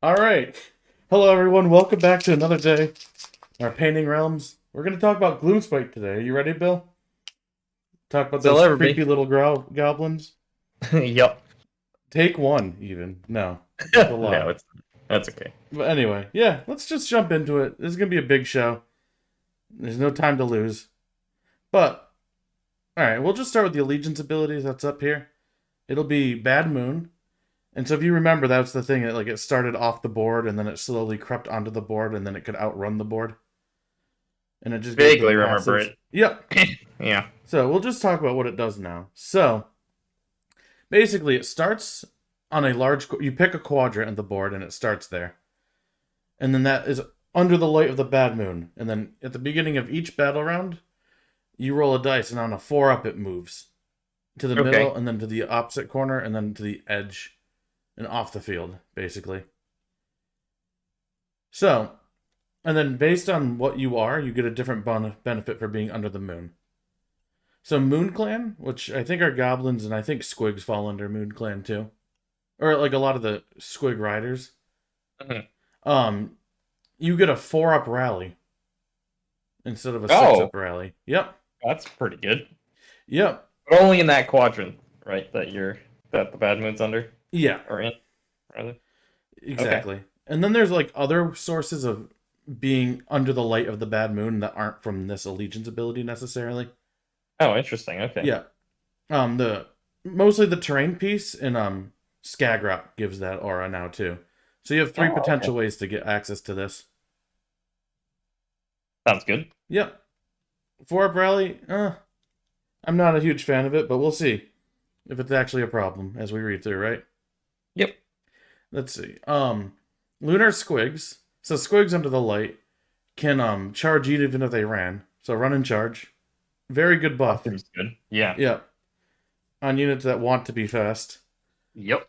Alright. Hello everyone, welcome back to another day in our painting realms. We're going to talk about Gloomspite today. Are you ready, Bill? Talk about So those everybody. creepy little goblins? Yep. Take one, even. No. That's a No, lot. that's okay. But anyway, yeah, let's just jump into it. This is going to be a big show. There's no time to lose. But, alright, we'll just start with the allegiance abilities that's up here. It'll be Bad Moon. And so if you remember, that's the thing that it started off the board and then it slowly crept onto the board and then it could outrun the board. And it just gave them Vaguely remember passives. it. Yep. Yeah. So we'll just talk about what it does now. So basically, it starts on a large. You pick a quadrant on the board, and it starts there, and then that is under the light of the bad moon. And then at the beginning of each battle round, you roll a dice, and on a 4-up, it moves to the Okay. middle, and then to the opposite corner, and then to the edge, and off the field, basically. So, and then based on what you are, you get a different benefit for being under the moon. So Moon Clan, which I think are goblins, and I think Squigs fall under Moon Clan too, or like a lot of the Squig riders. Mhm. You get a 4-up rally instead of a Oh, 6-up rally. Yep, that's pretty good. yep, But only in that quadrant, right? That the bad moon's under yeah, or in, rather. Okay. exactly. And then there's like other sources of being under the light of the bad moon that aren't from this allegiance ability necessarily. Oh, interesting. Okay. Yeah, the mostly the terrain piece and Skagrok gives that aura now too. So you have three Oh, okay. potential ways to get access to this. Sounds good. Yep. 4-up rally, I'm not a huge fan of it, but we'll see if it's actually a problem as we read through, right? Yep. Let's see. Lunar Squigs. So Squigs under the light can charge even if they ran. So run and charge. Very good That buff. seems good. Yeah. Yep. On units that want to be fast. Yep.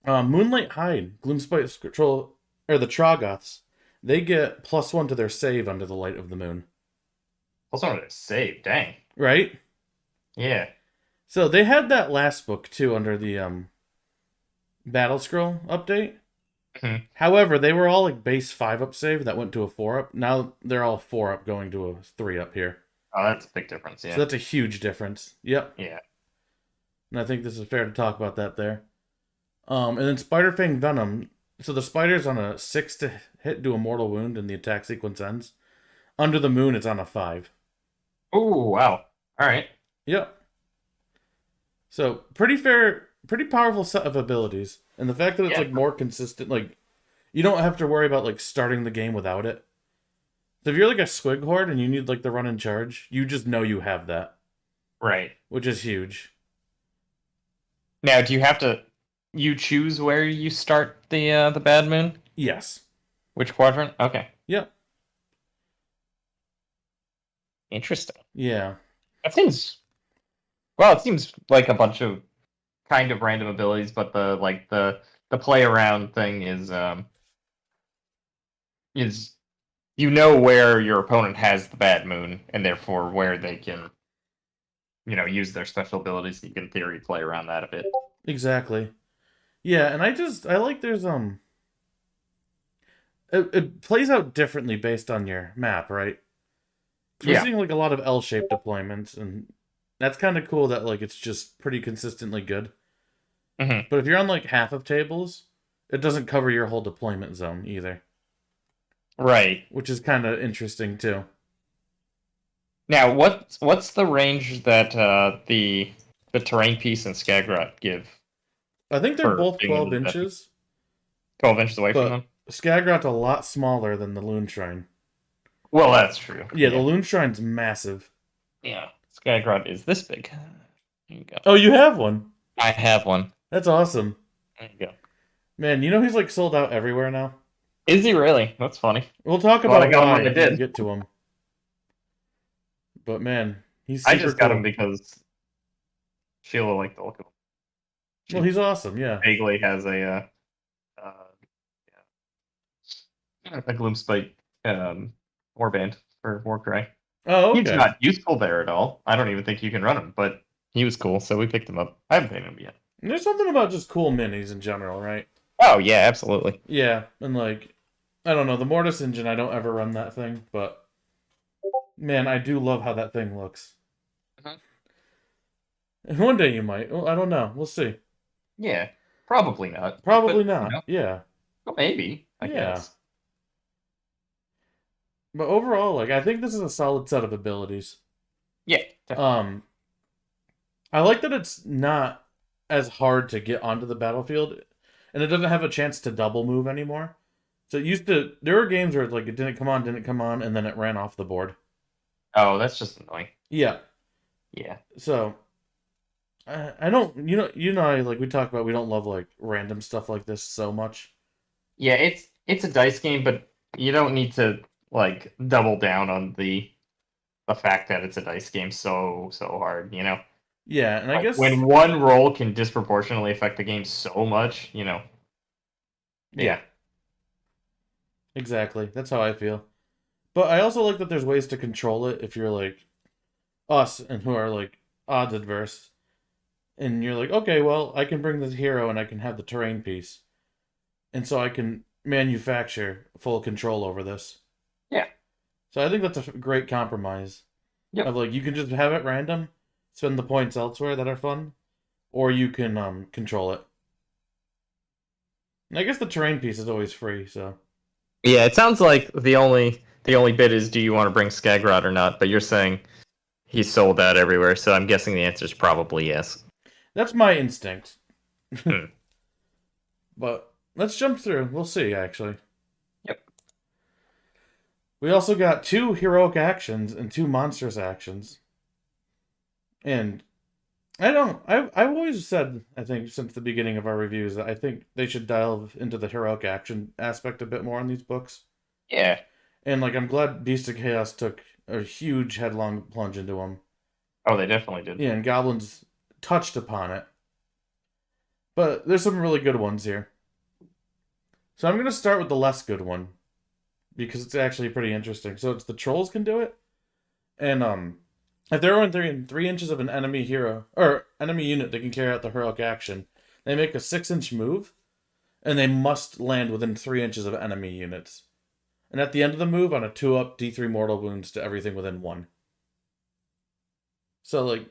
Moonlight Hide, Gloomspite Troll, or the Troggoths, they get +1 to their save under the light of the moon. Also wanted to save. Dang. Right? Yeah. So they had that last book too under the Battle Scroll update. Mhm. However, they were all like base 5-up save that went to a 4-up. Now they're all 4-up going to a 3-up here. Oh, that's a big difference. Yeah. So that's a huge difference. Yep. Yeah. And I think this is fair to talk about that there. And then Spiderfang Venom. So the spider's on a 6 to hit, do a mortal wound, and the attack sequence ends. Under the moon, it's on a 5. Oh, wow. All right. Yep. So pretty fair, pretty powerful set of abilities, and the fact that it's Yeah. like more consistent, like you don't have to worry about like starting the game without it. So if you're like a Squig horde and you need like the run and charge, you just know you have that, Right. which is huge. Now, do you have to you choose where you start the bad moon? Yes. Which quadrant? Okay. Yep. Interesting. Yeah. That seems well, it seems like a bunch of kind of random abilities, but the play around thing is you know where your opponent has the bad moon and therefore where they can use their special abilities. You can in theory play around that a bit. Exactly. Yeah, and I like there's it plays out differently based on your map, right? We're Yeah. seeing like a lot of L-shaped deployments, and that's kind of cool that like it's just pretty consistently good. Hmm. But if you're on like half of tables, it doesn't cover your whole deployment zone either, Right. which is kind of interesting too. Now, what's the range that the terrain piece and Skagrot give I think they're for both being 12 under the bad moon? inches, 12 inches away from but them? Skagrot's a lot smaller than the Loon Shrine. Well, that's true. Yeah, the Loon Shrine's massive. Yeah. Skagrot is this big. There you go. Oh, you have one? I have one. That's awesome. There you go. Man, you know he's like sold out everywhere now? Is he really? That's funny. We'll talk Well, I about got him why when I if we can did. get to him. But man, he's I super just got cool. him because Sheila liked the look of him. Well, he's awesome, yeah. Vaguely has a Gloomspite warband for Warcry. Oh, He's okay. not useful there at all. I don't even think you can run him, but he was cool, so we picked him up. I haven't painted him yet. There's something about just cool minis in general, right? Oh yeah, absolutely. Yeah, and like, I don't know, the Mortis engine, I don't ever run that thing, but man, I do love how that thing looks. Mhm. And one day you might. Well, I don't know. We'll see. Yeah, probably not, Probably but not. Yeah. well, maybe I Yeah. guess. But overall, like, I think this is a solid set of abilities. Yeah, definitely. Um, I like that it's not as hard to get onto the battlefield, and it doesn't have a chance to double move anymore. So it used to. There were games where like it didn't come on, and then it ran off the board. Oh, that's just annoying. Yeah. Yeah. So I don't. Like we talk about, we don't love like random stuff like this so much. Yeah, it's a dice game, but you don't need to like double down on the fact that it's a dice game so hard, you know? Yeah, and I Like guess when one roll can disproportionately affect the game so much, you know. yeah, Yeah. exactly. That's how I feel. But I also like that there's ways to control it if you're like us and who are like odds adverse. And you're like, okay, well, I can bring this hero and I can have the terrain piece. And so I can manufacture full control over this. Yeah. So I think that's a great compromise. Of Yep. like you can just have it random, spend the points elsewhere that are fun, or you can control it. And I guess the terrain piece is always free, so Yeah, it sounds like the only bit is do you want to bring Skagrod or not, but you're saying he's sold out everywhere, so I'm guessing the answer is probably yes. that's my instinct. Hmm. But let's jump through. We'll see actually. Yep. We also got 2 heroic actions and 2 monstrous actions. And I've always said, I think, since the beginning of our reviews, that I think they should delve into the heroic action aspect a bit more in these books. Yeah. And, like, I'm glad Beast of Chaos took a huge headlong plunge into them. Oh, they definitely did. Yeah, and Goblins touched upon it. But there's some really good ones here. So I'm going to start with the less good one, because it's actually pretty interesting. So it's the trolls can do it. And, if they're within 3 inches of an enemy hero or enemy unit that can carry out the heroic action, they make a 6-inch move, and they must land within 3 inches of enemy units. And at the end of the move, on a 2-up, D3 mortal wounds to everything within 1. So like,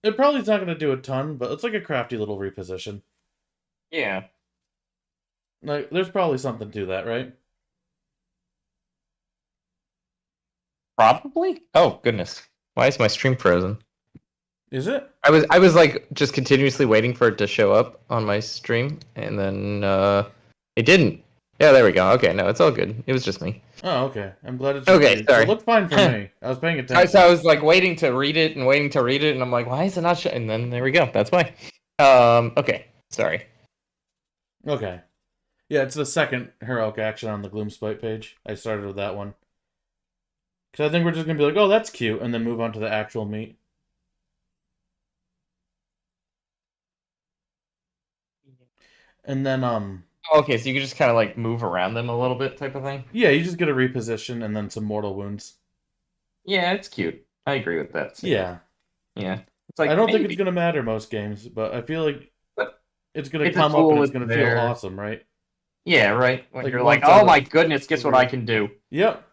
it probably is not going to do a ton, but it's like a crafty little reposition. Yeah. Like, there's probably something to that, right? Probably? Oh, goodness. Why is my stream frozen? Is it? I was like just continuously waiting for it to show up on my stream, and then it didn't. Yeah, there we go. Okay, no, it's all good. It was just me. Oh, okay. I'm glad it's Okay, you. sorry. It looked fine for me. I was paying So attention. I was like waiting to read it and waiting to read it, and I'm like, why is it not showing? And then there we go. That's why. Okay. Sorry. Okay. Yeah, it's the second heroic action on the Gloomspite page. I started with that one. Because I think we're just going to be like, oh, that's cute, and then move on to the actual meat. And then, Okay, so you can just kind of like move around them a little bit, type of thing. yeah, you just get a reposition and then some mortal wounds. Yeah, it's cute. I agree with that. Yeah. Yeah. It's I like don't think it's maybe, going to matter most games, but I feel like but it's going to it's a come up and tool. it's It's going to feel there. awesome, right? Yeah, right. When Like you're like, once out oh my of goodness, guess what I 3. can do? Yep.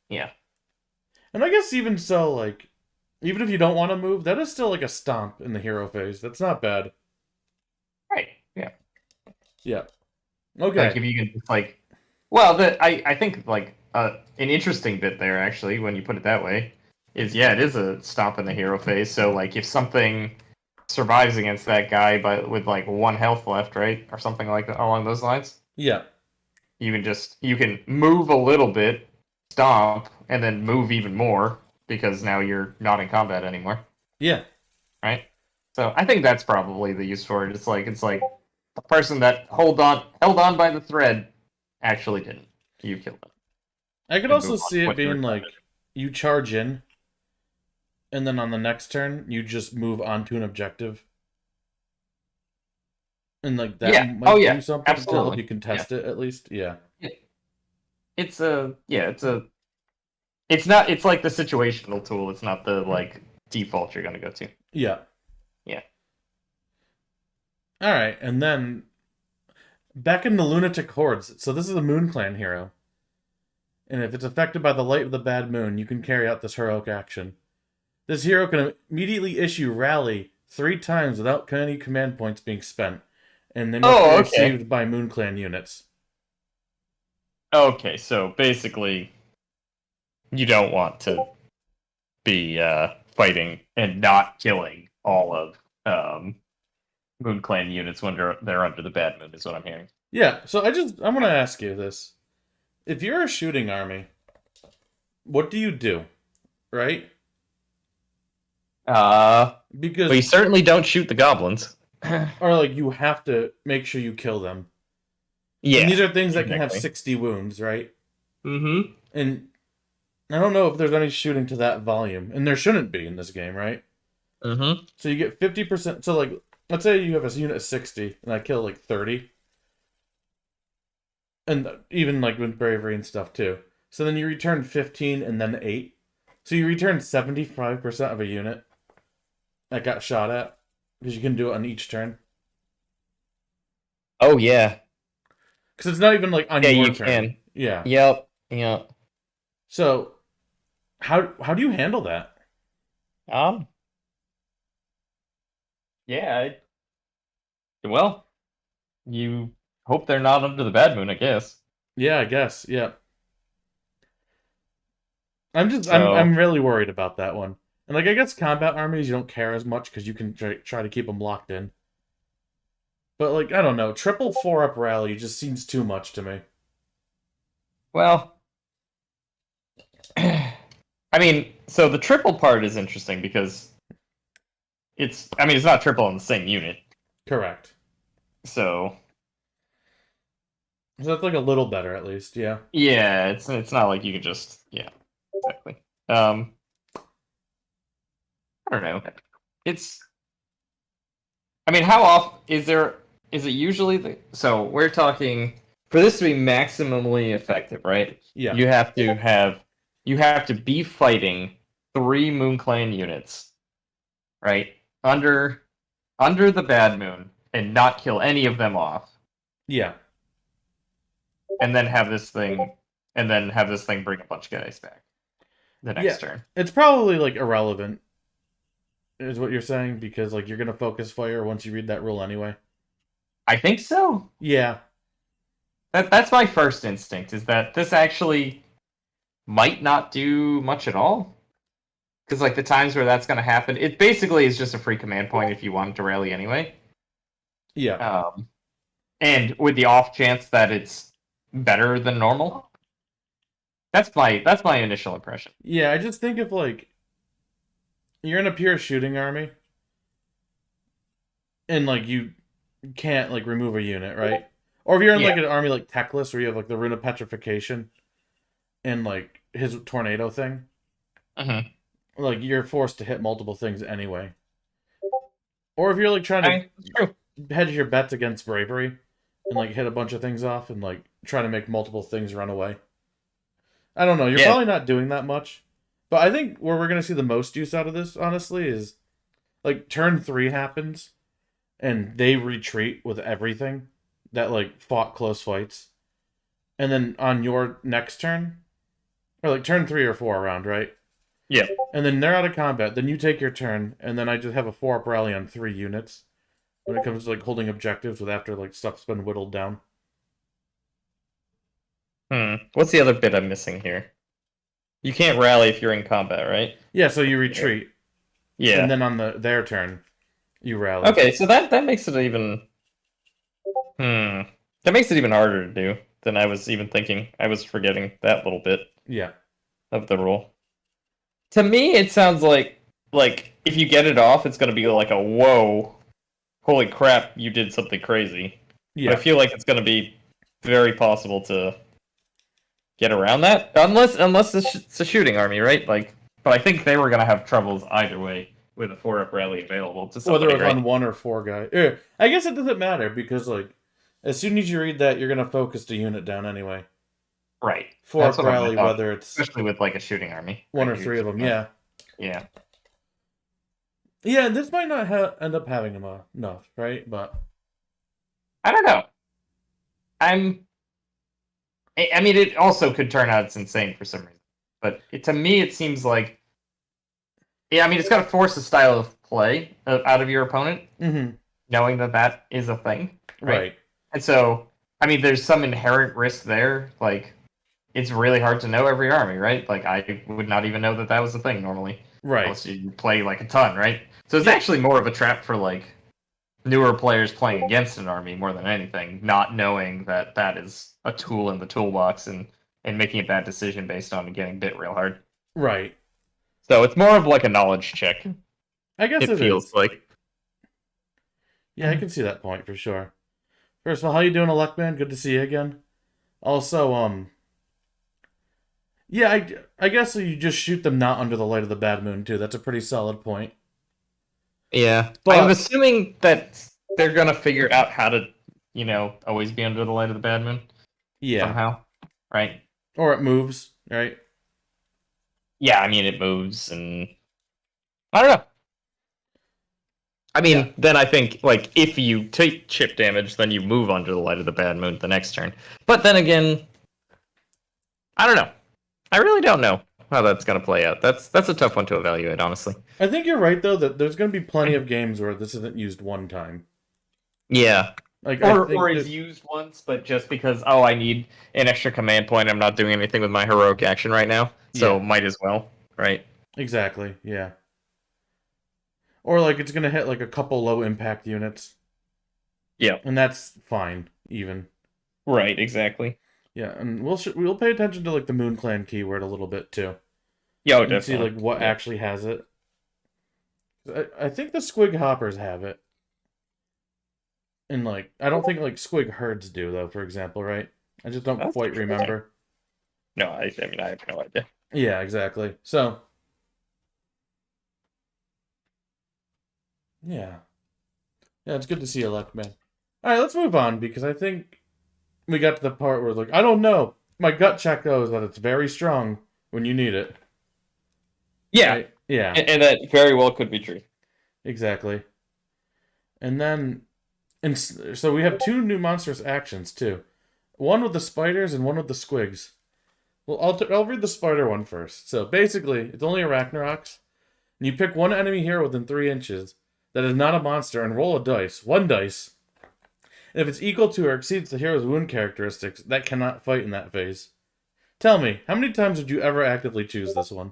Yeah. And I guess even so, like, even if you don't want to move, that is still like a stomp in the hero phase. That's not bad. Right. Yeah. Yeah. Like Okay. if you can just like, well, I think like an interesting bit there actually when you put it that way is yeah, it is a stomp in the hero phase. So like if something survives against that guy but with like 1 health left, right, or something like that along those lines, Yeah. you can move a little bit, stomp, and then move even more because now you're not in combat anymore, Yeah. right? So I think that's probably the use for it. It's like the person that held on by the thread actually didn't. You killed them. I could And also move on see to it what you're being like excited. you charge in, and then on the next turn, you just move onto an objective. And like that Yeah. Oh might yeah. do something to help Absolutely. you Yeah. contest it at least. Yeah. Yeah. It's not. It's like the situational tool. It's not the like default you're gonna go to. Yeah. Yeah. All right. And then Beckon the lunatic hordes. So this is a Moon Clan hero. And if it's affected by the light of the bad moon, you can carry out this heroic action. This hero can immediately issue rally 3 times without any command points being spent. And they must be received by Moon Clan units. Okay, so basically, you don't want to be fighting and not killing all of Moon Clan units when they're under the bad moon, is what I'm hearing. Yeah, so I'm going to ask you this. If you're a shooting army, what do you do? Right? Because you certainly don't shoot the goblins. Or, like, you have to make sure you kill them. Yeah. And these are things that can have 60 wounds, right? Mm-hmm. And I don't know if there's any shooting to that volume. And there shouldn't be in this game, right? Mm-hmm. So you get 50%. So, like, let's say you have a unit of 60, and I kill, like, 30. And even, like, with bravery and stuff, too. So then you return 15 and then 8. So you return 75% of a unit that got shot at. Because you can do it on each turn. Oh, yeah. Because it's not even, like, on your you turn. Can. Yeah. Yep. So, how do you handle that? Yeah. Well, you hope they're not under the bad moon, I guess. Yeah, I guess. Yeah. I'm really worried about that one. And, like, I guess combat armies, you don't care as much because you can try to keep them locked in. But, like, I don't know. Triple 4-up rally just seems too much to me. Well, I mean, so the triple part is interesting because it's not triple on the same unit. Correct. So that's, like, a little better, at least, yeah. Yeah, it's not like you can just... Yeah, exactly. I don't know. It's... I mean, how often... Is it usually... So, we're talking... For this to be maximally effective, right? Yeah. You have to be fighting 3 Moon Clan units, right? Under the bad moon, and not kill any of them off. Yeah. And then have this thing bring a bunch of guys back the next turn. It's probably, like, irrelevant, is what you're saying, because, like, you're gonna focus fire once you read that rule anyway. I think so. Yeah. That's my first instinct, is that this actually might not do much at all. Because, like, the times where that's going to happen, it basically is just a free command point if you want to rally anyway. Yeah. And with the off chance that it's better than normal. That's my initial impression. Yeah, I just think if, like, you're in a pure shooting army, and, like, you can't, like, remove a unit, right? Or if you're in, like, an army like Teclis, where you have, like, the Rune of Petrification and, like, his tornado thing. Like, you're forced to hit multiple things anyway. Or if you're, like, trying to hedge your bets against bravery and, like, hit a bunch of things off and, like, try to make multiple things run away. I don't know. You're probably not doing that much. But I think where we're going to see the most use out of this, honestly, is, like, turn 3 happens and they retreat with everything that, like, fought close fights. And then on your next turn, or, like, turn 3 or 4 around, right? Yeah. And then they're out of combat. Then you take your turn, and then I just have a 4-up rally on 3 units when it comes to, like, holding objectives with after, like, stuff's been whittled down. What's the other bit I'm missing here? You can't rally if you're in combat, right? Yeah, so you retreat. Yeah. And then on their turn, you rally. Okay, so that makes it even... That makes it even harder to do than I was even thinking. I was forgetting that little bit. Yeah. Of the rule. To me, it sounds like if you get it off, it's going to be like a whoa, holy crap, you did something crazy. Yeah. But I feel like it's going to be very possible to get around that, unless it's a shooting army, right? Like, but I think they were going to have troubles either way with a 4-up rally available to somebody, whether it's on 1 or 4 guy. I guess it doesn't matter because, like, as soon as you read that, you're going to focus the unit down anyway. Right. 4-up rally, whether it's... Especially with, like, a shooting army. 1 or 3 of them, yeah. Yeah. Yeah, this might not end up having enough, right? But... I don't know. I mean, it also could turn out it's insane for some reason, but to me, it seems like, yeah. I mean, it's got to force a style of play out of your opponent, Mm-hmm. knowing that that is a thing, right? Right. And so, I mean, there's some inherent risk there. Like, it's really hard to know every army, right? Like, I would not even know that that was a thing normally, Right. unless you play like a ton, right? So it's Yeah. actually more of a trap for like newer players playing against an army more than anything, not knowing that that is a tool in the toolbox and making a bad decision based on getting bit real hard. Right. So it's more of like a knowledge check. I guess It it feels is. like. Yeah, I can see that point for sure. First of all, how you doing, Electman? Good to see you again. Also, yeah, I guess you just shoot them not under the light of the bad moon too. That's a pretty solid point. Yeah, But I'm assuming that they're gonna figure out how to, always be under the light of the bad moon yeah, somehow, right? or it moves, right? Yeah, I mean it moves, and I don't know. I mean, Yeah. then I think like if you take chip damage, then you move under the light of the bad moon the next turn. But then again, I don't know. I really don't know how that's gonna play out. That's a tough one to evaluate, honestly. I think you're right though that there's going to be plenty of games where this isn't used one time. Yeah. Like I think Or is that, used once, but just because I need an extra command point, I'm not doing anything with my heroic action right now, so yeah, might as well, right? exactly, yeah. Or like it's going to hit like a couple low impact units, Yeah. and that's fine even. Right. Exactly. Yeah, and we'll pay attention to like the Moon Clan keyword a little bit too, Yeah, and see definitely. like what Yeah. actually has it. I think the Squig hoppers have it. And like, I don't think like Squig herds do though. For example, right? I just don't That's quite interesting. remember. No, I mean I have no idea. Yeah, exactly. So, yeah, yeah, it's good to see you, Luck, man. All right, let's move on because I think we got to the part where like I don't know. My gut check though is that it's very strong when you need it. Yeah, Right? Yeah, and that very well could be true. exactly. And then, so we have two new monstrous actions too. One with the spiders and one with the squigs. Well, I'll read the spider one first. So basically, it's only a Ragnaroks, and you pick one enemy hero within 3 inches that is not a monster and roll a dice, one dice. And if it's equal to or exceeds the hero's wound characteristics, that cannot fight in that phase. Tell me, how many times would you ever actively choose this one?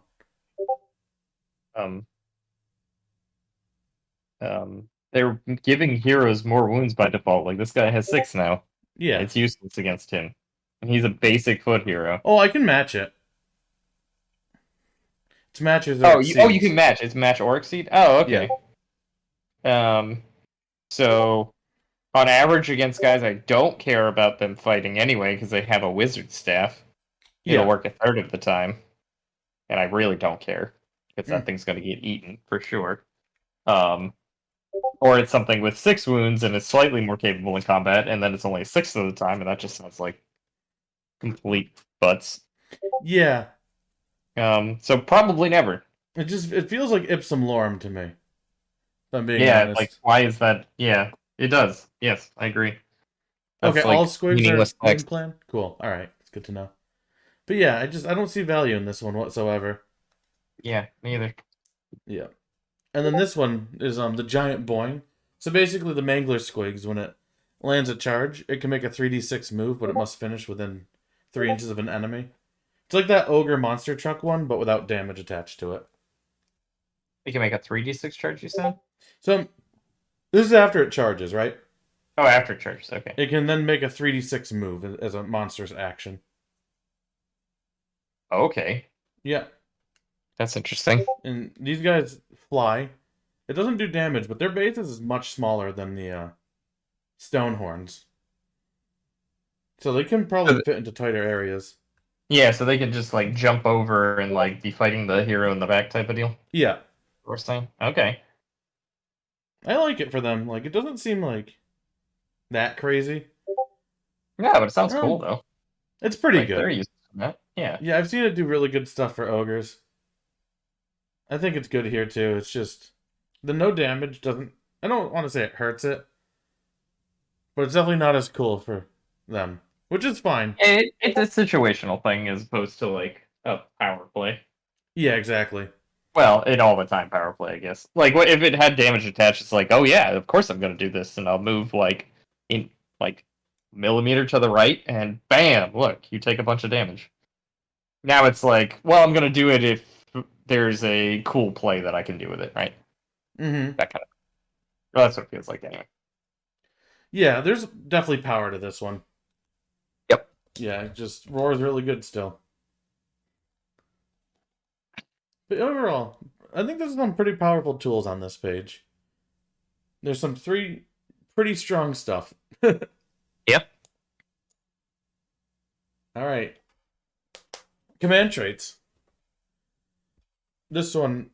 Um, they're giving heroes more wounds by default. Like this guy has 6 now. Yeah. It's useless against him. And he's a basic foot hero. Oh, I can match it. It's matches or Oh, you exceeds. can match. It's match or exceed. Oh, okay. So on average against guys I don't care about them fighting anyway because they have a wizard staff. It'll Yeah. work a third of the time, and I really don't care because that Mm. thing's going to get eaten for sure. Or it's something with 6 wounds and is slightly more capable in combat, and then it's only a sixth of the time, and that just sounds like complete butts. Yeah. So probably never. It feels like Ipsum Lorem to me. If I'm being Yeah, honest. like why is that? Yeah, it does. Yes, I agree. That's Okay, like all squigs meaningless are Moon text. Clan? Cool. Alright, it's good to know. But yeah, I don't see value in this one whatsoever. Yeah, me either. Yeah. And then this one is the giant boing. So basically the Mangler Squigs, when it lands a charge, it can make a 3d6 move, but it must finish within 3 inches of an enemy. It's like that ogre monster truck one, but without damage attached to it. You can make a 3d6 charge, you said? So this is after it charges, right? Oh, after charge. Okay. It can then make a 3d6 move as a monster's action. Okay. Yeah. That's interesting. And these guys fly. It doesn't do damage, but their base is much smaller than the Stonehorns. So they can probably fit into tighter areas. Yeah, so they can just like jump over and like be fighting the hero in the back type of deal. Yeah. First time. Okay. I like it for them. Like, it doesn't seem like that crazy. Yeah, but it sounds cool though. It's pretty Like, good. they're used to that. Yeah. Yeah, I've seen it do really good stuff for ogres. I think it's good here too. It's just the no damage doesn't. I don't want to say it hurts it, but it's definitely not as cool for them, which is fine. It's a situational thing as opposed to like a power play. Yeah, exactly. Well, in all the time power play, I guess. Like, what if it had damage attached? It's like, oh yeah, of course I'm gonna do this, and I'll move like in like millimeter to the right, and bam, look, you take a bunch of damage. Now it's like, well, I'm gonna do it if there's a cool play that I can do with it, right? Mm-hmm. That kind of. Well, that's what it feels like anyway. Yeah, there's definitely power to this one. Yep. Yeah, just Roar is really good still. But overall, I think there's some pretty powerful tools on this page. There's some 3 pretty strong stuff. Yep. Alright. Command traits. This one,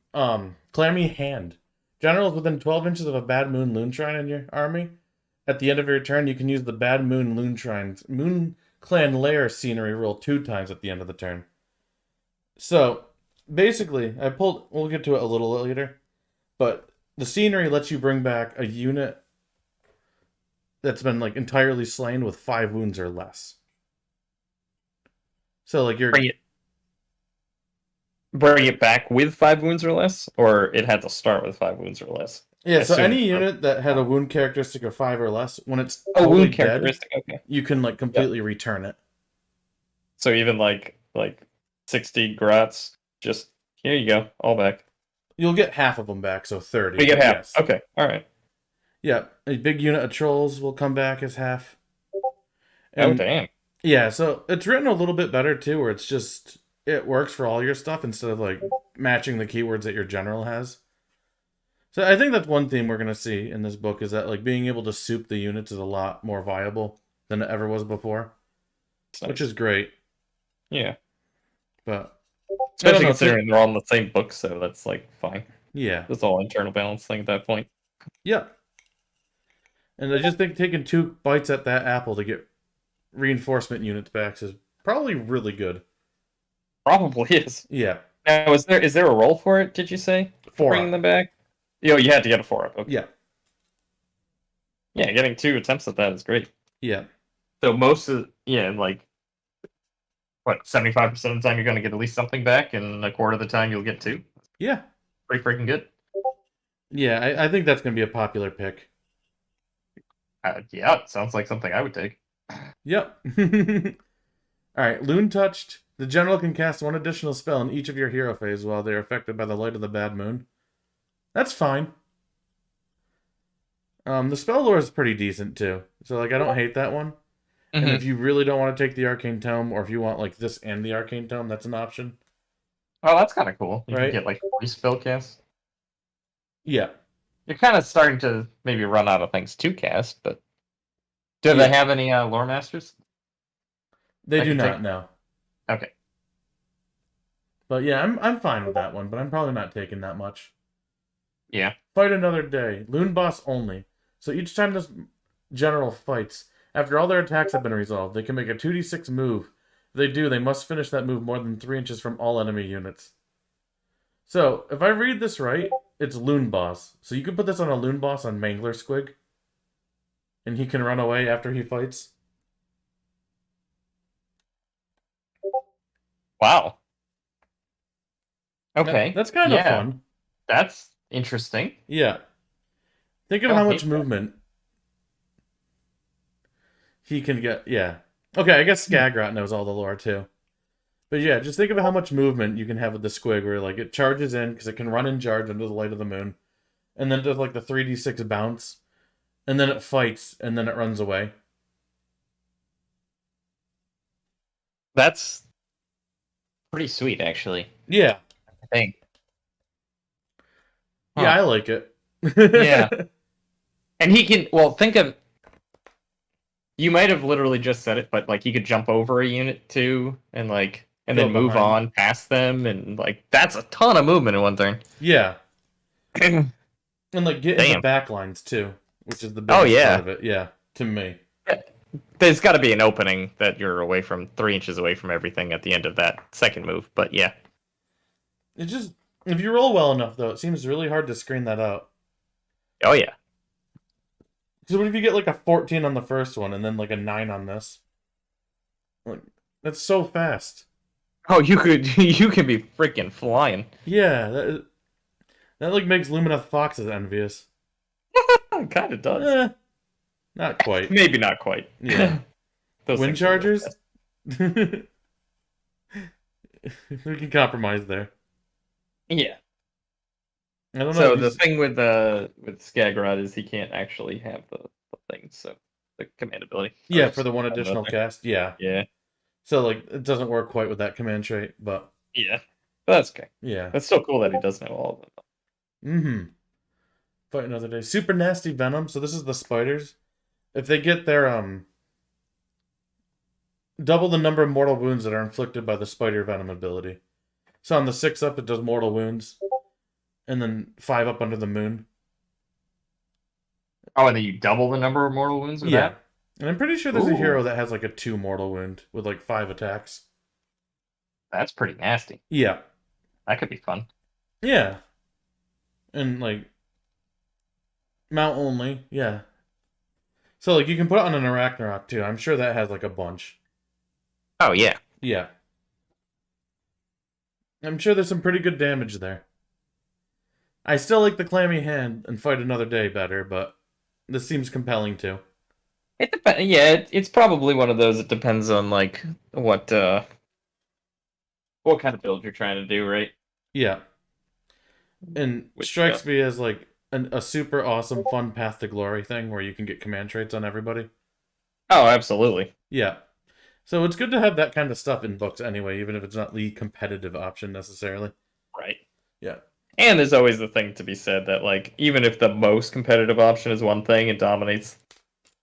Clammy Hand. Generals within 12 inches of a Bad Moon Loon Shrine in your army. At the end of your turn, you can use the Bad Moon Loon Shrine's Moon Clan Lair scenery roll 2 times at the end of the turn. So, basically, we'll get to it a little later, but the scenery lets you bring back a unit that's been like entirely slain with 5 wounds or less. So like you're bring it back with 5 wounds or less, or it had to start with 5 wounds or less. Yeah, so any unit that had a wound characteristic of 5 or less, when it's totally wound dead, characteristic, okay, you can like completely return it. So even like 60 grots, just here you go, all back. You'll get half of them back, so 30. We get half. Yes. Okay, all right. Yeah, a big unit of trolls will come back as half. And, oh damn. Yeah, so it's written a little bit better too, where it's just it works for all your stuff instead of like matching the keywords that your general has. So I think that's one theme we're gonna see in this book is that like being able to soup the units is a lot more viable than it ever was before, nice. Which is great. Yeah, but especially considering they're all in the same book, so that's like fine. Yeah, it's all internal balance thing at that point. Yeah, and I just think taking 2 bites at that apple to get reinforcement units back is probably really good. Probably is. Yeah. Now, is there a roll for it? Did you say 4 bringing them back? You had to get a 4 up. Okay. Yeah. Yeah, getting 2 attempts at that is great. Yeah. So most of like what 75% of the time you're going to get at least something back, and a quarter of the time you'll get 2. Yeah. Pretty freaking good. Yeah, I think that's going to be a popular pick. Yeah, it sounds like something I would take. Yep. Alright, Loon Touched. The general can cast 1 additional spell in each of your hero phase while they are affected by the light of the Bad Moon. That's fine. The spell lore is pretty decent too. So like I don't hate that one. Mm-hmm. And if you really don't want to take the Arcane Tome, or if you want like this and the Arcane Tome, that's an option. Oh, that's kind of cool. You right? can get like 3 spell casts. Yeah. You're kind of starting to maybe run out of things to cast, but do they have any lore masters? They do not, no. Okay. But yeah, I'm fine with that one, but I'm probably not taking that much. Yeah. Fight another day. Loon boss only. So each time this general fights, after all their attacks have been resolved, they can make a 2d6 move. If they do, they must finish that move more than 3 inches from all enemy units. So, if I read this right, it's Loon Boss. So you can put this on a Loon Boss on Mangler Squig. And he can run away after he fights. Wow. Okay. That's kind of fun. That's interesting. Yeah. Think of how much movement he can get. Yeah. Okay, I guess Skagrot knows all the lore too. But yeah, just think of how much movement you can have with the Squig, where like it charges in because it can run and charge under the light of the moon, and then does like the 3d6 bounce, and then it fights, and then it runs away. That's pretty sweet, actually. Yeah. I think. Huh. Yeah, I like it. Yeah. And he can, well, think of, you might have literally just said it, but like he could jump over a unit too, and like, and then move on past them, and like, that's a ton of movement in one turn. Yeah. And like get in the back lines too, which is the biggest part of it. Yeah, to me. Yeah. There's got to be an opening that you're away from 3 inches away from everything at the end of that second move, but yeah. It just, if you roll well enough though, it seems really hard to screen that out. Oh yeah. So what if you get like a 14 on the first one and then like a 9 on this? Like, that's so fast. Oh, you can be freaking flying. Yeah, that like makes Lumineth foxes envious. It kind of does. Eh, not quite. Maybe not quite. Yeah. Those Wind things are real chargers? fast. We can compromise there. Yeah. I don't know. So the thing with Skagrod is he can't actually have the things, so the command ability. Yeah, for the one additional cast. Yeah. Yeah. So like it doesn't work quite with that command trait, but Yeah. But that's okay. yeah. That's still cool that he does know all of them. Mm-hmm. Fight another day. Super nasty venom. So this is the spiders. If they get their double the number of mortal wounds that are inflicted by the spider venom ability. So on the 6 up it does mortal wounds. And then 5 up under the moon. Oh, and then you double the number of mortal wounds with that? And I'm pretty sure there's a Ooh. hero that has like a 2 mortal wound with like 5 attacks. That's pretty nasty. Yeah. That could be fun. Yeah. And like mount only, yeah. So like you can put it on an Arachnarok too. I'm sure that has like a bunch. Oh yeah. Yeah. I'm sure there's some pretty good damage there. I still like the clammy hand and fight another day better, but this seems compelling too. It depends. Yeah, it's probably one of those. It depends on like what kind of build you're trying to do, right? Yeah. And strikes me as like a super awesome fun path to glory thing where you can get command traits on everybody. Oh, absolutely. Yeah. So it's good to have that kind of stuff in books anyway, even if it's not the competitive option necessarily. Right. Yeah. And there's always the thing to be said that like even if the most competitive option is one thing, it dominates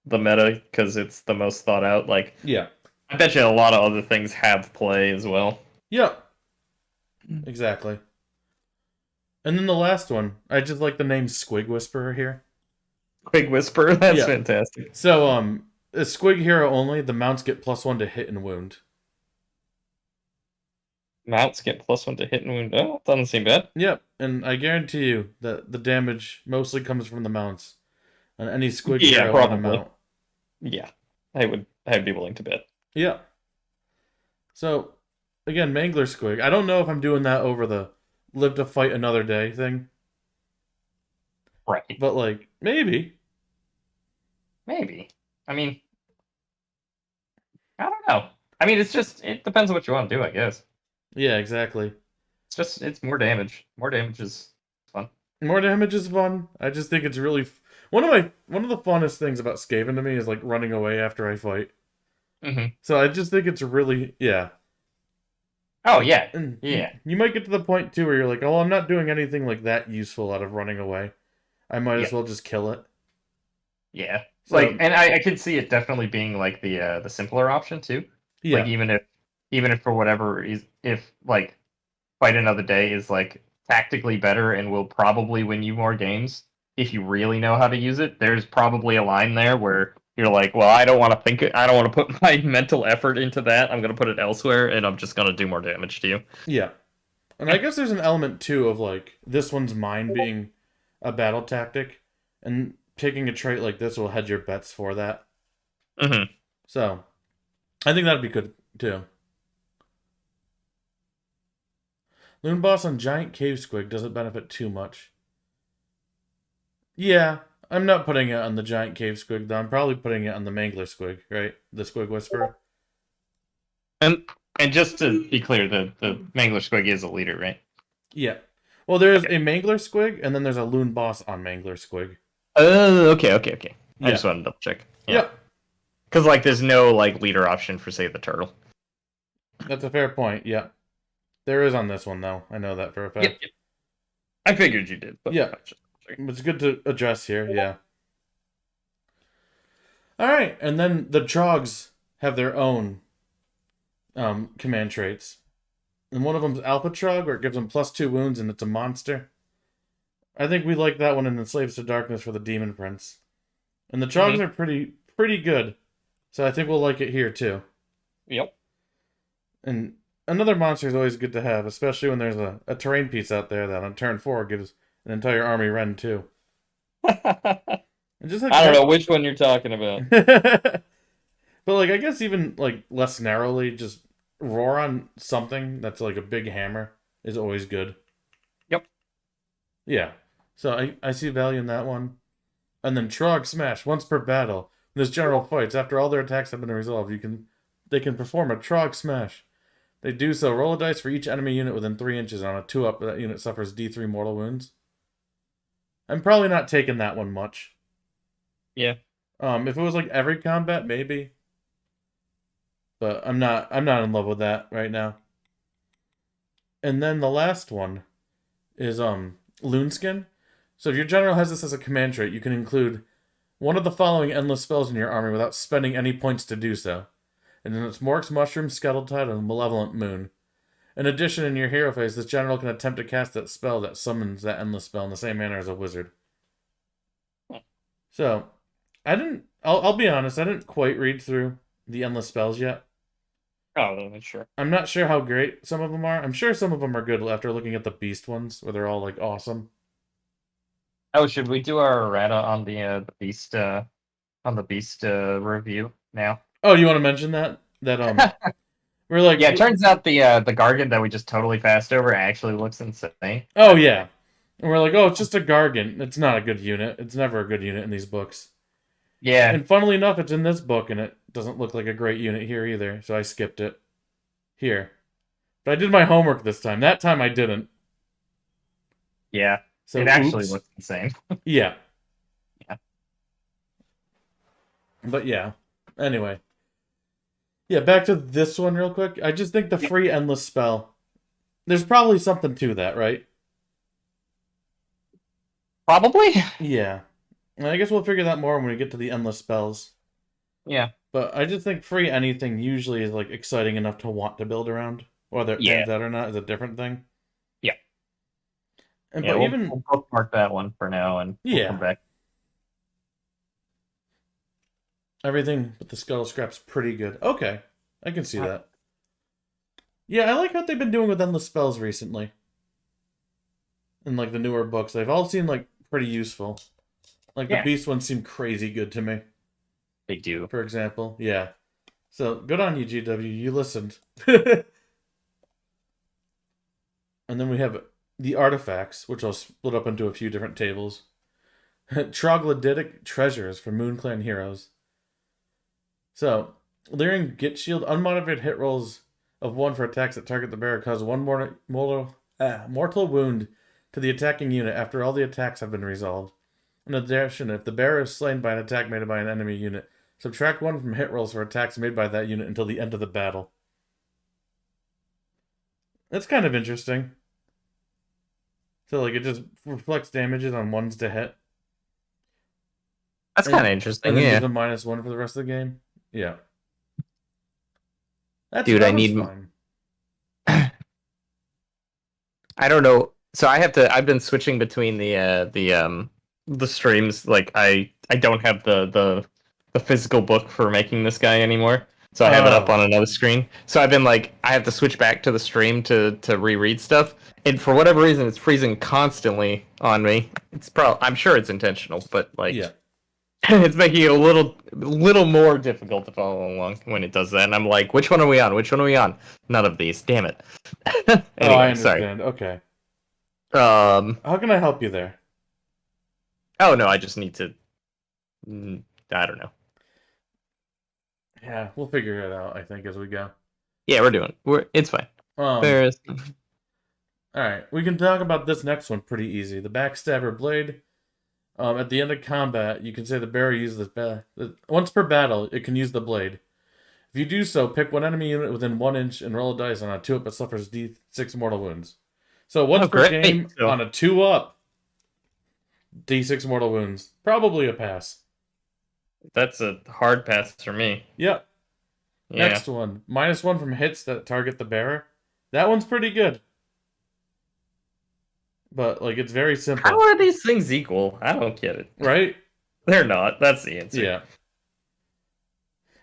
the meta because it's the most thought out. Like, yeah, I bet you a lot of other things have play as well. Yeah. Exactly. And then the last one, I just like the name Squig Whisperer here. Squig Whisperer, that's fantastic. So, a Squig hero only, the mounts get +1 to hit and wound. Mounts get +1 to hit and wound. Oh, doesn't seem bad. Yep, and I guarantee you that the damage mostly comes from the mounts. On any Squig hero on a mount. Yeah, I'd be willing to bet. Yeah. So, again, Mangler Squig. I don't know if I'm doing that over the live to fight another day thing. Right. But, like, maybe. Maybe. I mean, I don't know. I mean, it depends on what you want to do, I guess. Yeah, exactly. It's more damage. More damage is fun. More damage is fun. I just think it's really... One of the funnest things about Skaven to me is, like, running away after I fight. Mm-hmm. So I just think it's really... Yeah. Oh, yeah. And yeah. You might get to the point, too, where you're like, oh, I'm not doing anything, like, that useful out of running away. I might as well just kill it. Yeah. So, like, and I can see it definitely being, like, the simpler option, too. Yeah. Like, even if for whatever is if like fight another day is like tactically better and will probably win you more games if you really know how to use it, there's probably a line there where you're like, well, I don't want to put my mental effort into that. I'm going to put it elsewhere and I'm just going to do more damage to you. Yeah. And I guess there's an element too of like this one's mine being a battle tactic and taking a trait like this will hedge your bets for that. Mm-hmm. So I think that'd be good too. Loon Boss on Giant Cave Squig doesn't benefit too much. Yeah, I'm not putting it on the Giant Cave Squig, though. I'm probably putting it on the Mangler Squig, right? The Squig Whisperer. And just to be clear, the Mangler Squig is a leader, right? Yeah. Well, there's a Mangler Squig, and then there's a Loon Boss on Mangler Squig. Oh, okay. I just wanted to double check. Yeah. Because, like, there's no, like, leader option for, say, the turtle. That's a fair point, yeah. There is on this one, though. I know that for a fact. Yep. I figured you did. But yeah. It's good to address here, yeah. Alright, and then the Trogs have their own command traits. And one of them's Alpha Trog, where it gives them +2 wounds and it's a monster. I think we like that one in Enslaves to Darkness for the Demon Prince. And the Trogs are pretty good. So I think we'll like it here, too. Yep. And another monster is always good to have, especially when there's a terrain piece out there that on turn 4 gives an entire army Rend 2. I don't know which one you're talking about. But like I guess even like less narrowly, just roar on something that's like a big hammer is always good. Yep. Yeah. So I see value in that one. And then Trog Smash, once per battle. When this general fights, after all their attacks have been resolved, they can perform a Trog Smash. They do so. Roll a dice for each enemy unit within 3 inches. On a 2-up, that unit suffers D3 mortal wounds. I'm probably not taking that one much. Yeah. If it was like every combat, maybe. But I'm not in love with that right now. And then the last one is Loonskin. So if your general has this as a command trait, you can include one of the following endless spells in your army without spending any points to do so. And then it's Mork's Mushroom, Scuttletide, and Malevolent Moon. In addition, in your hero phase, this general can attempt to cast that spell that summons that endless spell in the same manner as a wizard. So, I'll be honest, I didn't quite read through the endless spells yet. Oh, sure. I'm not sure how great some of them are. I'm sure some of them are good after looking at the beast ones, where they're all like awesome. Oh, should we do our errata on the beast review now? Oh, you want to mention that? We're like, yeah, it turns out the Gargant that we just totally passed over actually looks insane. Oh yeah, and we're like, oh, it's just a Gargant. It's not a good unit. It's never a good unit in these books. Yeah. And funnily enough, it's in this book, and it doesn't look like a great unit here either, so I skipped it. Here. But I did my homework this time. That time I didn't. Yeah. So it actually looks insane. Yeah. Yeah. But yeah. Anyway. Yeah, back to this one real quick. I just think the free endless spell. There's probably something to that, right? Probably. Yeah. And I guess we'll figure that more when we get to the endless spells. Yeah. But I just think free anything usually is like exciting enough to want to build around. Whether it turns out or not is a different thing. Yeah. And yeah, but we'll bookmark that one for now, and we'll come back. Everything but the Scuttle Scrap's pretty good. Okay, I can see that. Yeah, I like what they've been doing with endless spells recently. In like the newer books, they've all seemed like pretty useful. Like the beast ones seem crazy good to me. They do. For example, yeah. So good on you, GW. You listened. And then we have the artifacts, which I'll split up into a few different tables. Troglodytic treasures for Moon Clan heroes. So, Leering Gitz Shield, unmodified hit rolls of 1 for attacks that target the bearer cause 1 mortal wound to the attacking unit after all the attacks have been resolved. In addition, if the bearer is slain by an attack made by an enemy unit, subtract 1 from hit rolls for attacks made by that unit until the end of the battle. That's kind of interesting. So, like, it just reflects damages on ones to hit. That's kind of interesting, and then gives them -1 for the rest of the game. Yeah. Dude, I need... Fine. I don't know. So I've been switching between the streams. Like, I don't have the physical book for making this guy anymore. So I have it up on another screen. So I've been like, I have to switch back to the stream to reread stuff. And for whatever reason, it's freezing constantly on me. I'm sure it's intentional, but like, yeah. It's making it a little more difficult to follow along when it does that. And I'm like, which one are we on? Which one are we on? None of these. Damn it. Anyway, I understand. Sorry. Okay. How can I help you there? Oh, no, I just need to... I don't know. Yeah, we'll figure it out, I think, as we go. Yeah, it's fine. Alright, we can talk about this next one pretty easy. The Backstabber Blade. At the end of combat, you can say the bearer uses this once per battle, it can use the blade. If you do so, pick one enemy unit within 1 inch and roll a dice on a 2-up that suffers D6 mortal wounds. So once per game, on a 2-up, D6 mortal wounds. Probably a pass. That's a hard pass for me. Yep. Yeah. Next one. -1 from hits that target the bearer. That one's pretty good. But, like, it's very simple. How are these things equal? I don't get it. Right? They're not. That's the answer. Yeah.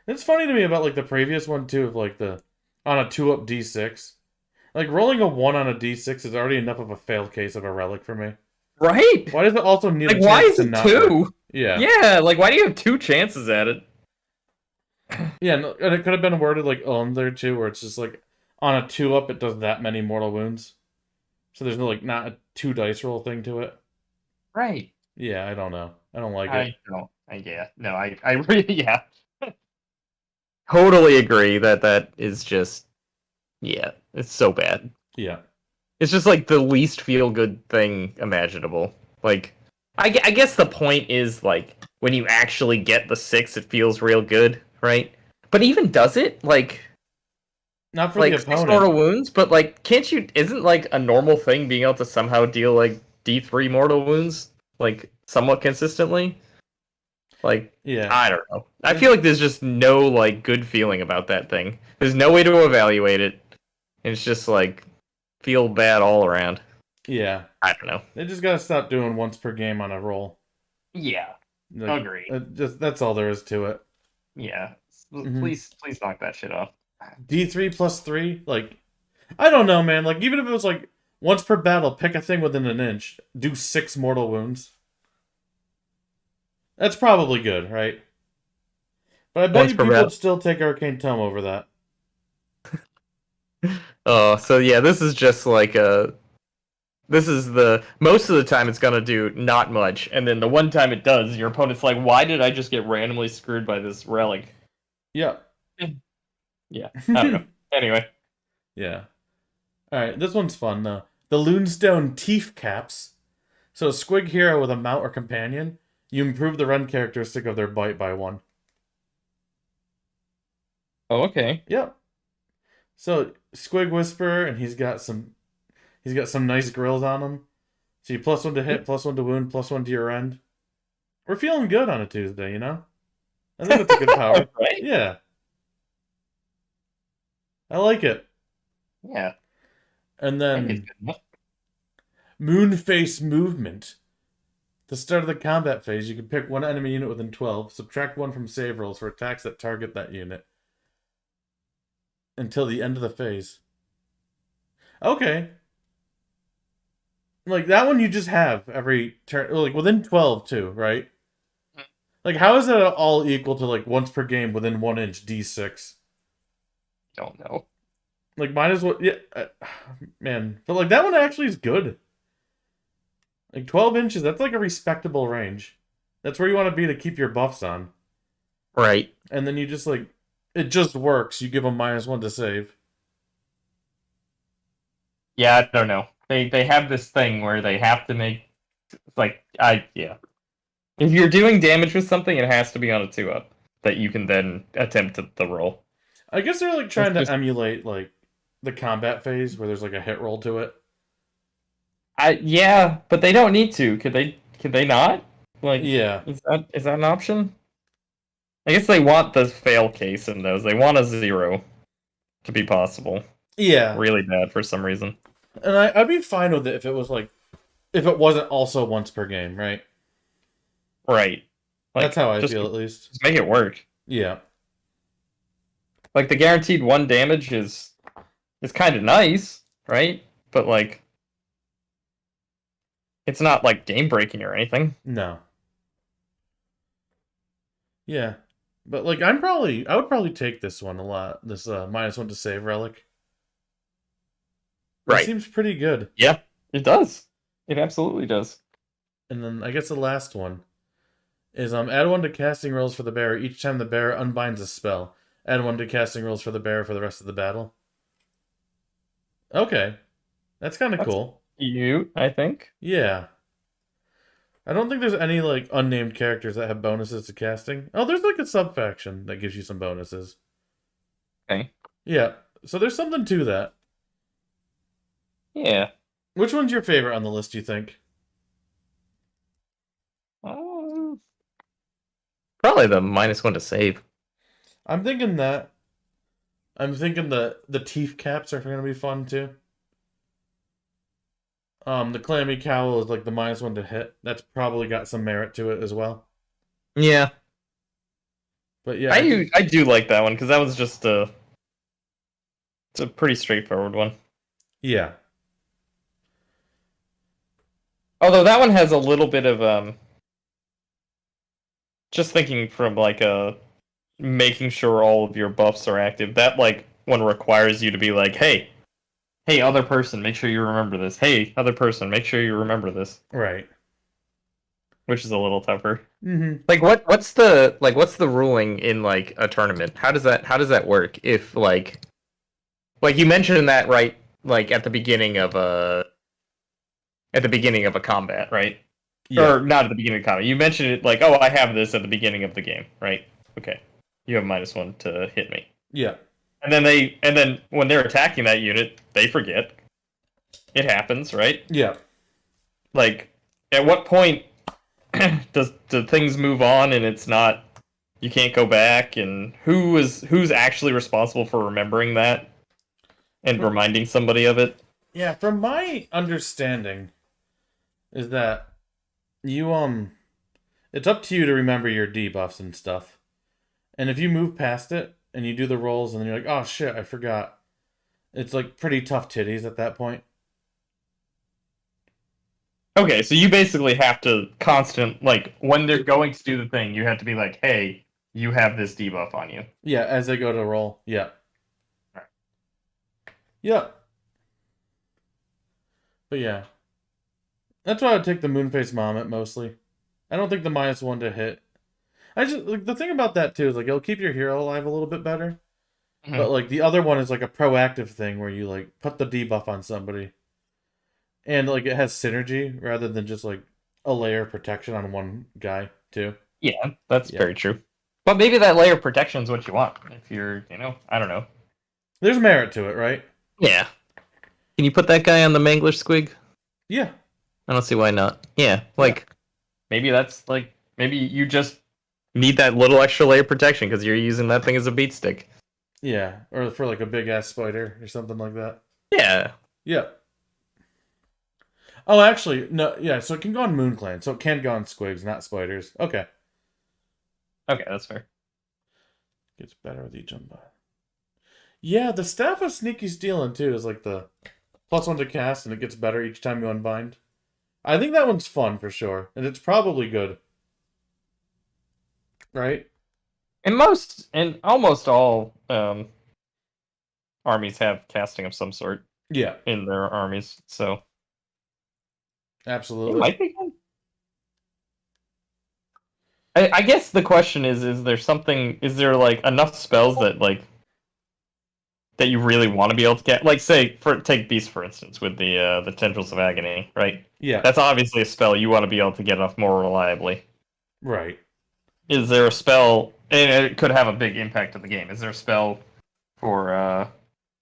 It's funny to me about, like, the previous one, too, of, like, on a 2-up D6. Like, rolling a 1 on a D6 is already enough of a failed case of a relic for me. Right? Why does it also need a chance to not 2? Work? Yeah. Yeah, like, why do you have 2 chances at it? Yeah, no, and it could have been worded like Ohm there too, where it's just like on a 2-up it does that many mortal wounds. So there's no like not a 2 dice roll thing to it. Right. Yeah, I don't know. I don't like it. I don't. Yeah. No, I really, yeah. Totally agree that that is just, yeah, it's so bad. Yeah. It's just like the least feel good thing imaginable. Like, I guess the point is like when you actually get the 6, it feels real good, right? But even does it Not for the like 6 opponent. mortal wounds? But like, can't you? Isn't like a normal thing being able to somehow deal like D3 mortal wounds like somewhat consistently? Like, Yeah. I don't know. I feel like there's just no like good feeling about that thing. There's no way to evaluate it. It's just like feel bad all around. Yeah. I don't know. They just gotta stop doing once per game on a roll. Yeah, Like, agree. just that's all there is to it. Yeah, Mhm. please knock that shit off. D3 plus 3, like I don't know, man. Like even if it was like once per battle, pick a thing within an inch, do 6 mortal wounds. That's probably good, right? But I bet Once you per people battle. would still take Arcane Tome over that. Oh, so yeah, this is just like a. This is the most of the time it's gonna do not much, and then the one time it does, your opponent's like, "Why did I just get randomly screwed by this relic?" Yeah. Yeah, I don't know. Anyway, Yeah. All right, this one's fun though. The Loonstone Teeth Caps. So, Squig hero with a mount or companion, you improve the run characteristic of their bite by 1. oh okay. Yep. So, Squig Whisperer, and he's got some nice grills on him. So you +1 to hit, +1 to wound, +1 to your end. We're feeling good on a Tuesday, you know? I think that's a good power. Right? Yeah, I like it. Yeah, And I think it's then good enough. Moonface Movement. The start of the combat phase, you can pick one enemy unit within 12, subtract 1 from save rolls for attacks that target that unit until the end of the phase. Okay. Like, that one you just have every turn, like, within 12, too, right? Like, how is that all equal to, like, once per game within 1 inch D6? Don't know. Like, might as well, yeah, man. But, like, that one actually is good. Like, 12 inches, that's, like, a respectable range. That's where you want to be to keep your buffs on. Right. And then you just, like, it just works. You give them -1 to save. Yeah, I don't know. They have this thing where they have to make like I yeah. If you're doing damage with something, it has to be on a 2-up that you can then attempt the roll. I guess they're like It's trying to just emulate like the combat phase where there's like a hit roll to it. yeah, but they don't need to. Could they? Could they not? Like, Yeah. is that an option? I guess they want the fail case in those. They want a 0 to be possible. Yeah. Really bad for some reason. And I'd be fine with it if it was like if it wasn't also once per game, right? Right. That's Like how I just feel at least. make it work. Yeah. Like the guaranteed 1 damage is kind of nice, right? But like it's not like game breaking or anything. No. Yeah. But like I would probably take this one a lot. This -1 to save relic. It Right. seems pretty good. Yeah, it does. It absolutely does. And then I guess the last one is add 1 to casting rolls for the bearer each time the bearer unbinds a spell. Add 1 to casting rolls for the bearer for the rest of the battle. Okay. That's kind of That's cool. cute, I think. Yeah. I don't think there's any like unnamed characters that have bonuses to casting. Oh, there's like a sub faction that gives you some bonuses. Okay. Yeah. So there's something to that. Yeah. Which one's your favorite on the list, do you think? Um, Probably the -1 to save. I'm thinking that. I'm thinking the teeth caps are gonna be fun too. The clammy cowl is like the -1 to hit. That's probably got some merit to it as well. Yeah. But yeah, I do like that one because that was just it's a pretty straightforward one. yeah. Although that one has a little bit of just thinking from like a making sure all of your buffs are active. That like one requires you to be like, hey, other person, make sure you remember this. Hey, other person, make sure you remember this. Right. Which is a little tougher. Mm-hmm. Like what's the ruling in like a tournament? How does that work? If like you mentioned that right like at the beginning of a combat, right? Yeah. Or not at the beginning of combat. You mentioned it like, oh, I have this at the beginning of the game, right? Okay. You have -1 to hit me. Yeah. And then when they're attacking that unit, they forget. It happens, right? Yeah. Like at what point do things move on and it's not you can't go back, and who's actually responsible for remembering that and reminding somebody of it? Yeah, from my understanding is that you it's up to you to remember your debuffs and stuff. And if you move past it and you do the rolls and then you're like, "Oh shit, I forgot." It's like pretty tough titties at that point. Okay, so you basically have to like when they're going to do the thing, you have to be like, "Hey, you have this debuff on you." Yeah, as they go to roll. Yeah. Right. Yeah. But yeah. That's why I would take the Moonface Mommet mostly. I don't think the -1 to hit. I just like the thing about that too is like it'll keep your hero alive a little bit better. Mhm. But like the other one is like a proactive thing where you like put the debuff on somebody. And like it has synergy rather than just like a layer of protection on one guy too. Yeah, that's Yeah. very true. But maybe that layer of protection is what you want. If you're, I don't know. There's merit to it, right? Yeah. Can you put that guy on the Mangler Squig? Yeah. I don't see why not. Yeah, like maybe that's like maybe you just need that little extra layer of protection because you're using that thing as a beat stick. Yeah. Or for like a big ass spider or something like that. Yeah. Yeah. Oh, actually, no. Yeah, so it can go on Moonclan. So it can go on Squigs, not spiders. Okay. Okay, that's fair. Gets better with each unbind. Yeah, the Staff of Sneaky Stealing too is like the +1 to cast, and it gets better each time you unbind. I think that one's fun for sure, and it's probably good. Right? And almost all armies have casting of some sort Yeah, in their armies, so it absolutely. might be good. I guess the question is there like enough spells that like that you really want to be able to get, like say take Beast for instance with the Tendrils of Agony, right? Yeah, That's obviously a spell you want to be able to get off more reliably. right. Is there a spell, and it could have a big impact on the game? Is there a spell for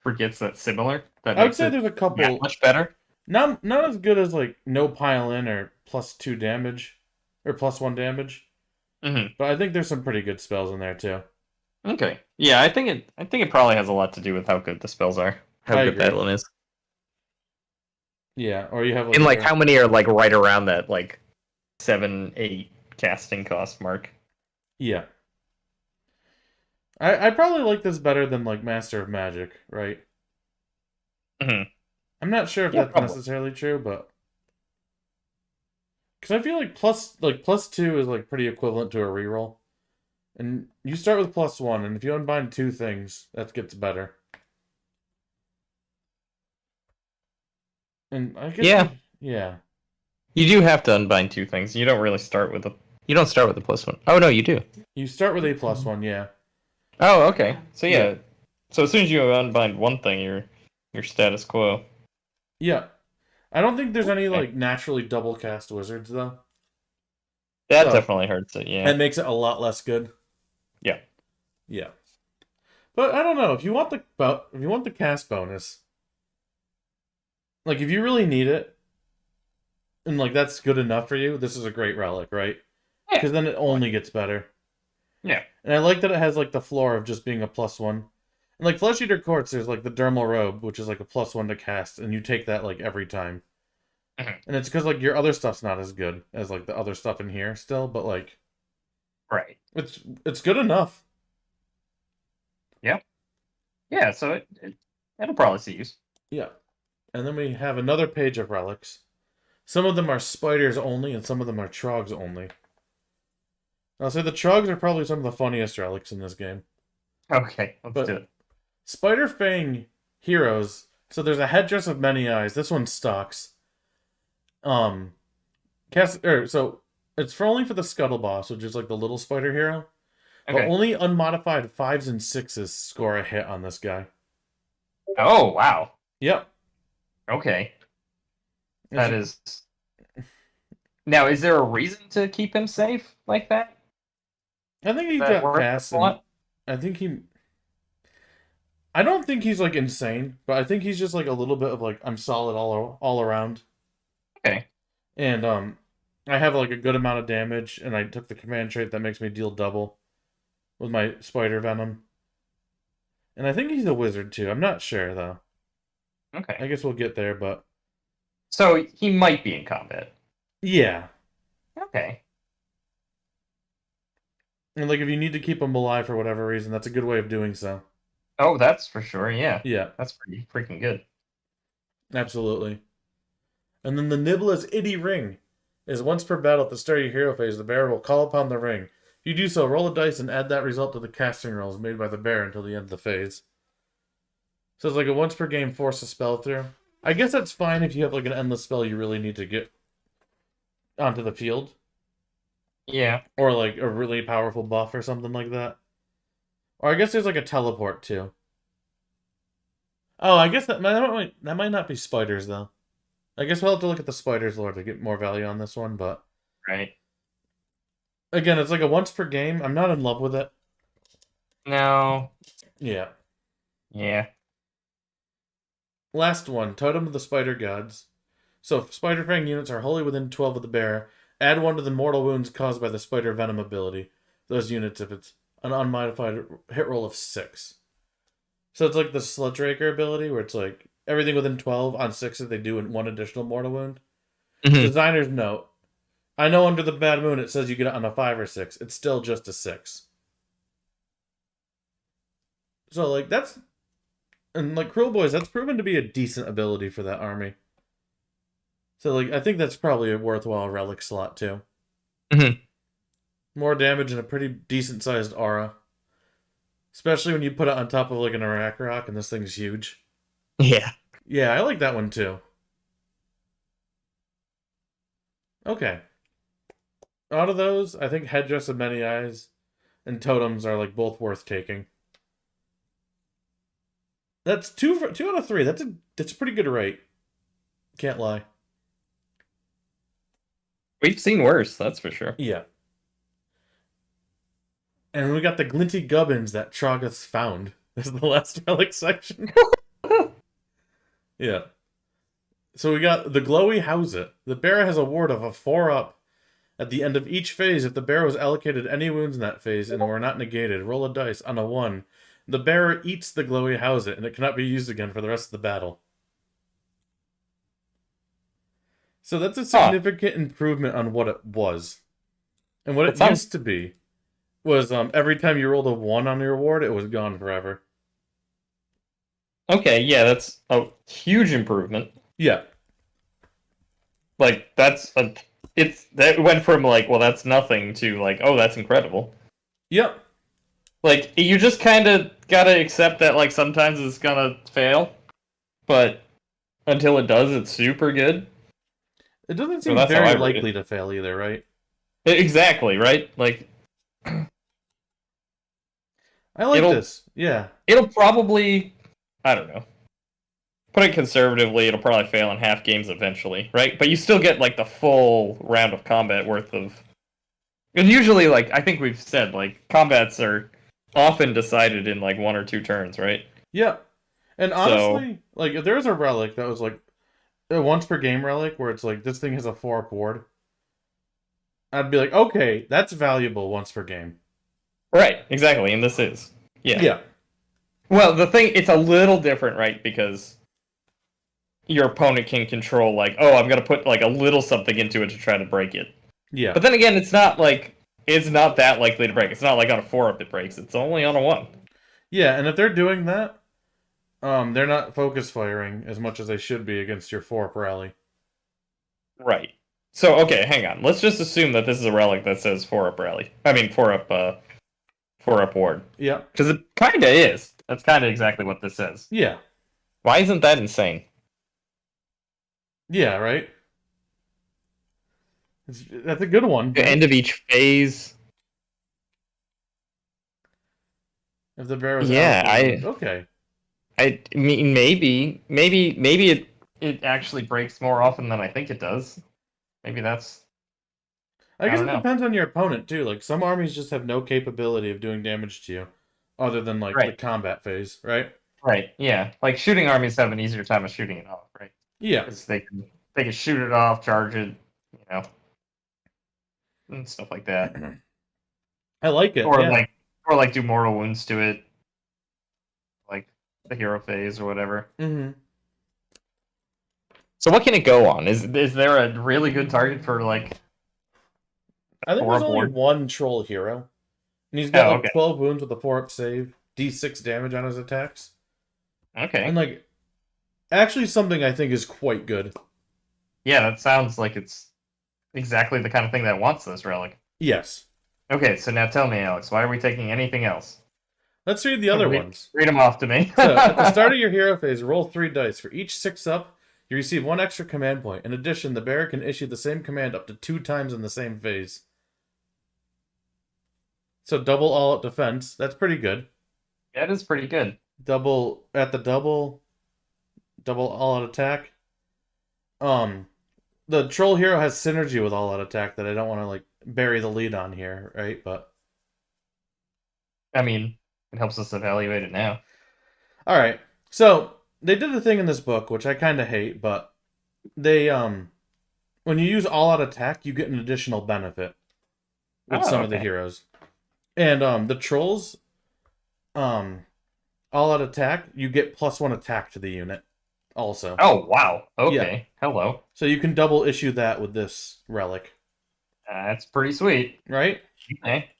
Gitz that's similar? That I would makes say it there's a that couple much better? not as good as like no pile in or +2 damage or +1 damage, Mm-hmm. but I think there's some pretty good spells in there too. Okay. Yeah, I think it probably has a lot to do with how good the spells are. How I good agree. Battalion is. Yeah, or you have like And like how many are like right around that like 7-8 casting cost mark? Yeah. I probably like this better than like Master of Magic, right? Mm-hmm. I'm not sure if Yeah, that's probably. necessarily true, but because I feel like +2 is like pretty equivalent to a reroll, and you start with +1, and if you unbind 2 things, that gets better. And I guess Yeah. yeah, You do have to unbind 2 things. You don't really start with you don't start with the +1. Oh no, you do. you start with a +1, yeah. Oh, okay. So yeah. Yeah. So as soon as you unbind one thing, you're status quo. Yeah. I don't think there's any Okay. like naturally double cast wizards though. That So, definitely hurts it, yeah. that makes it a lot less good. Yeah. Yeah. But I don't know, if you want the cast bonus, like if you really need it, and like that's good enough for you, this is a great relic, right? Yeah. Because then it only gets better. Yeah. And I like that it has like the floor of just being a +1. And like Flesh Eater Courts, there's like the Dermal Robe, which is like a +1 to cast, and you take that like every time. Mhm. And it's because like your other stuff's not as good as like the other stuff in here still, but like Right. it's good enough. Yep. Yeah, so it'll probably see use. Yeah. And then we have another page of relics. Some of them are spiders only, and some of them are trogs only. I'll say the Trogs are probably some of the funniest relics in this game. Okay, let's do But it. Spider Fang heroes. So there's a headdress of many eyes. This one stocks. Um, so it's for only for the Scuttle Boss, which is like the little spider hero. But Okay. only unmodified 5s and 6s score a hit on this guy. Oh, wow. Yep. Okay. As That you, is... Now, is there a reason to keep him safe like that? I think he That got worth pass, a and lot? I think he. I don't think he's like insane, but I think he's just like a little bit of like I'm solid all around, Okay. and I have like a good amount of damage, and I took the command trait that makes me deal double with my spider venom, and I think he's a wizard too. I'm not sure though. Okay. I guess we'll get there, but So he might be in combat. yeah, Okay. and like if you need to keep him alive for whatever reason, that's a good way of doing so. Oh, that's for sure. Yeah. Yeah, That's pretty freaking good. absolutely. And then the Nibla's Itty Ring is once per battle at the start of your hero phase, the bearer will call upon the ring. If you do so, roll a dice and add that result to the casting rolls made by the bearer until the end of the phase. So it's like a once per game force a spell through. I guess that's fine if you have like an endless spell you really need to get onto the field. Yeah. Or like a really powerful buff or something like that. Or I guess there's like a teleport too. Oh, I guess that might not be spiders though. I guess we'll have to look at the spiders lore to get more value on this one, but Right. again, it's like a once per game. I'm not in love with it. No. Yeah. Yeah. Last one, Totem of the Spider Gods. So if Spider Fang units are wholly within 12 of the bearer, add 1 to the mortal wounds caused by the Spider Venom ability. Those units if it's an unmodified hit roll of 6. So it's like the Sludge Raker ability where it's like everything within 12 on 6s they do in 1 additional mortal wound. Mhm. Designer's note. I know under the Bad Moon it says you get it on a 5 or 6. It's still just a 6. So like that's and like Cruel Boys, that's proven to be a decent ability for that army. So like I think that's probably a worthwhile relic slot too. Mhm. More damage and a pretty decent sized aura. Especially when you put it on top of like an Iraq rock and this thing's huge. Yeah. Yeah, I like that one too. Okay. Out of those, I think Headdress of Many Eyes and Totems are like both worth taking. That's two out of three. That's a pretty good rate. Can't lie. We've seen worse, that's for sure. Yeah. And we got the Glinty Gubbins that Trogus found. This is the last relic section. Yeah. So we got the Glowy Howsit. The bearer has a ward of a 4-up. At the end of each phase, if the bearer was allocated any wounds in that phase and were not negated, roll a dice on a 1. The bearer eats the Glowy Howsit, and it cannot be used again for the rest of the battle. So that's a significant improvement on what it was. And what it used to be was every time you rolled a 1 on your ward, it was gone forever. Okay, yeah, that's a huge improvement. Yeah. Like that went from like, well, that's nothing to like, oh, that's incredible. Yep. Like you just kind of gotta accept that like sometimes it's gonna fail, but until it does, it's super good. It doesn't seem So that's how very I read likely it. to fail either, right? Exactly, right? Like I like It'll- this. Yeah. it'll probably, I don't know. Put it conservatively, it'll probably fail in half games eventually, right? But you still get like the full round of combat worth of. And usually, like I think we've said, like combats are often decided in like 1 or 2 turns, right? Yep. And honestly, like if there's a relic that was like a once per game relic where it's like this thing has a 4-up ward, I'd be like, okay, that's valuable once per game. Right, exactly, and this is. Yeah. Yeah. Well, the thing, it's a little different, right? Because your opponent can control, like, oh, I'm gonna put like a little something into it to try to break it. Yeah. But then again, it's not that likely to break. It's not like on a 4-up it breaks. It's only on a 1. Yeah, and if they're doing that, they're not focus firing as much as they should be against your 4-up rally. Right. So, okay, hang on. Let's just assume that this is a relic that says 4-up rally. I mean, 4-up ward. Yeah. Because it kind of is. That's kind of exactly what this says. Yeah. Why isn't that insane? Yeah, right? That's a good one. The end of each phase. If the bear was Yeah, allocated. Okay. I mean, maybe it actually breaks more often than I think it does. Maybe that's. I guess don't it know. depends on your opponent, too. Like, some armies just have no capability of doing damage to you, other than, like, the Right. combat phase, right? Right. Yeah. Like shooting armies have an easier time of shooting it off, right? Yeah. Because they can shoot it off, charge it, and stuff like that. I like it. Or yeah. like do mortal wounds to it, like the hero phase or whatever. Mm-hmm. So what can it go on? Is there a really good target for like? I think there's 4-up only ward? one troll hero. And he's got, Oh, like, okay. 12 wounds with a 4-up save, D6 damage on his attacks. Okay. And, like, actually something I think is quite good. Yeah, that sounds like it's exactly the kind of thing that wants this relic. Yes. Okay, so now tell me, Alex, why are we taking anything else? Let's read the other read, ones. Read them off to me. So, at the start of your hero phase, roll 3 dice. For each 6-up, you receive 1 extra command point. In addition, the bearer can issue the same command up to 2 times in the same phase. So double all-out defense. That's pretty good. That is pretty good. Double all-out attack. The troll hero has synergy with all-out attack that I don't want to, like, bury the lead on here, right? But I mean, it helps us evaluate it now. all right. So they did a thing in this book which I kind of hate, but they when you use all-out attack, you get an additional benefit with some of the heroes. And the trolls, all-out attack, you get +1 attack to the unit also. Oh, wow. Okay. Yeah. Hello. So you can double issue that with this relic. That's pretty sweet. Right? Okay.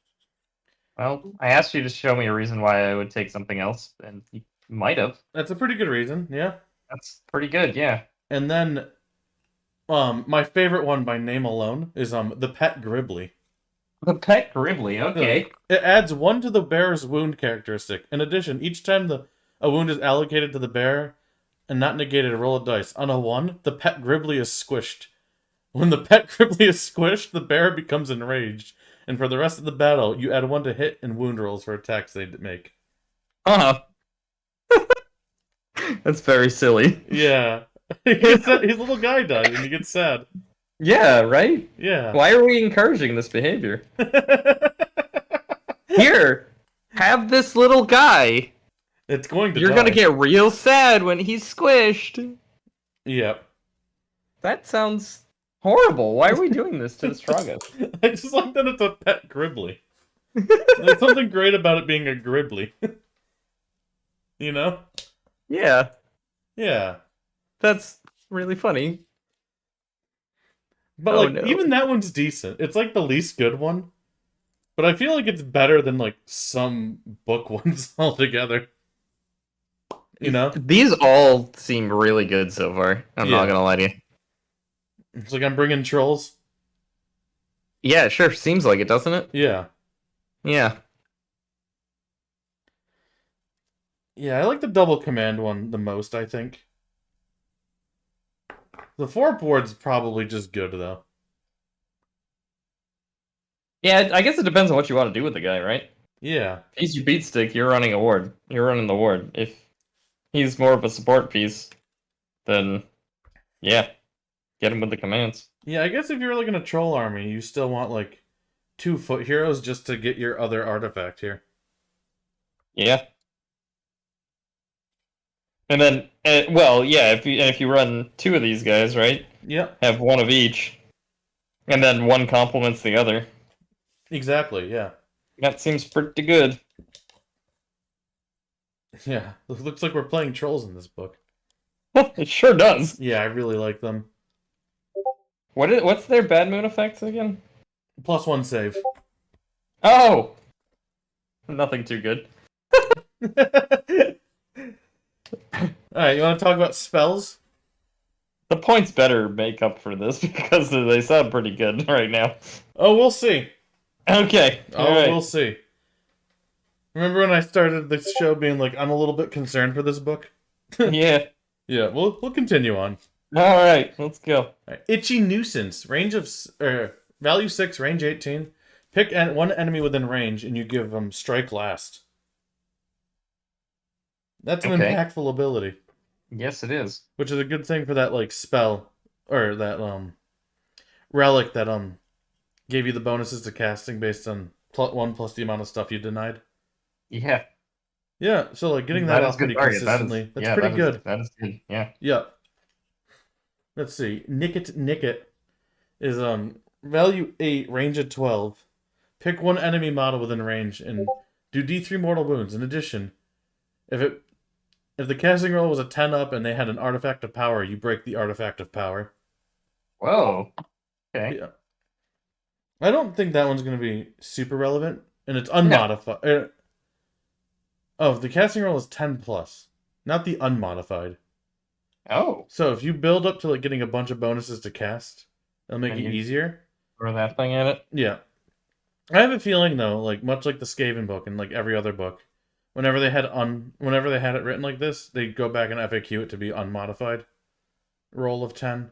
Well, I asked you to show me a reason why I would take something else, and you might have. That's a pretty good reason, yeah. That's pretty good, yeah. And then, my favorite one by name alone is the Pet Gribbly. The Pet Gribbly, okay. It adds 1 to the bearer's wound characteristic. In addition, each time a wound is allocated to the bearer and not negated, roll a dice. On a 1, the Pet Gribbly is squished. When the Pet Gribbly is squished, the bearer becomes enraged. And for the rest of the battle, you add 1 to hit and wound rolls for attacks they make. That's very silly. Yeah. His little guy died and he gets sad. Yeah, right? Yeah. Why are we encouraging this behavior? Here, have this little guy. It's going to You're going to get real sad when he's squished. Yep. That sounds horrible. Why are we doing this to Straga? I just like that it's a Pet Gribbly. There's something great about it being a Gribbly. You know? Yeah. Yeah. That's really funny. But even that one's decent. It's like the least good one. But I feel like it's better than like some book ones altogether. You know? These all seem really good so far. I'm not gonna lie to you. It's like I'm bringing trolls. Yeah, it sure seems like it, doesn't it? Yeah. Yeah. Yeah, I like the double command one the most, I think. The 4 board's probably just good, though. Yeah, I guess it depends on what you want to do with the guy, right? Yeah. If he's your beat stick, you're running a ward. You're running the ward. If he's more of a support piece, then yeah, get him with the commands. Yeah, I guess if you're looking at troll army, you still want like 2 foot heroes just to get your other artifact here. Yeah. And then, well, yeah, if you run 2 of these guys, right? Yep. Have 1 of each, and then 1 complements the other. Exactly, yeah. That seems pretty good. Yeah, it looks like we're playing trolls in this book. It sure does. Yeah, I really like them. What's their bad moon effects again? +1 save. Oh! Nothing too good. Alright, you want to talk about spells? The points better make up for this because they sound pretty good right now. Oh, we'll see. Okay. We'll see. Remember when I started this show being like, I'm a little bit concerned for this book? Yeah. Yeah, we'll continue on. All right, let's go. All right. Itchy Nuisance, value 6, range 18. Pick one enemy within range, and you give them strike last. That's an impactful ability. Yes, it is. Which is a good thing for that like spell or that relic that gave you the bonuses to casting based on +1 plus the amount of stuff you denied. Yeah. Yeah, so like getting that off pretty consistently. That's pretty good. That is good. Yeah. Yeah. Let's see. Nick It is value 8, range of 12. Pick one enemy model within range and do D3 mortal wounds. In addition, if the casting roll was a 10 up and they had an artifact of power, you break the artifact of power. Whoa. Okay. Yeah. I don't think that one's going to be super relevant, and it's unmodified. No. Oh, the casting roll is 10 plus, not the unmodified. Oh. So if you build up to like getting a bunch of bonuses to cast, it'll make it easier. Throw that thing at it. Yeah. I have a feeling though, like much like the Skaven book and like every other book, whenever they had it written like this, they'd go back and FAQ it to be unmodified roll of 10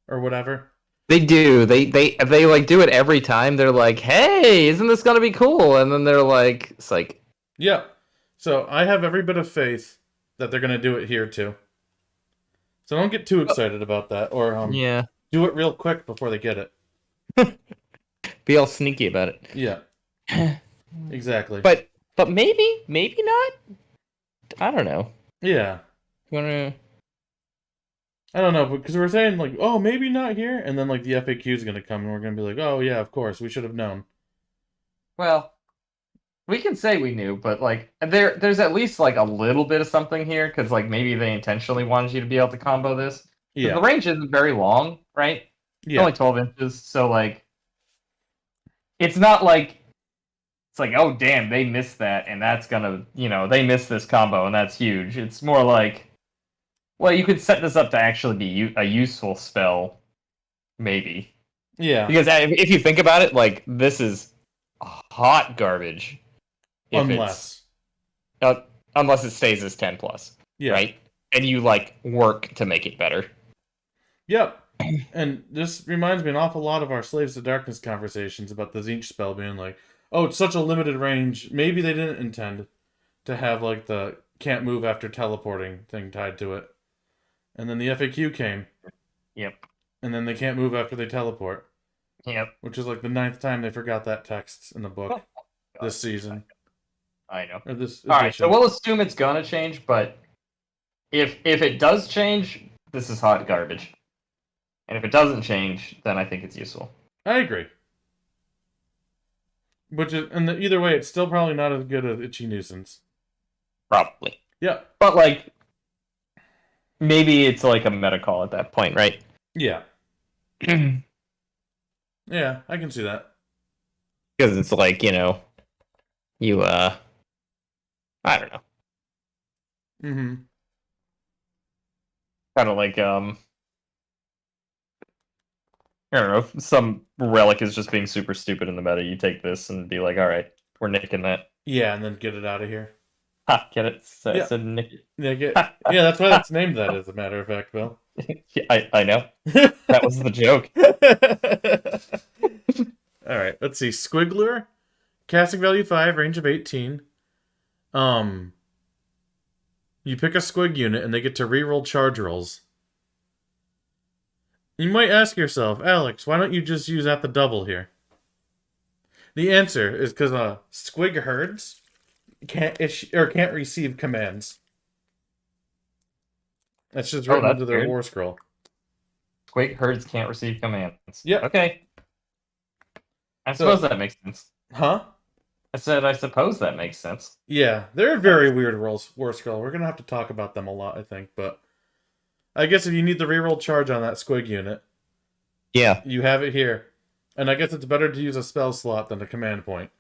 or whatever. They do. They like do it every time. They're like, "Hey, isn't this gonna be cool?" And then they're like, "It's like." Yeah. So I have every bit of faith that they're gonna do it here too. So don't get too excited about that, or do it real quick before they get it. Be all sneaky about it. Yeah. Exactly. But maybe not. I don't know. Yeah. You wanna? I don't know, because we're saying like, oh, maybe not here, and then like the FAQ is gonna come, and we're gonna be like, oh yeah, of course, we should have known. Well, we can say we knew, but like there's at least like a little bit of something here, because like maybe they intentionally wanted you to be able to combo this. Yeah. The range isn't very long, right? Yeah. It's only 12 inches, so like it's not like it's like, oh damn, they missed that, and that's gonna, they missed this combo, and that's huge. It's more like, well, you could set this up to actually be a useful spell, maybe. Yeah. Because if you think about it, like, this is hot garbage. Unless it stays as 10 plus. Yeah. Right? And you, like, work to make it better. Yep. And this reminds me an awful lot of our Slaves to Darkness conversations about the Tzeentch spell being like, oh, it's such a limited range. Maybe they didn't intend to have, like, the can't move after teleporting thing tied to it. And then the FAQ came. Yep. And then they can't move after they teleport. Yep. Which is like the 9th time they forgot that text in the book this season. I know. Or this edition. All right, so we'll assume it's gonna change, but if it does change, this is hot garbage. And if it doesn't change, then I think it's useful. I agree. Either way, it's still probably not as good as Itchy Nuisance. Probably. Yeah. But like, maybe it's like a meta call at that point, right? Yeah. Yeah, I can see that. Because it's like, I don't know. Mm-hmm. Kind of like, I don't know, if some relic is just being super stupid in the meta, you take this and be like, alright, we're nicking that. Yeah, and then get it out of here. Ha, get it? I said nick it. Yeah, that's why it's named that, as a matter of fact, Bill. Yeah, I know. That was the joke. Alright, let's see. Squigler, casting value 5, range of 18. You pick a Squig unit and they get to reroll charge rolls. You might ask yourself, Alex, why don't you just use at the double here? The answer is because Squig herds can't receive commands. That's just written into their war scroll. Squig herds can't receive commands. Yeah. Okay. I suppose that makes sense. Huh? I said, I suppose that makes sense. Yeah, they're a very weird war scroll. We're going to have to talk about them a lot, I think, but I guess if you need the reroll charge on that Squig unit, yeah, you have it here. And I guess it's better to use a spell slot than a command point.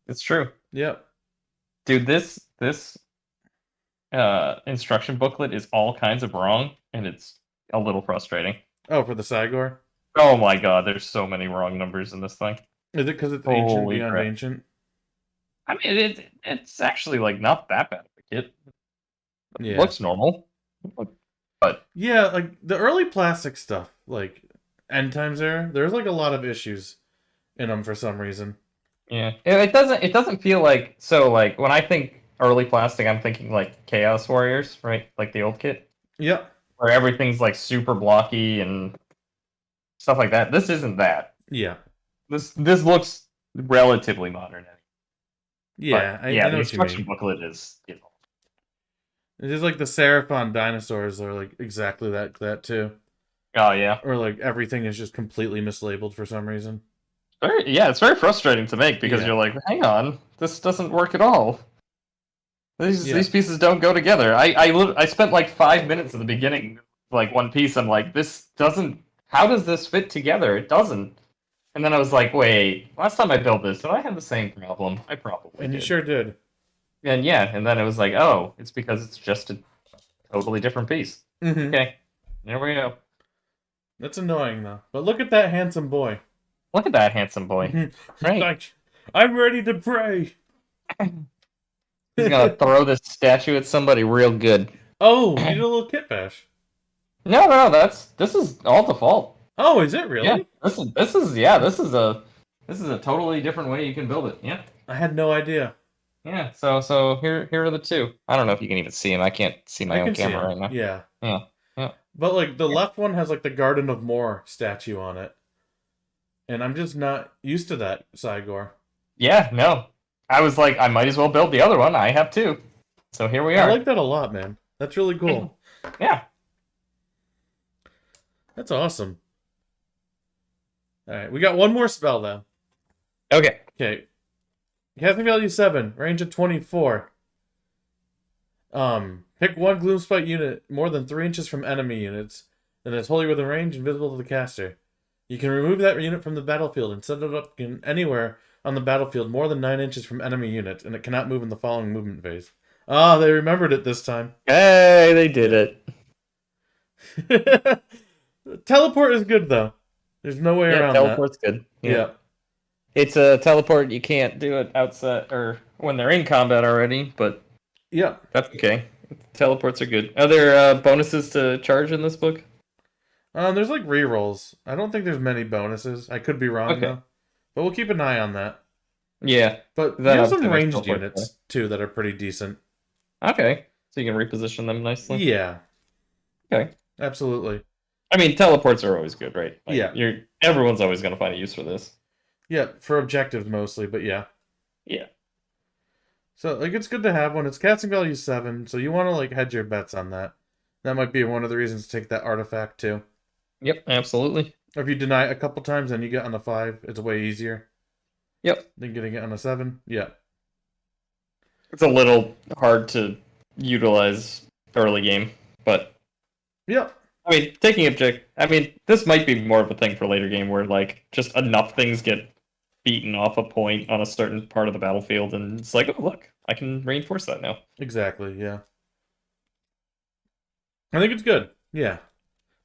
It's true. Yep. Dude, this instruction booklet is all kinds of wrong, and it's a little frustrating. Oh, for the Cygor? Oh my god, there's so many wrong numbers in this thing. Is it because it's ancient Holy beyond crap. ancient? I mean, it's actually like not that bad of a kit. It Yeah. looks normal. But yeah, like the early plastic stuff, like End Times era, there's like a lot of issues in them for some reason. yeah, it doesn't feel like so like when I think early plastic, I'm thinking like Chaos Warriors, right? Like the old kit. Yep. Where everything's like super blocky and stuff like that. This isn't that. Yeah. This looks relatively modern. Yeah, But, yeah, I the know what you instruction mean. booklet is It's just like the Seraphon dinosaurs are like exactly that too. oh yeah. Or like everything is just completely mislabeled for some reason. It's very frustrating to make because Yeah. you're like, hang on, this doesn't work at all. Yeah. These pieces don't go together. I spent like 5 minutes at the beginning, like one piece. I'm like, this doesn't. How does this fit together? It doesn't. And then I was like, wait, last time I built this, did I have the same problem? I probably And you did. sure did. And yeah, and then it was like, oh, it's because it's just a totally different piece. Mm-hmm. Okay, there we go. That's annoying though. But look at that handsome boy. Look at that handsome boy. Right. Like, I'm ready to pray. He's gonna throw this statue at somebody real good. Oh, you did a little kit bash. No, this is all default. Oh, is it really? Yeah, this is a totally different way you can build it. Yeah. I had no idea. Yeah. So here are the two. I don't know if you can even see them. I can't see my I own can see camera him. right now. Yeah. Yeah. But like the left one has like the Garden of Moor statue on it. And I'm just not used to that, Cygor. Yeah, no. I was like, I might as well build the other one. I have two. So here we are. I like that a lot, man. That's really cool. Yeah. That's awesome. Alright, we got one more spell though. Okay. Okay. Casting value 7, range of 24. Pick one Gloomspite unit more than 3 inches from enemy units, then it's wholly within range and visible to the caster. You can remove that unit from the battlefield and set it up anywhere on the battlefield more than 9 inches from enemy units, and it cannot move in the following movement phase. Ah, they remembered it this time. Hey, they did it. Teleport is good though. There's no way around teleport's good. that. Yeah. It's a teleport. You can't do it outside or when they're in combat already, but Yeah. that's okay. Teleports are good. Are there bonuses to charge in this book? There's like rerolls. I don't think there's many bonuses. I could be wrong though. But we'll keep an eye on that. Yeah. But That there's some optimistic ranged teleport, units too that are pretty decent. Okay. So you can reposition them nicely? Yeah. Okay. Absolutely. I mean, teleports are always good, right? Like, Yeah. Everyone's always going to find a use for this. Yeah, for objectives mostly, but yeah. Yeah. So like it's good to have one. It's casting value 7, so you want to like hedge your bets on that. That might be one of the reasons to take that artifact too. Yep, absolutely. Or if you deny it a couple times and you get on a 5, it's way easier. Yep. Than getting it on a 7. Yeah. It's a little hard to utilize early game, but Yep. I mean, this might be more of a thing for later game where like just enough things get beaten off a point on a certain part of the battlefield, and it's like, oh look, I can reinforce that now. Exactly, yeah. I think it's good. Yeah.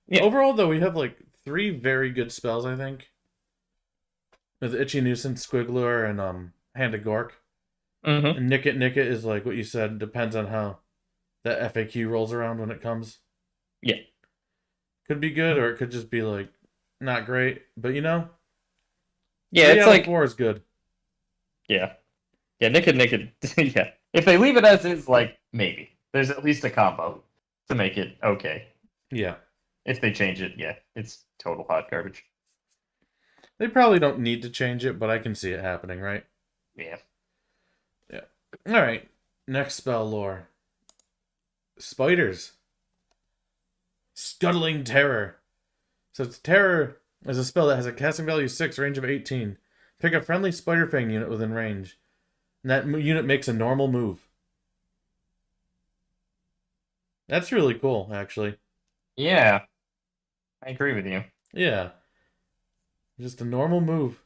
Yeah. Overall, though, we have like 3 very good spells, I think. With Itchy Nuisance, Squiglure, and Hand of Gork. Mm-hmm. And Nick It is like what you said, depends on how that FAQ rolls around when it comes. Yeah. Could be good, or it could just be like not great. But you know? Yeah, it's like 4 is good. Yeah. Yeah, Nick It. Yeah. If they leave it as is, like, maybe. There's at least a combo to make it okay. Yeah. If they change it, yeah, it's total hot garbage. They probably don't need to change it, but I can see it happening, right? Yeah. Yeah. Alright. Next spell lore. Spiders. Scuttling Terror. So it's Terror is a spell that has a casting value 6, range of 18. Pick a friendly Spider Fang unit within range. And that unit makes a normal move. That's really cool, actually. Yeah. I agree with you. Yeah. Just a normal move.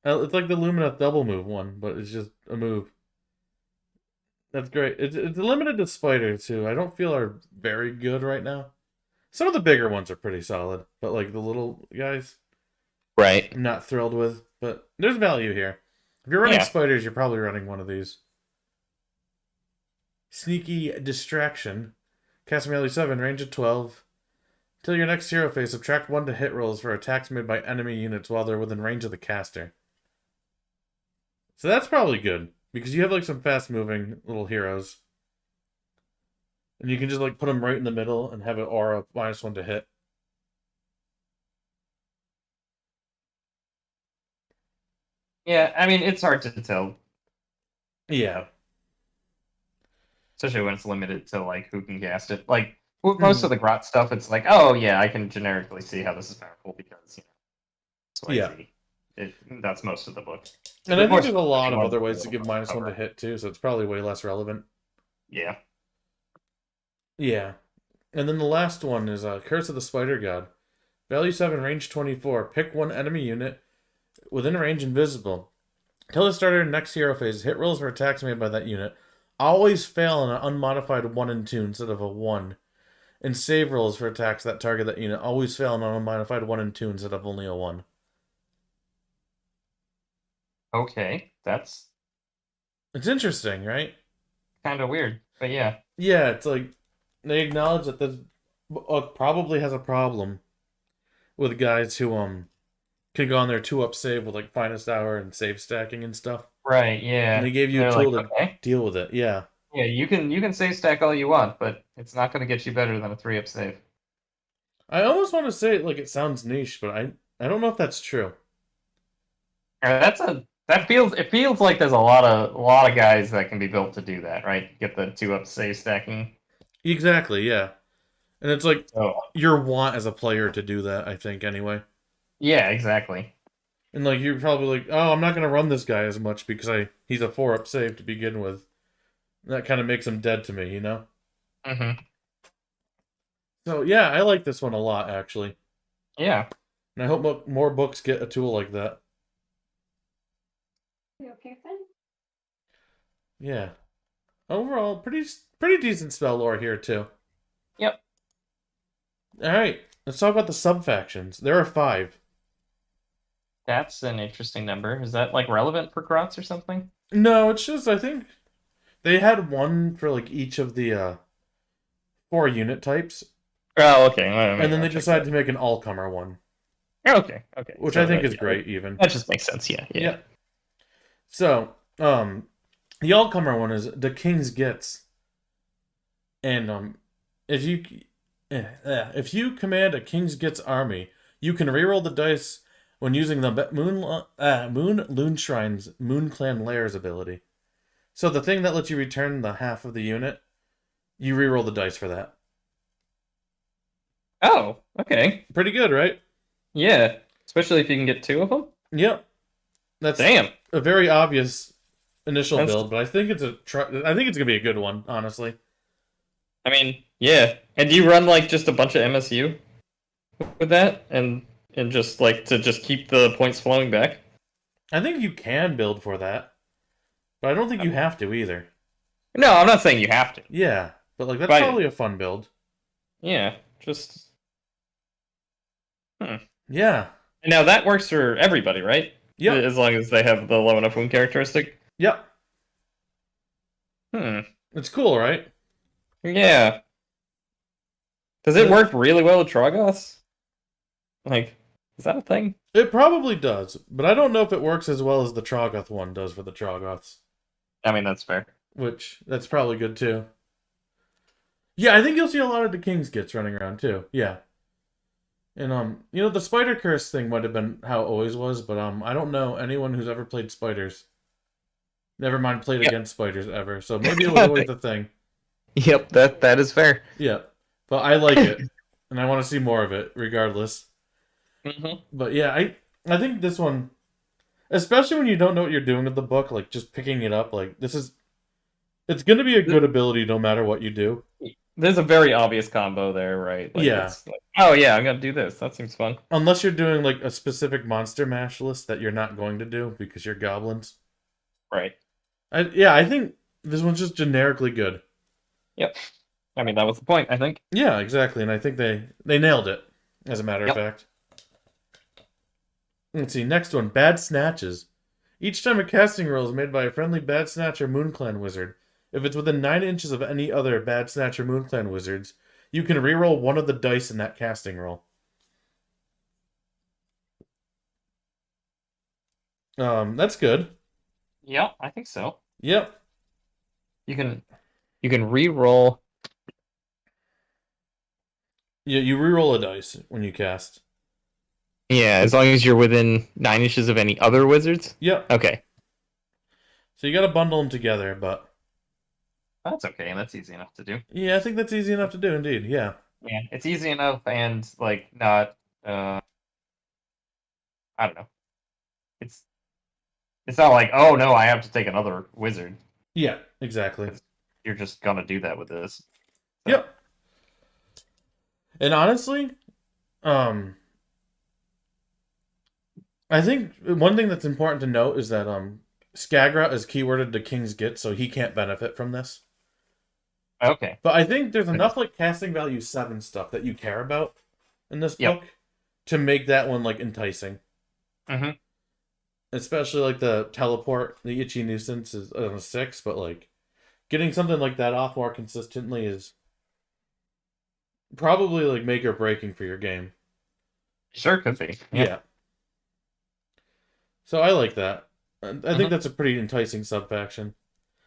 It's like the Lumineth double move one, but it's just a move. That's great. It's limited to spiders too. I don't feel are very good right now. Some of the bigger ones are pretty solid, but like the little guys, Right. I'm not thrilled with. But there's value here. If you're running Yeah. spiders, you're probably running one of these. Sneaky Distraction. Casting value 7, range of 12. Till your next hero phase, subtract 1 to hit rolls for attacks made by enemy units while they're within range of the caster. So that's probably good, because you have like some fast-moving little heroes. And you can just like put them right in the middle and have an aura -1 to hit. Yeah, I mean, it's hard to tell, Yeah. especially when it's limited to like who can cast it. Like with most of the grot stuff, it's like, oh yeah, I can generically see how this is powerful because that's what I see. That's most of the book. And I think there's a lot of other ways to give -1 to hit too, so it's probably way less relevant. Yeah. Yeah. And then the last one is Curse of the Spider God. Value 7, range 24. Pick one enemy unit within range invisible. Till the starter next hero phase, hit rolls for attacks made by that unit always fail on an unmodified 1 and 2 instead of a 1. And save rolls for attacks that target that unit always fail on an unmodified 1 and 2 instead of only a 1. Okay, that's It's interesting, right? kind of weird, but yeah. Yeah, it's like they acknowledge that this book probably has a problem with guys who can go on their 2-up save with like finest hour and save stacking and stuff. Right, yeah. And they gave you They're a tool like, to okay. deal with it. Yeah. Yeah, you can save stack all you want, but it's not going to get you better than a 3-up save. I almost want to say it like it sounds niche, but I don't know if that's true. It feels like there's a lot of guys that can be built to do that, right? Get the 2-up save stacking. Exactly, yeah. And it's like Oh. your want as a player to do that, I think, anyway. Yeah, exactly. And like you're probably like, oh, I'm not gonna run this guy as much because he's a 4-up save to begin with. That kind of makes him dead to me, you know? Mm-hmm. So yeah, I like this one a lot, actually. Yeah. And I hope more books get a tool like that. You okay, Finn? Yeah. Overall, pretty decent spell lore here too. Yep. All right, let's talk about the sub-factions. There are 5. That's an interesting number. Is that like relevant for grots or something? No, it's just I think they had one for like each of the 4 unit types. Oh, okay. And then they decided to make an all-comer one. Okay. Which So I think is great, even. That just makes sense. Yeah. So, the all-comer one is the King's Gitz. And if you command a King's Gitz army, you can reroll the dice when using the Moon Loon Shrine's Moon Clan Lairs ability. So the thing that lets you return the half of the unit, you reroll the dice for that. Oh, okay. Pretty good, right? Yeah, especially if you can get 2 of them. Yep. That's Damn. a very obvious initial build, but I think it's gonna be a good one, honestly. I mean, yeah. And do you run like just a bunch of MSU with that, and just like to just keep the points flowing back? I think you can build for that, but I don't think you have to either. No, I'm not saying you have to. Yeah, but like that's Right. probably a fun build. Yeah, just. Yeah. And now that works for everybody, right? Yep. As long as they have the low enough wound characteristic. Yep. Hmm. It's cool, right? Yeah. Does it work really well with Trogoths? Like, is that a thing? It probably does, but I don't know if it works as well as the Trogoth one does for the Trogoths. I mean, that's fair. Which, that's probably good too. Yeah, I think you'll see a lot of the King's Gitz running around too. Yeah. And, the Spider Curse thing might have been how it always was, but, I don't know anyone who's ever played spiders. Never mind played against spiders ever, so maybe it was always the thing. Yep, that is fair. Yeah. But I like it, and I want to see more of it, regardless. Mm-hmm. But yeah, I think this one, especially when you don't know what you're doing with the book, like just picking it up, like it's going to be a good ability no matter what you do. There's a very obvious combo there, right? Like, Yeah. It's like, oh yeah, I'm gonna do this. That seems fun. Unless you're doing like a specific monster mash list that you're not going to do because you're goblins. Right. I think This one's just generically good. Yep. I mean, that was the point, I think. Yeah, exactly, and I think they nailed it, as a matter of fact. Let's see, next one, Bad Snatches. Each time a casting roll is made by a friendly Bad Snatcher Moonclan wizard, if it's within 9 inches of any other Bad Snatcher Moonclan wizards, you can reroll one of the dice in that casting roll. That's good. Yeah, I think so. Yep. You can re-roll. Yeah, you reroll a dice when you cast. Yeah, as long as you're within 9 inches of any other wizards? Yep. Okay. So you gotta bundle them together, but... That's okay, and that's easy enough to do. Yeah, I think that's easy enough to do, indeed, yeah. Yeah, it's easy enough and, like, not, I don't know. It's not like, oh no, I have to take another wizard. Yeah, exactly. You're just gonna do that with this. So. Yep. And honestly, I think one thing that's important to note is that Skagra is keyworded to King's Gitz, so he can't benefit from this. Okay. But I think there's enough like casting value 7 stuff that you care about in this book to make that one like enticing. Mm-hmm. Especially like the teleport, the itchy nuisance is on a 6, but like getting something like that off more consistently is probably like make or breaking for your game. Sure could be. Yeah. So I like that. I think that's a pretty enticing subfaction.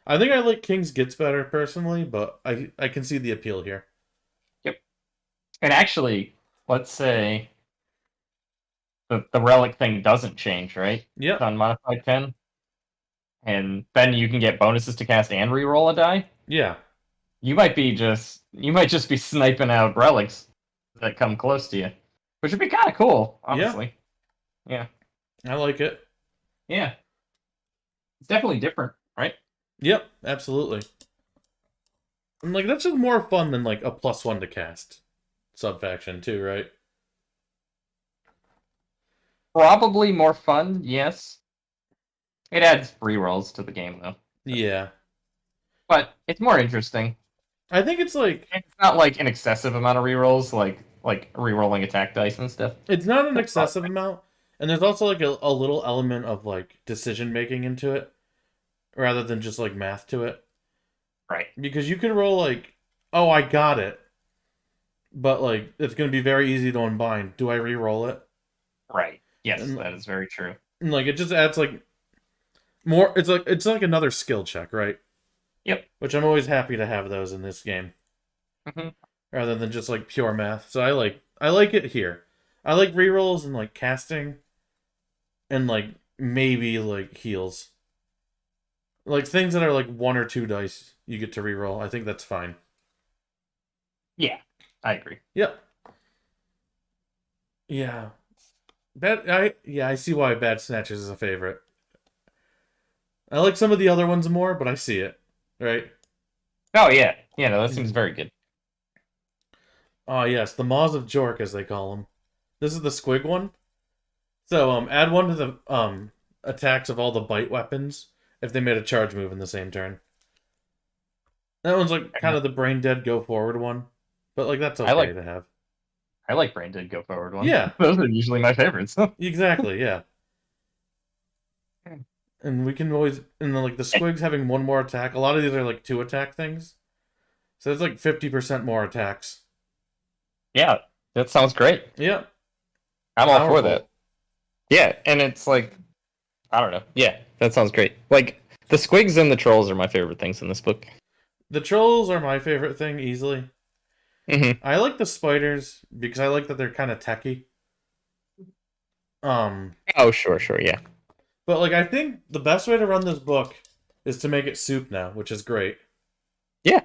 I think I like King's Gitz better personally, but I can see the appeal here. Yep. And actually, let's say the relic thing doesn't change, right? Yeah. It's on modified 10. And then you can get bonuses to cast and reroll a die. Yeah. You might just be sniping out relics that come close to you. Which would be kind of cool, honestly. Yeah. I like it. Yeah. It's definitely different, right? Yep, absolutely. And like that's just more fun than like a +1 to cast subfaction too, right? Probably more fun, yes. It adds rerolls to the game though. Yeah. But it's more interesting. I think it's like It's not like an excessive amount of rerolls, like rerolling attack dice and stuff. it's not an excessive amount, and there's also like a little element of like decision making into it, rather than just like math to it. Right. Because you can roll like, oh, I got it, but like it's gonna be very easy to unbind. Do I re-roll it? Right. Yes, And, that is very true. and like it just adds like more. It's like another skill check, right? Yep. Which I'm always happy to have those in this game, rather than just like pure math. So I like it here. I like rerolls and like casting, and like maybe like heals. Like things that are like 1 or 2 dice you get to reroll. I think that's fine. Yeah, I agree. Yep. Yeah. I see why Bad Snatches is a favorite. I like some of the other ones more, but I see it. Right? Oh yeah. Yeah, no, that seems very good. Oh yes, the Maws of Jork, as they call them. This is the Squig one. So add 1 to the attacks of all the bite weapons if they made a charge move in the same turn. That one's like kind of the brain dead go forward one, but like that's okay to have. I like brain dead go forward ones. Yeah, those are usually my favorites. Exactly. Yeah. And we can always, and then like the Squigs having 1 more attack. A lot of these are like 2 attack things, so it's like 50% more attacks. Yeah, that sounds great. Yeah, I'm all for that. Yeah, and it's like, I don't know. Yeah, that sounds great. Like, the Squigs and the Trolls are my favorite things in this book. The Trolls are my favorite thing, easily. Mm-hmm. I like the Spiders, because I like that they're kind of techy. Oh, sure, yeah. But, like, I think the best way to run this book is to make it soup now, which is great. Yeah.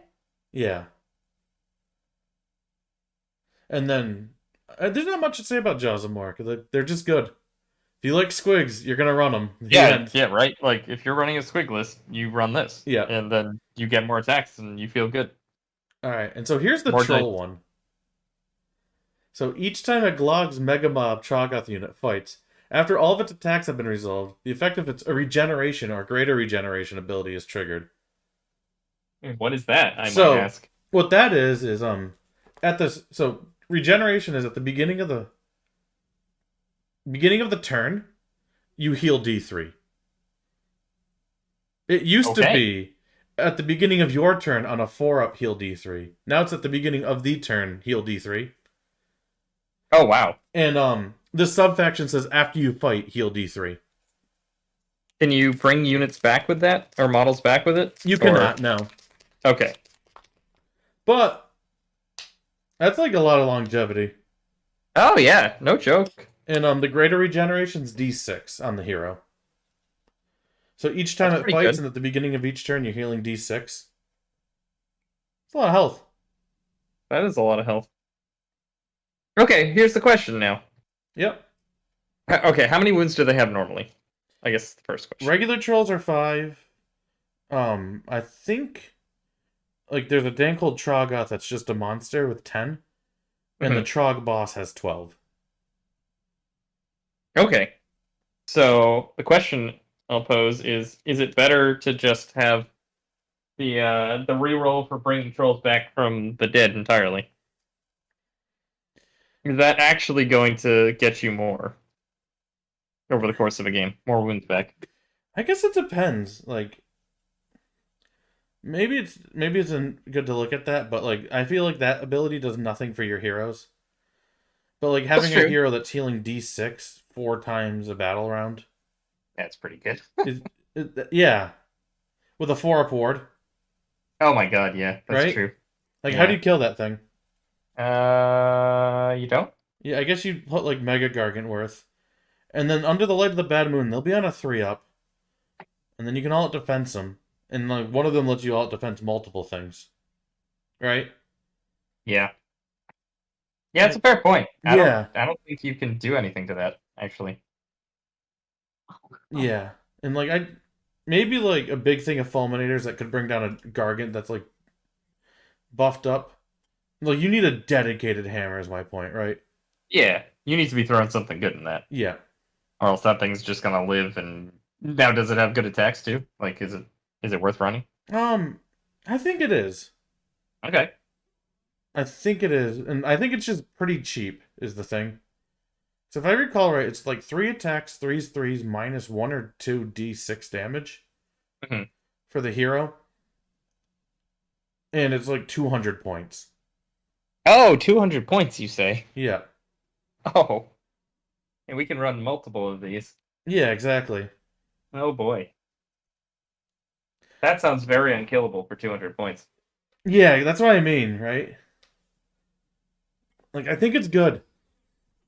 Yeah. And then, there's not much to say about Jaws of More, because they're just good. If you like Squigs, you're gonna run them. Yeah, right? Like, if you're running a Squig list, you run this. Yeah. And then you get more attacks, and you feel good. Alright, and so here's the troll one. So each time a Glog's Mega Mob Troggoth unit fights, after all of its attacks have been resolved, the effect of its regeneration or greater regeneration ability is triggered. What is that? I might So ask. what that is at this so regeneration is at the beginning of the turn, you heal D3. It used to Okay. be at the beginning of your turn on a 4-up heal D3. Now it's at the beginning of the turn heal D3. Oh wow. And the sub faction says after you fight heal D3. Can you bring units back with that or models back with it? You Or cannot, no. okay. But that's like a lot of longevity. Oh yeah, no joke. And the greater regeneration's D6 on the hero. So each time That's it pretty fights good. and at the beginning of each turn you're healing D6. It's a lot of health. That is a lot of health. Okay, here's the question now. Yep. Okay, how many wounds do they have normally? I guess the first question. Regular trolls are 5. I think like there's a thing called Troggoth that's just a monster with 10. And the Trog boss has 12. Okay. So the question I'll pose is it better to just have the reroll for bringing trolls back from the dead entirely? Is that actually going to get you more over the course of a game? More wounds back? I guess it depends. Like maybe it's good to look at that, but like I feel like that ability does nothing for your heroes. But like That's having a true. hero that's healing D6 4 times a battle round That's pretty good. yeah, with a 4-up ward, Oh my god, yeah, that's right? true. Like how do Yeah. you kill that thing? You don't? Yeah, I guess you'd put like Mega Gargantworth. And then under the light of the bad moon, they'll be on a 3-up. And then you can all out defense them. And like one of them lets you out defense multiple things. Right? Yeah. Yeah, it's a fair point. Yeah. I don't think you can do anything to that, actually. Yeah. And like maybe like a big thing of fulminators that could bring down a Gargant that's like buffed up. Like you need a dedicated hammer is my point, right? Yeah, you need to be throwing something good in that. Yeah. Or else that thing's just gonna live and now does it have good attacks too? Like is it worth running? I think it is. Okay. I think it is. And I think it's just pretty cheap is the thing. So if I recall right, it's like 3 attacks, 3s, minus 1 or 2 D6 damage Mhm. for the hero. And it's like 200 points. Oh, 200 points, you say? Yeah. Oh. And we can run multiple of these. Yeah, exactly. Oh boy. That sounds very unkillable for 200 points. Yeah, that's what I mean, right? Like, I think it's good.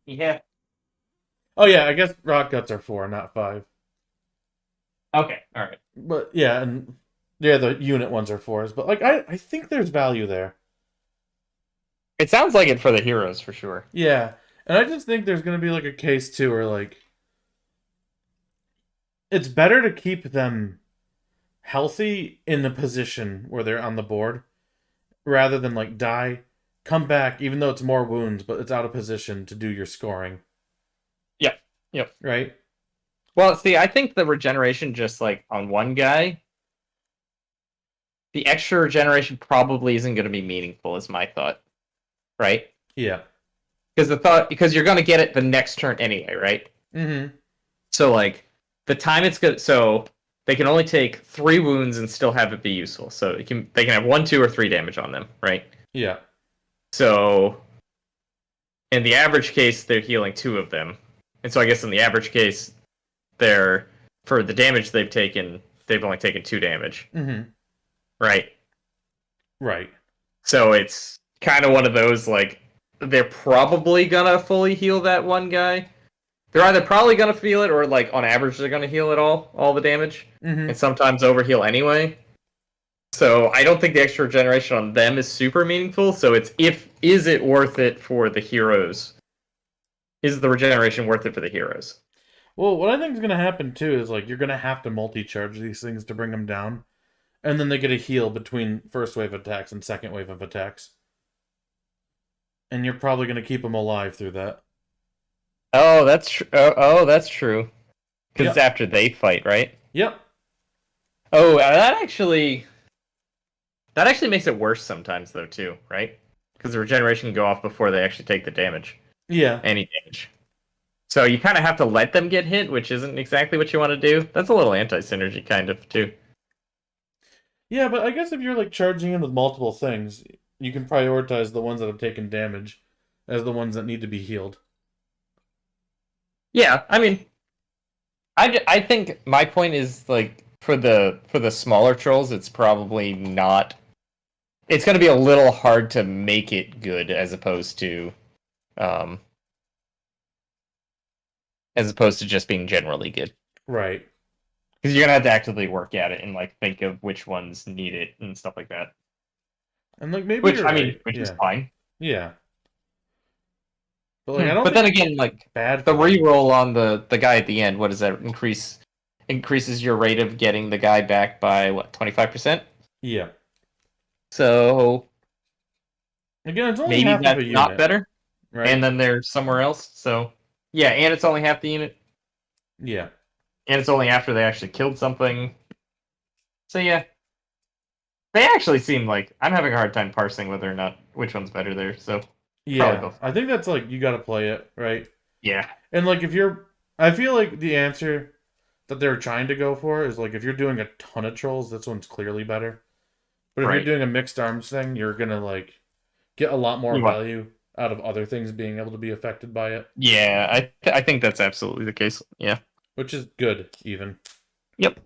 Yeah. Oh, yeah, I guess rock guts are 4, not 5. Okay, alright. But, yeah, and yeah, the unit ones are 4s. But, like, I think there's value there. It sounds like it for the heroes, for sure. Yeah, and I just think there's going to be, like, a case, too, where, like, it's better to keep them healthy in the position where they're on the board rather than, like, die, come back, even though it's more wounds, but it's out of position to do your scoring. Yep. Yep. Right? Well, see, I think the regeneration just, like, on one guy, the extra regeneration probably isn't going to be meaningful, is my thought. Right? Yeah. Because you're going to get it the next turn anyway, right? Mm-hmm. So, like, the time it's good, so they can only take 3 wounds and still have it be useful. So they can have 1, 2, or 3 damage on them, right? Yeah. So, in the average case, they're healing 2 of them. And so I guess in the average case, for the damage they've taken, they've only taken 2 damage. Mm-hmm. Right? Right. So it's kind of one of those, like, they're probably gonna fully heal that one guy. They're either probably gonna feel it, or, like, on average, they're gonna heal it all the damage. Mm-hmm. And sometimes overheal anyway. So I don't think the extra regeneration on them is super meaningful. So it's is it worth it for the heroes? Is the regeneration worth it for the heroes? Well, what I think is going to happen, too, is, like, you're going to have to multi-charge these things to bring them down. And then they get a heal between first wave attacks and second wave of attacks. And you're probably going to keep them alive through that. Oh, that's true. Oh, that's true. Because it's Yep. after they fight, right? Yep. Oh, that actually... That actually makes it worse sometimes, though, too, right? Because the regeneration can go off before they actually take the damage. Yeah. Any damage. So you kind of have to let them get hit, which isn't exactly what you want to do. That's a little anti-synergy, kind of, too. Yeah, but I guess if you're like charging in with multiple things, you can prioritize the ones that have taken damage as the ones that need to be healed. Yeah, I mean, I think my point is, like, for the smaller trolls, it's probably not... It's going to be a little hard to make it good as opposed to just being generally good. Right. Because you're going to have to actively work at it and, like, think of which ones need it and stuff like that. And like maybe Which, you're I mean, right. which is Yeah. fine. Yeah. But like I don't But think then again, like, bad the for them. reroll on the guy at the end, what does that increases your rate of getting the guy back by, what, 25%? Yeah. So Again, it's only maybe half of that's a not unit, better. right? And then they're somewhere else. So yeah, and it's only half the unit. Yeah. And it's only after they actually killed something. So yeah. They actually seem like... I'm having a hard time parsing whether or not which one's better there, so... Yeah. both. I think that's like you gotta play it, right? Yeah. And like if you're I feel like the answer that they're trying to go for is like if you're doing a ton of trolls, this one's clearly better. But if Right. you're doing a mixed arms thing, you're gonna like get a lot more You want- value out of other things being able to be affected by it, Yeah, I think that's absolutely the case. Yeah. which is good even. Yep.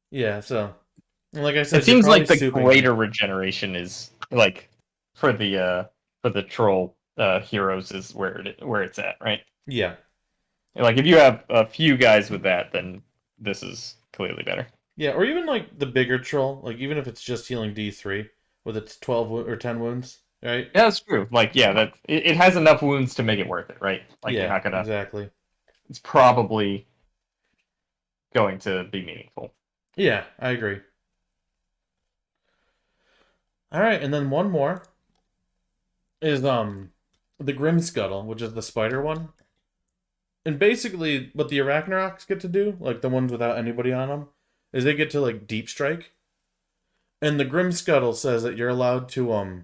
Yeah, so and like I said, It seems you're like the probably souping greater it. regeneration is, like, for the troll heroes is where it's at, right? Yeah. Like, if you have a few guys with that, then this is clearly better. Yeah, or even like the bigger troll, like even if it's just healing D3 with its 12 or 10 wounds, right? Yeah, that's true. Like, yeah, it has enough wounds to make it worth it, right? Like, yeah, you're not gonna... exactly. It's probably going to be meaningful. Yeah, I agree. All right, and then one more is the Grim Scuttle, which is the spider one. And basically, what the Arachnaroks get to do, like the ones without anybody on them, is they get to like deep strike. And the Grim Scuttle says that you're allowed to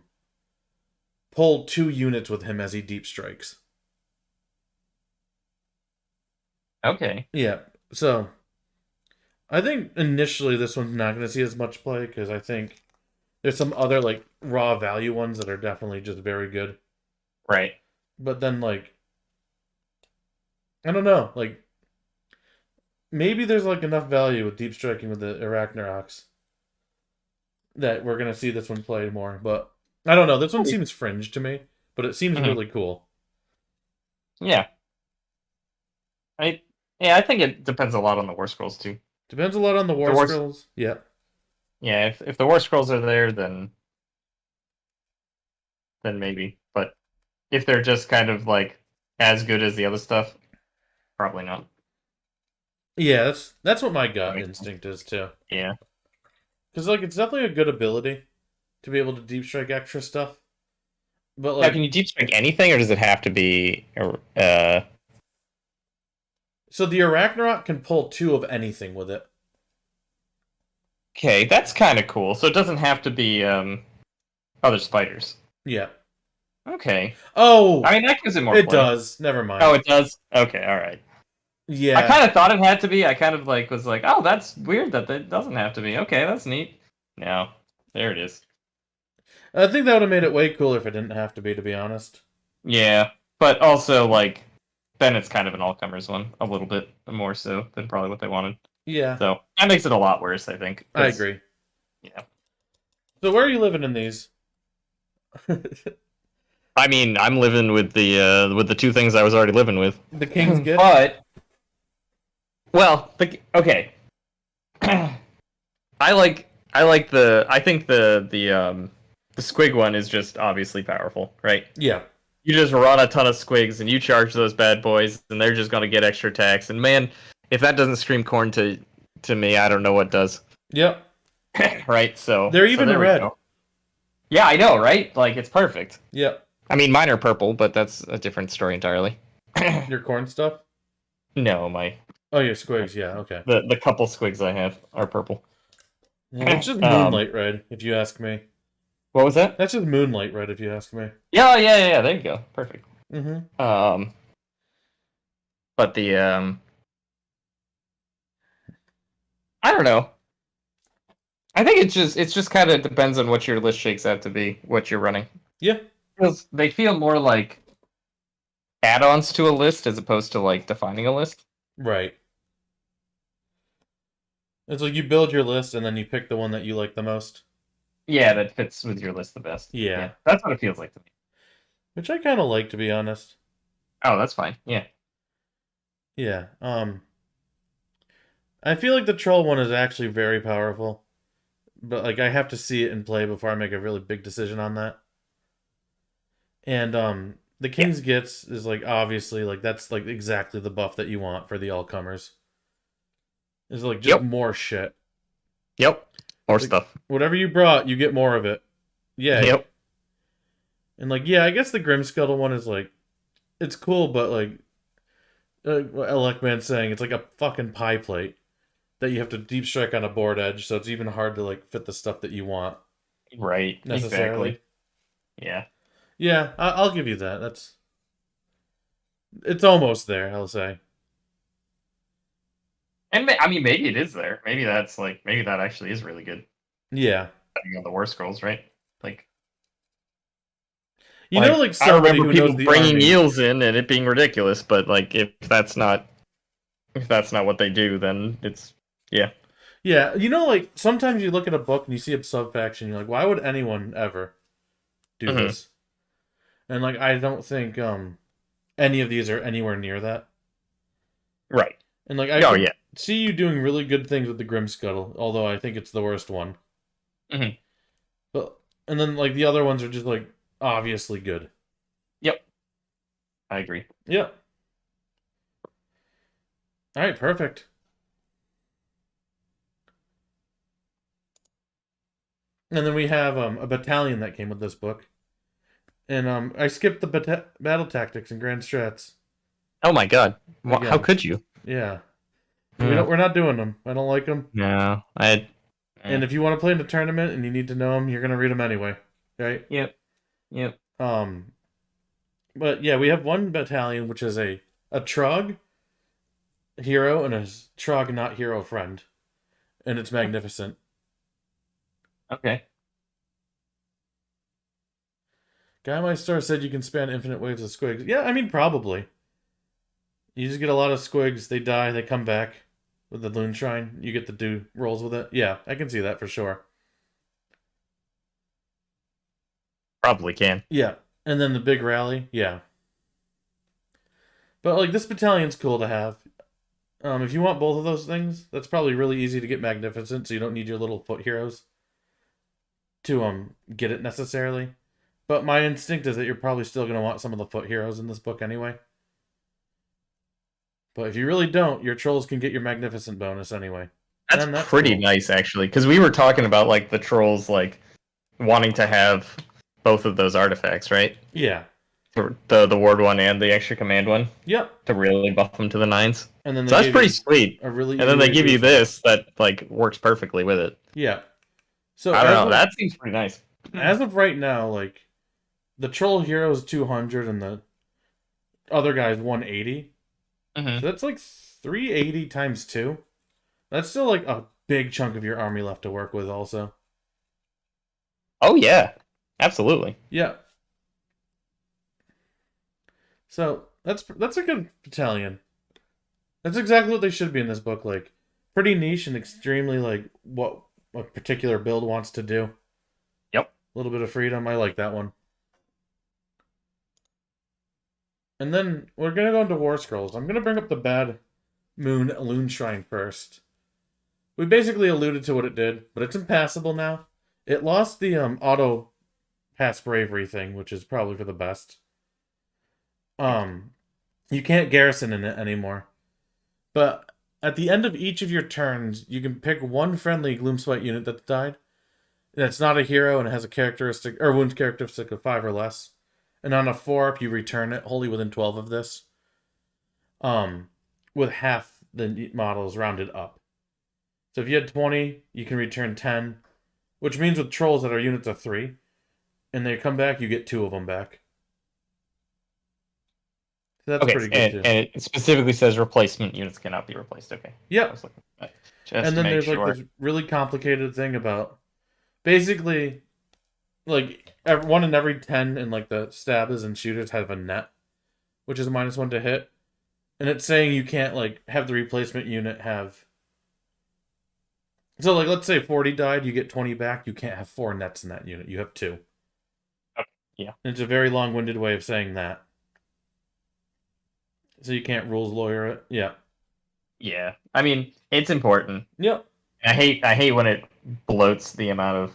pull 2 units with him as he deep strikes. Okay. Yeah, so I think initially this one's not going to see as much play because I think there's some other like raw value ones that are definitely just very good. Right. But then like I don't know, like maybe there's like enough value with deep striking with the Arachnaroks that we're gonna see this one play more. But I don't know. This one seems fringe to me, but it seems really cool. Yeah. I think it depends a lot on the warscrolls too. Depends a lot on the warscrolls. Yeah. Yeah, if the warscrolls are there, then maybe. But if they're just kind of like as good as the other stuff, probably not. Yeah, that's what my gut instinct is too. Yeah. Because like it's definitely a good ability to be able to deep strike extra stuff. But Now, like, can you deep strike anything, or does it have to be? So the Arachnarok can pull 2 of anything with it. Okay, that's kind of cool. So it doesn't have to be other spiders. Yeah. Okay. Oh, I mean, that gives it more it play. does. Never mind. Oh, it does? Okay, alright. Yeah. I kind of thought it had to be. I kind of like was like, oh, that's weird that it doesn't have to be. Okay, that's neat. No, there it is. I think that would have made it way cooler if it didn't have to be honest. Yeah, but also, like, then it's kind of an all-comers one, a little bit more so than probably what they wanted. Yeah. So, that makes it a lot worse, I think. I agree. Yeah. So where are you living in these? I mean, I'm living with the 2 things I was already living with. The King's Gitz? But, well, okay. I think the Squig one is just obviously powerful, right? Yeah. You just run a ton of Squigs and you charge those bad boys, and they're just gonna get extra attacks. And man, if that doesn't scream corn to me, I don't know what does. Yep. Right? So they're even there red. Yeah, I know, right? Like, it's perfect. Yep. I mean, mine are purple, but that's a different story entirely. Your corn stuff? No, my Oh, your squigs. Yeah. Okay. the couple Squigs I have are purple. Yeah, it's just Um, Moonlight Red, if you ask me. what was that? That's just Moonlight Red, if you ask me. Yeah. There you go. Perfect. Mm-hmm. But the I don't know. I think it's just kind of depends on what your list shakes out to be, what you're running. Yeah. Because they feel more like add-ons to a list as opposed to like defining a list. Right. It's like you build your list and then you pick the one that you like the most. Yeah, that fits with your list the best. Yeah. That's what it feels like to me. Which I kind of like, to be honest. Oh, that's fine. Yeah. Yeah. I feel like the troll one is actually very powerful. But like I have to see it in play before I make a really big decision on that. And the King's Gitz is like obviously like that's like exactly the buff that you want for the all comers. It's like just more shit. Yep. More Like, stuff. whatever you brought, you get more of it. Yeah. Yep. And like yeah, I guess the Grim Scuttle one is like it's cool, but like what Elecman's saying, it's like a fucking pie plate that you have to deep strike on a board edge, so it's even hard to like fit the stuff that you want Right. necessarily. Exactly. Yeah. Yeah, I'll give you that. It's almost there, I'll say. And I mean, maybe it is there. Maybe that actually is really good. Yeah. Depending on the warscrolls, right? Like, You know, like I somebody remember who people knows the bringing army. eels in and it being ridiculous, but like if that's not what they do, then it's yeah. Yeah, you know, like sometimes you look at a book and you see a subfaction, you're like, why would anyone ever do Mhm. this? And like, I don't think any of these are anywhere near that. Right. And like, I Oh could yeah. see you doing really good things with the Grim Scuttle, although I think it's the worst one. Mhm. But and then like the other ones are just like obviously good. Yep. I agree. Yep. All right, perfect. And then we have a battalion that came with this book. And I skipped the battle tactics and grand strats Oh my god. How again. could you? Yeah. Yeah. We're not doing them. I don't like them. No. And if you want to play in a tournament and you need to know them, you're gonna read them anyway, right? Yep. Yep. But yeah, we have one battalion which is a Trog hero and a Trog not hero friend, and it's magnificent. Okay. Guy My Star said you can span infinite waves of squigs. Yeah, I mean probably. You just get a lot of squigs. They die. They come back with the Loon Shrine. You get to do rolls with it. Yeah, I can see that for sure. Probably can. Yeah, and then the big rally. Yeah, but like this battalion's cool to have. If you want both of those things, that's probably really easy to get magnificent, so you don't need your little foot heroes to get it necessarily. But my instinct is that you're probably still gonna want some of the foot heroes in this book anyway. But if you really don't, your trolls can get your magnificent bonus anyway. That's, And that's pretty cool. nice actually, because we were talking about like the trolls like wanting to have both of those artifacts, right? Yeah. The ward one and the extra command one Yep. to really buff them to the nines. And then So that's pretty sweet. a really And then they easy give way you to- this that like works perfectly with it. Yeah. So I don't know. That seems pretty nice. as of right now, like the troll hero is 200 and the other guy's 180. Mhm. So that's like 380 times 2. That's still like a big chunk of your army left to work with also. Oh yeah, absolutely. Yeah. So that's a good battalion. That's exactly what they should be in this book. Like pretty niche and extremely like what a particular build wants to do. Yep. A little bit of freedom. I like that one. And then we're gonna go into warscrolls. I'm gonna bring up the Bad Moon Loon Shrine first. We basically alluded to what it did, but it's impassable now. It lost the auto pass bravery thing, which is probably for the best. You can't garrison in it anymore. But at the end of each of your turns, you can pick one friendly Gloomspite unit that's died. And it's not a hero and it has a characteristic or wound characteristic of 5 or less. And on a 4-up, you return it wholly within 12 of this. With half the models rounded up. So if you had 20, you can return 10, which means with trolls that are units of 3, and they come back, you get 2 of them back. So that's pretty good too. And it specifically says replacement units cannot be replaced. Okay. Yep. And then there's like this really complicated thing about basically like 1 in every 10 in like the stabbers and shooters have a net, which is -1 to hit. And it's saying you can't like have the replacement unit have. So like let's say 40 died, you get 20 back. You can't have 4 nets in that unit. You have 2. Okay. Yeah. And it's a very long-winded way of saying that. So you can't rules lawyer it. Yeah. Yeah. I mean, it's important. Yep. I hate when it bloats the amount of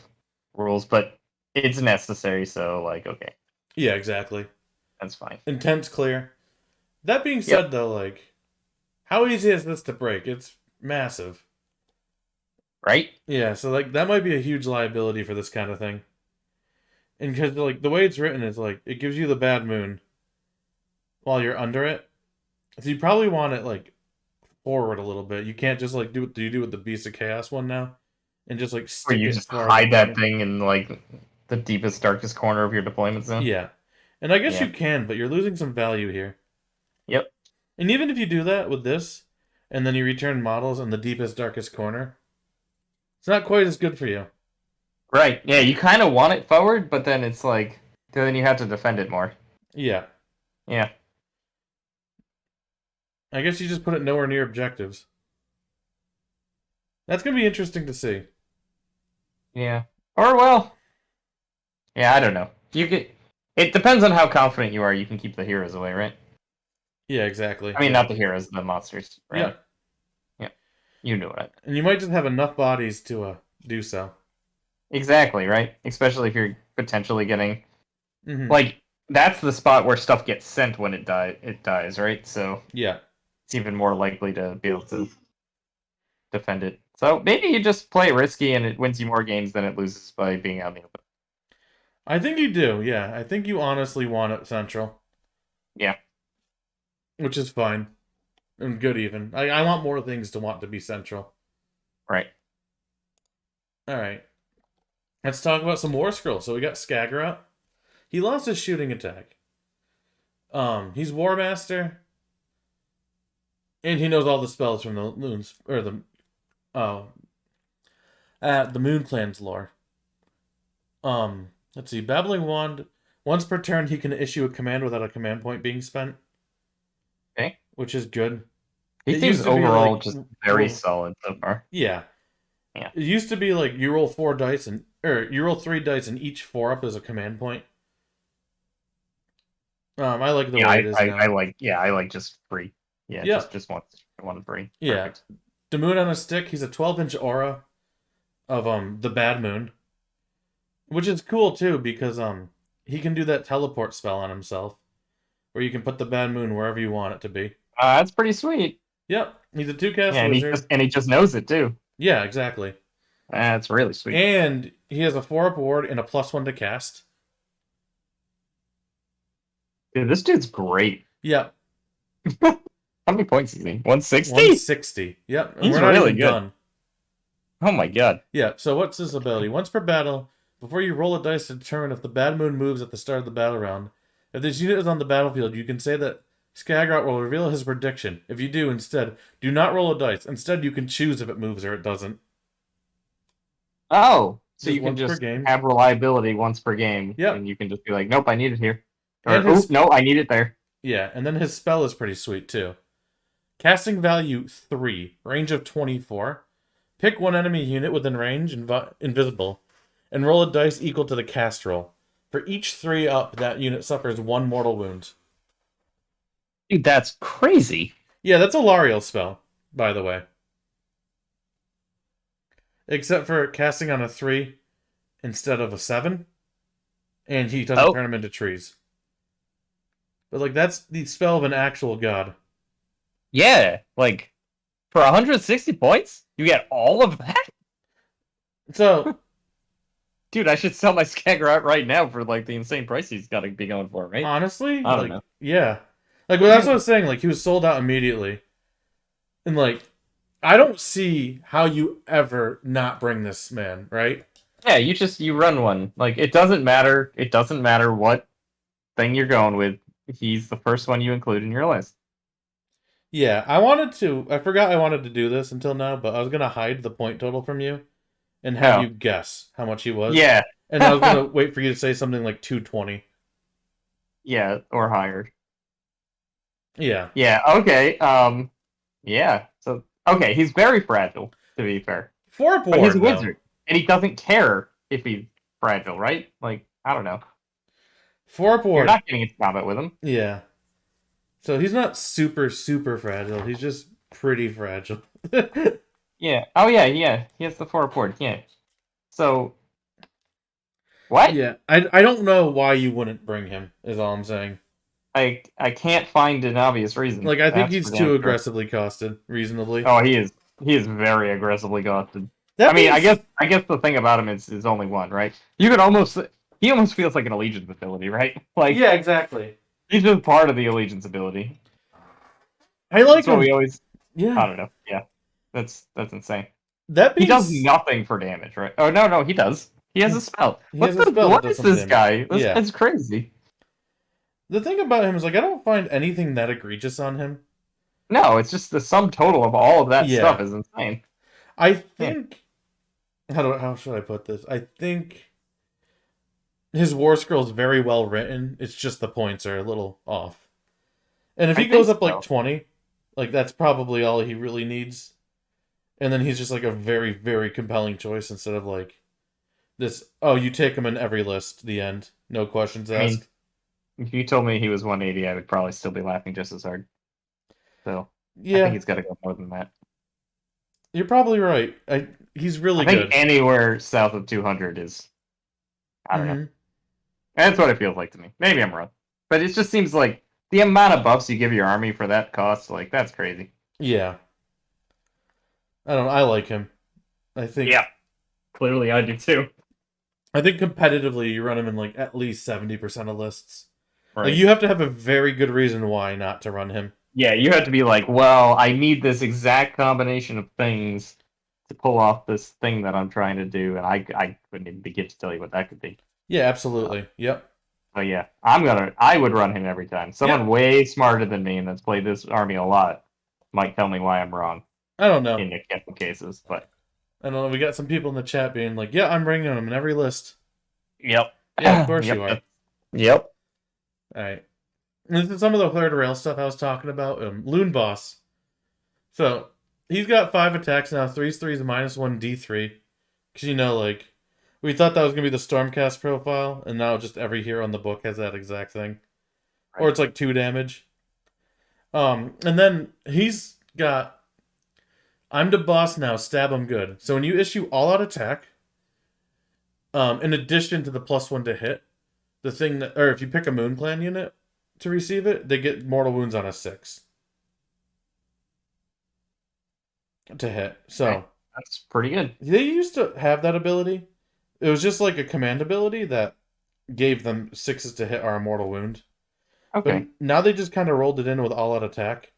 rules, but it's necessary, so like okay. Yeah, exactly. That's fine. Intent's clear. That being said though, like how easy is this to break? It's massive. Right? Yeah, so like that might be a huge liability for this kind of thing. And because like the way it's written is like it gives you the bad moon while you're under it. So you probably want it like forward a little bit. You can't just like do what you do with the Beast of Chaos one now, and just like stick Where you it just far hide that back. thing in like the deepest, darkest corner of your deployment zone. Yeah, and I guess Yeah. you can, but you're losing some value here. Yep. And even if you do that with this, and then you return models in the deepest, darkest corner, it's not quite as good for you. Right. Yeah, you kind of want it forward, but then it's like then you have to defend it more. Yeah. Yeah. I guess you just put it nowhere near objectives. That's gonna be interesting to see. Yeah. Or well. Yeah, I don't know. It depends on how confident you are. You can keep the heroes away, right? Yeah, exactly. I mean, not the heroes, the monsters. Right? Yeah. Yeah. You know it. And you might just have enough bodies to do so. Exactly, right? Especially if you're potentially getting Mm-hmm. like that's the spot where stuff gets sent when it dies, right? So Yeah. it's even more likely to be able to defend it. So maybe you just play risky and it wins you more games than it loses by being out in the open. I think you do, yeah. I think you honestly want it central. Yeah. Which is fine. And good even. I want more things to want to be central. Right. Alright. Let's talk about some warscrolls. So we got Skagra. He lost his shooting attack. He's War Master. And he knows all the spells from the loons or the Moon Clan's lore. Let's see. Babbling Wand. Once per turn, he can issue a command without a command point being spent. Okay. Which is good. He seems overall just very solid so far. Yeah. Yeah. It used to be like you roll 4 dice you roll 3 dice and each 4 up is a command point. I like the way it is now. I like just free. Yeah, just one free. Yeah. Perfect. The moon on a stick, he's a 12-inch aura of the bad moon. Which is cool too, because he can do that teleport spell on himself. Where you can put the bad moon wherever you want it to be. That's pretty sweet. Yep. He's a 2-cast wizard. And he just knows it too. Yeah, exactly. That's really sweet. And he has a 4-up ward and a +1 to cast. Dude, this dude's great. Yep. How many points is he? 160? 160. Yep. And He's we're not really even good. done. Oh my god. Yeah, so what's his ability? Once per battle, before you roll a dice to determine if the bad moon moves at the start of the battle round, if this unit is on the battlefield, you can say that Skagra will reveal his prediction. If you do, instead, do not roll a dice. Instead, you can choose if it moves or it doesn't. Oh, so Just you can once per just game. have reliability once per game. Yep. And you can just be like, nope, I need it here. Or, And his- no, I need it there. Yeah, and then his spell is pretty sweet, too. Casting value 3, range of 24. Pick one enemy unit within range, invisible, and roll a dice equal to the cast roll. For each 3 up, that unit suffers 1 mortal wound. Dude, that's crazy. Yeah, that's a Lariel spell, by the way. Except for casting on a 3 instead of a 7. And he doesn't turn them into trees. But, like, that's the spell of an actual god. Yeah, like, for 160 points, you get all of that? So... Dude, I should sell my Skagra out right now for, like, the insane price he's got to be going for, right? Honestly? I don't know. Yeah. Like, well, that's what I was saying. Like, he was sold out immediately. And, like, I don't see how you ever not bring this man, right? Yeah, you run one. Like it doesn't matter. It doesn't matter what thing you're going with. He's the first one you include in your list. Yeah, I forgot I wanted to do this until now, but I was gonna hide the point total from you and have Oh, you guess how much he was. yeah, And I was gonna wait for you to say something like 220. yeah, or higher. Yeah. Yeah. Okay. Yeah. So okay, he's very fragile. To be fair, Four but he's a board though. wizard, and he doesn't care if he's fragile, right? Like I don't know. Four You're board. not getting into combat with him. Yeah. So he's not super, super fragile. He's just pretty fragile. Yeah. Oh yeah, yeah. He has the 4 port. Yeah. So what? Yeah. I don't know why you wouldn't bring him, is all I'm saying. I can't find an obvious reason. Like, I think That's he's for damn too sure. aggressively costed, reasonably. Oh, he is very aggressively ghosted. I That mean, means. I guess the thing about him is only one, right? You could almost he almost feels like an allegiance ability, right? Like Yeah, exactly. he's just part of the allegiance ability. I like That's what him. we always I Yeah. don't know. Yeah. That's insane. That He does means. nothing for damage, right? Oh no, he does. He has a spell. He has a spell that What does is some this damage. guy? Yeah. That's crazy. The thing about him is, like, I don't find anything that egregious on him. No, it's just the sum total of all of that Yeah. stuff is insane. I Yeah. think. How should I put this? I think his War Scroll is very well written. It's just the points are a little off. And if I he think goes up like so. 20, like that's probably all he really needs. And then he's just like a very, very compelling choice instead of like this, oh, you take him in every list, the end. No questions I mean, asked. if you told me he was 180, I would probably still be laughing just as hard. So I think Yeah, he's got to go more than that. you're probably right. He's I really think good. anywhere south of 200 is, I don't know. Hmm. That's what it feels like to me. Maybe I'm wrong, but it just seems like the amount of buffs you give your army for that cost, like that's crazy. Yeah. I don't know. I like him. I think Yeah, clearly I do too. I think competitively you run him in like at least 70% of lists. Like Right. you have to have a very good reason why not to run him. Yeah, you have to be like, well, I need this exact combination of things to pull off this thing that I'm trying to do, and I couldn't even begin to tell you what that could be. Yeah, absolutely. Yep. So yeah, I would run him every time. Someone Yep. way smarter than me and that's played this army a lot might tell me why I'm wrong I don't know. in a couple cases, but I don't know. We got some people in the chat being like, "Yeah, I'm bringing him in every list." yep, Yeah, of course you yep, are. yep. All right. This is some of the third rail stuff I was talking about. Loon Boss. So he's got 5 attacks now. 3's -1 D3. Because like we thought that was gonna be the Stormcast profile, and now just every hero in the book has that exact thing, or Right. it's like 2 damage. And then he's got I'm the boss now. Stab him good. So when you issue all out attack, in addition to the +1 to hit, the thing that, or if you pick a Moon Clan unit to receive it, they get mortal wounds on a 6 to hit. Okay. So That's pretty good. they used to have that ability. It was just like a command ability that gave them 6s to hit our mortal wound. But Okay, now they just kind of rolled it in with all out attack.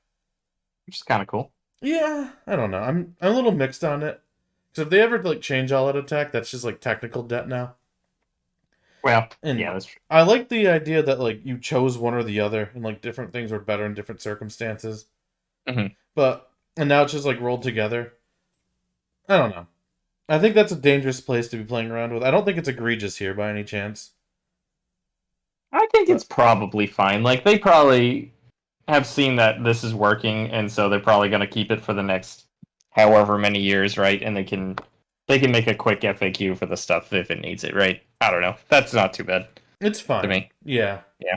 which is kind of cool. Yeah, I don't know. I'm a little mixed on it. Because if they ever like change all out attack, that's just like technical debt now. Well, And yeah, that's true. I like the idea that like you chose one or the other, and like different things were better in different circumstances. Mhm. But and now it's just like rolled together. I don't know. I think that's a dangerous place to be playing around with. I don't think it's egregious here by any chance. I think But it's probably fine. Like they probably have seen that this is working, and so they're probably going to keep it for the next however many years, right? And they can make a quick FAQ for the stuff if it needs it, right? I don't know. That's not too bad it's to fine. me. Yeah. Yeah.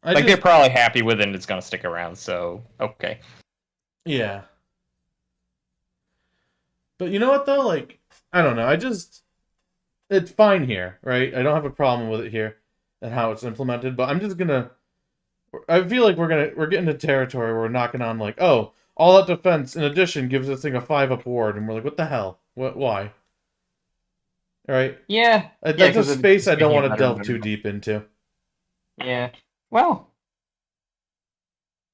I Like just they're probably happy with it and it's going to stick around, so okay. yeah. But you know what though? Like I don't know. It's fine here, right? I don't have a problem with it here and how it's implemented, but I'm just gonna I feel like we're getting to territory where we're knocking on like, oh, all out defense in addition gives this thing a 5 up ward, and we're like, what the hell? What why? All right. Yeah. Yeah, That's a because space it's I don't making it want to better and delve better. too deep into. Yeah. Well,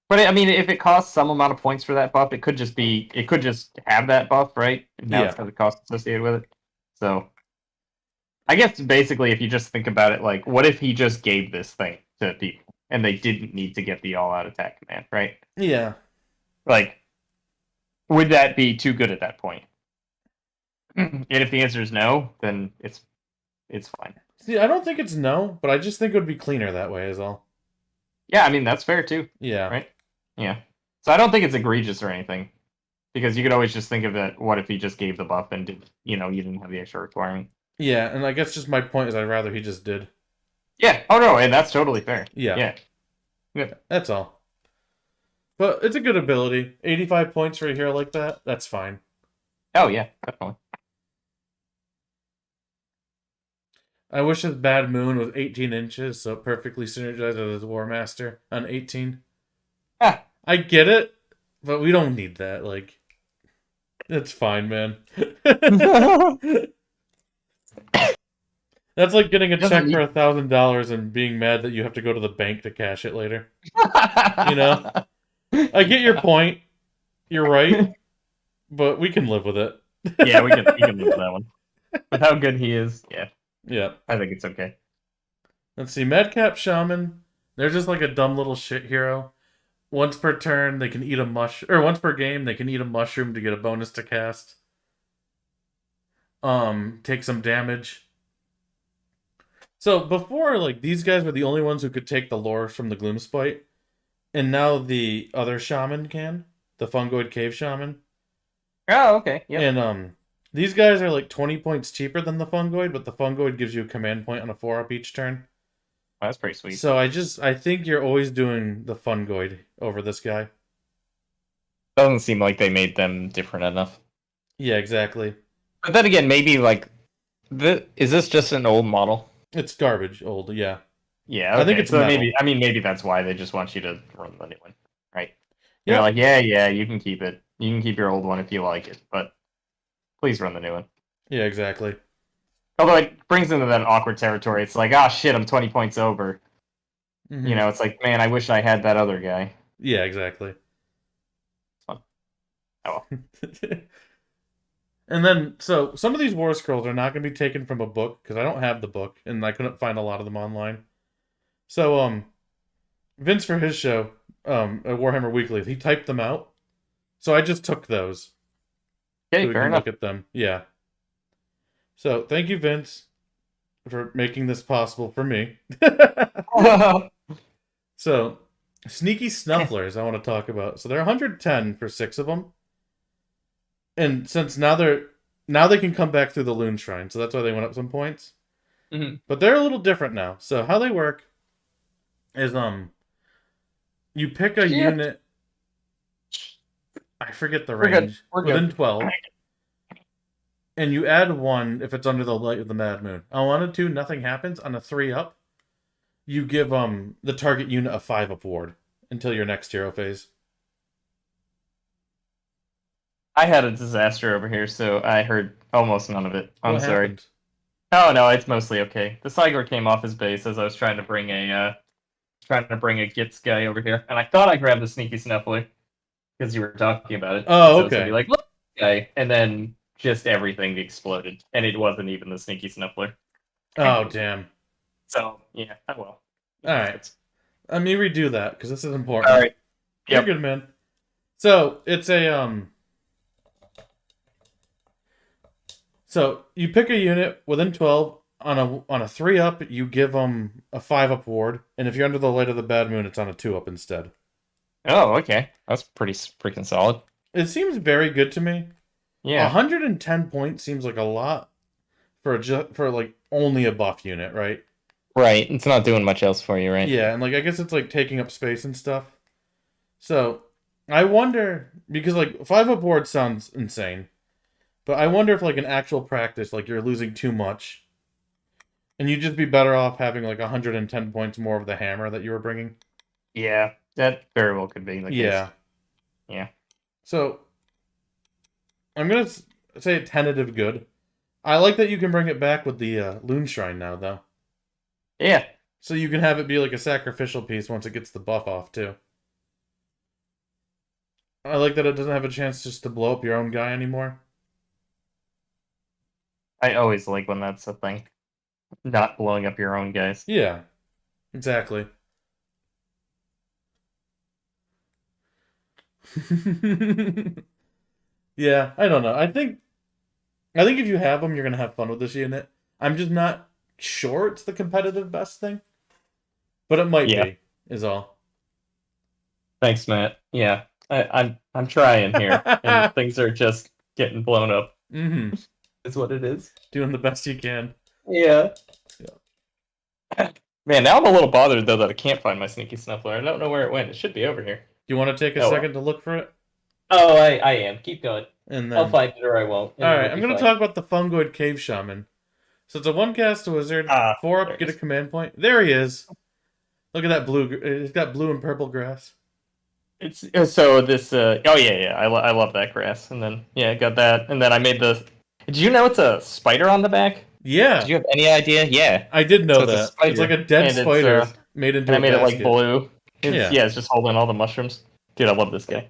But I mean, if it costs some amount of points for that buff, it could just have that buff, right? And now it's Yeah. got the cost associated with it. So I guess basically, if you just think about it, like, what if he just gave this thing to people and they didn't need to get the all-out attack command, right? Yeah. Like, would that be too good at that point? And if the answer is no, then it's fine. See, I don't think it's no, but I just think it would be cleaner that way is all. Yeah, I mean that's fair too, Yeah. right? Yeah. So I don't think it's egregious or anything, because you could always just think of it. What if he just gave the buff and did, you didn't have the extra requirement? Yeah, and I guess just my point is I'd rather he just did. Yeah. Oh no, and that's totally fair. Yeah. Yeah. Good. That's all. But it's a good ability. 85 points for a hero like that, that's fine. Oh yeah, definitely. I wish his Bad Moon was 18 inches, so it perfectly synergized with his War Master on 18. Ah. I get it, but we don't need that. Like, it's fine, man. That's like getting a check for $1,000 and being mad that you have to go to the bank to cash it later. You know? I get your point. You're right. But we can live with it. Yeah, we can live with that one. With how good he is, yeah. Yeah. I think it's okay. Let's see. Madcap Shaman. They're just like a dumb little shit hero. Once per turn, they can eat a mushroom. Or once per game, they can eat a mushroom to get a bonus to cast. Take some damage. So before, like, these guys were the only ones who could take the lore from the Gloomspite. And now the other shaman can. The Fungoid Cave Shaman. Oh, okay. Yeah. And these guys are like 20 points cheaper than the Fungoid, but the Fungoid gives you a command point on a 4-up each turn. Oh, that's pretty sweet. So I think you're always doing the Fungoid over this guy. Doesn't seem like they made them different enough. Yeah, exactly. But then again, maybe like, is this just an old model? It's garbage old, yeah. Yeah, okay. I think it's so metal. maybe that's why they just want you to run the new one, right? Yeah. They're like, yeah, you can keep it. You can keep your old one if you like it, but please run the new one. Yeah, exactly. Although it brings into that awkward territory. It's like, ah, shit, I'm 20 points over. Mm-hmm. It's like, man, I wish I had that other guy. Yeah, exactly. Fun. Oh well. And then, so some of these war scrolls are not going to be taken from a book because I don't have the book and I couldn't find a lot of them online. So, Vince for his show, at Warhammer Weekly, he typed them out. So I just took those. Okay, so we fair can enough. look at them. Yeah. So thank you, Vince, for making this possible for me. So, Sneaky Snufflers I want to talk about. So they're 110 for 6 of them. And since now they can come back through the Loon Shrine, so that's why they went up some points. Mm-hmm. But they're a little different now. So how they work is you pick a unit. I forget the range. We're within good. 12. And you add 1 if it's under the light of the Mad Moon. On 1 and 2, nothing happens. On a 3-up, you give the target unit a 5-up ward until your next hero phase. I had a disaster over here, so I heard almost none of it. I'm What sorry. happened? Oh no, it's mostly okay. The Cygor came off his base as I was trying to bring a Gitz guy over here, and I thought I grabbed the Sneaky Snuffler because you were talking about it. Oh, so I was gonna okay. be like, look, guy, and then just everything exploded, and it wasn't even the Sneaky Snuffler. Oh, damn. So yeah, I will. All right. Let me redo that because this is important. All right. You're good, man. So it's a So you pick a unit within 12 on a 3-up. You give them a 5-up ward, and if you're under the light of the Bad Moon, it's on a 2-up instead. Oh, okay. That's pretty freaking solid. It seems very good to me. Yeah. 110 points seems like a lot for like only a buff unit, right? Right. It's not doing much else for you, right? Yeah, and like I guess it's like taking up space and stuff. So I wonder because like 5-up ward sounds insane. But I wonder if, like, in actual practice, like, you're losing too much. And you'd just be better off having, like, 110 points more of the hammer that you were bringing. Yeah, that very well could be the case. Yeah. Yeah. So, I'm going to say a tentative good. I like that you can bring it back with the Loon Shrine now, though. Yeah. So you can have it be, like, a sacrificial piece once it gets the buff off, too. I like that it doesn't have a chance just to blow up your own guy anymore. I always like when that's a thing. Not blowing up your own guys. Yeah, exactly. Yeah, I don't know. I think if you have them, you're gonna have fun with this unit. I'm just not sure it's the competitive best thing, but it might Yeah. be. Is all. Thanks, Matt. Yeah. I'm trying here, and things are just getting blown up. Mm-hmm. Is what it is. Doing the best you can. Yeah. Yeah. Man, now I'm a little bothered though that I can't find my sneaky snuffler. I don't know where it went. It should be over here. Do you want to take a Oh, well. second to look for it? Oh, I am. Keep going. And then I'll find it or I won't. all right, I'm going to talk about the Fungoid Cave Shaman. So it's a 1-cast wizard, 4 up, get a command point. There he is. Look at that blue. He's got blue and purple grass. It's so this. Oh yeah. I love that grass. And then I got that. And then I made the. Did you know it's a spider on the back? Yeah. Did you have any idea? Yeah. I did know So that. It's like a dead and spider made into and a I made basket. it like blue. Yeah. It's just holding all the mushrooms. Dude, I love this guy.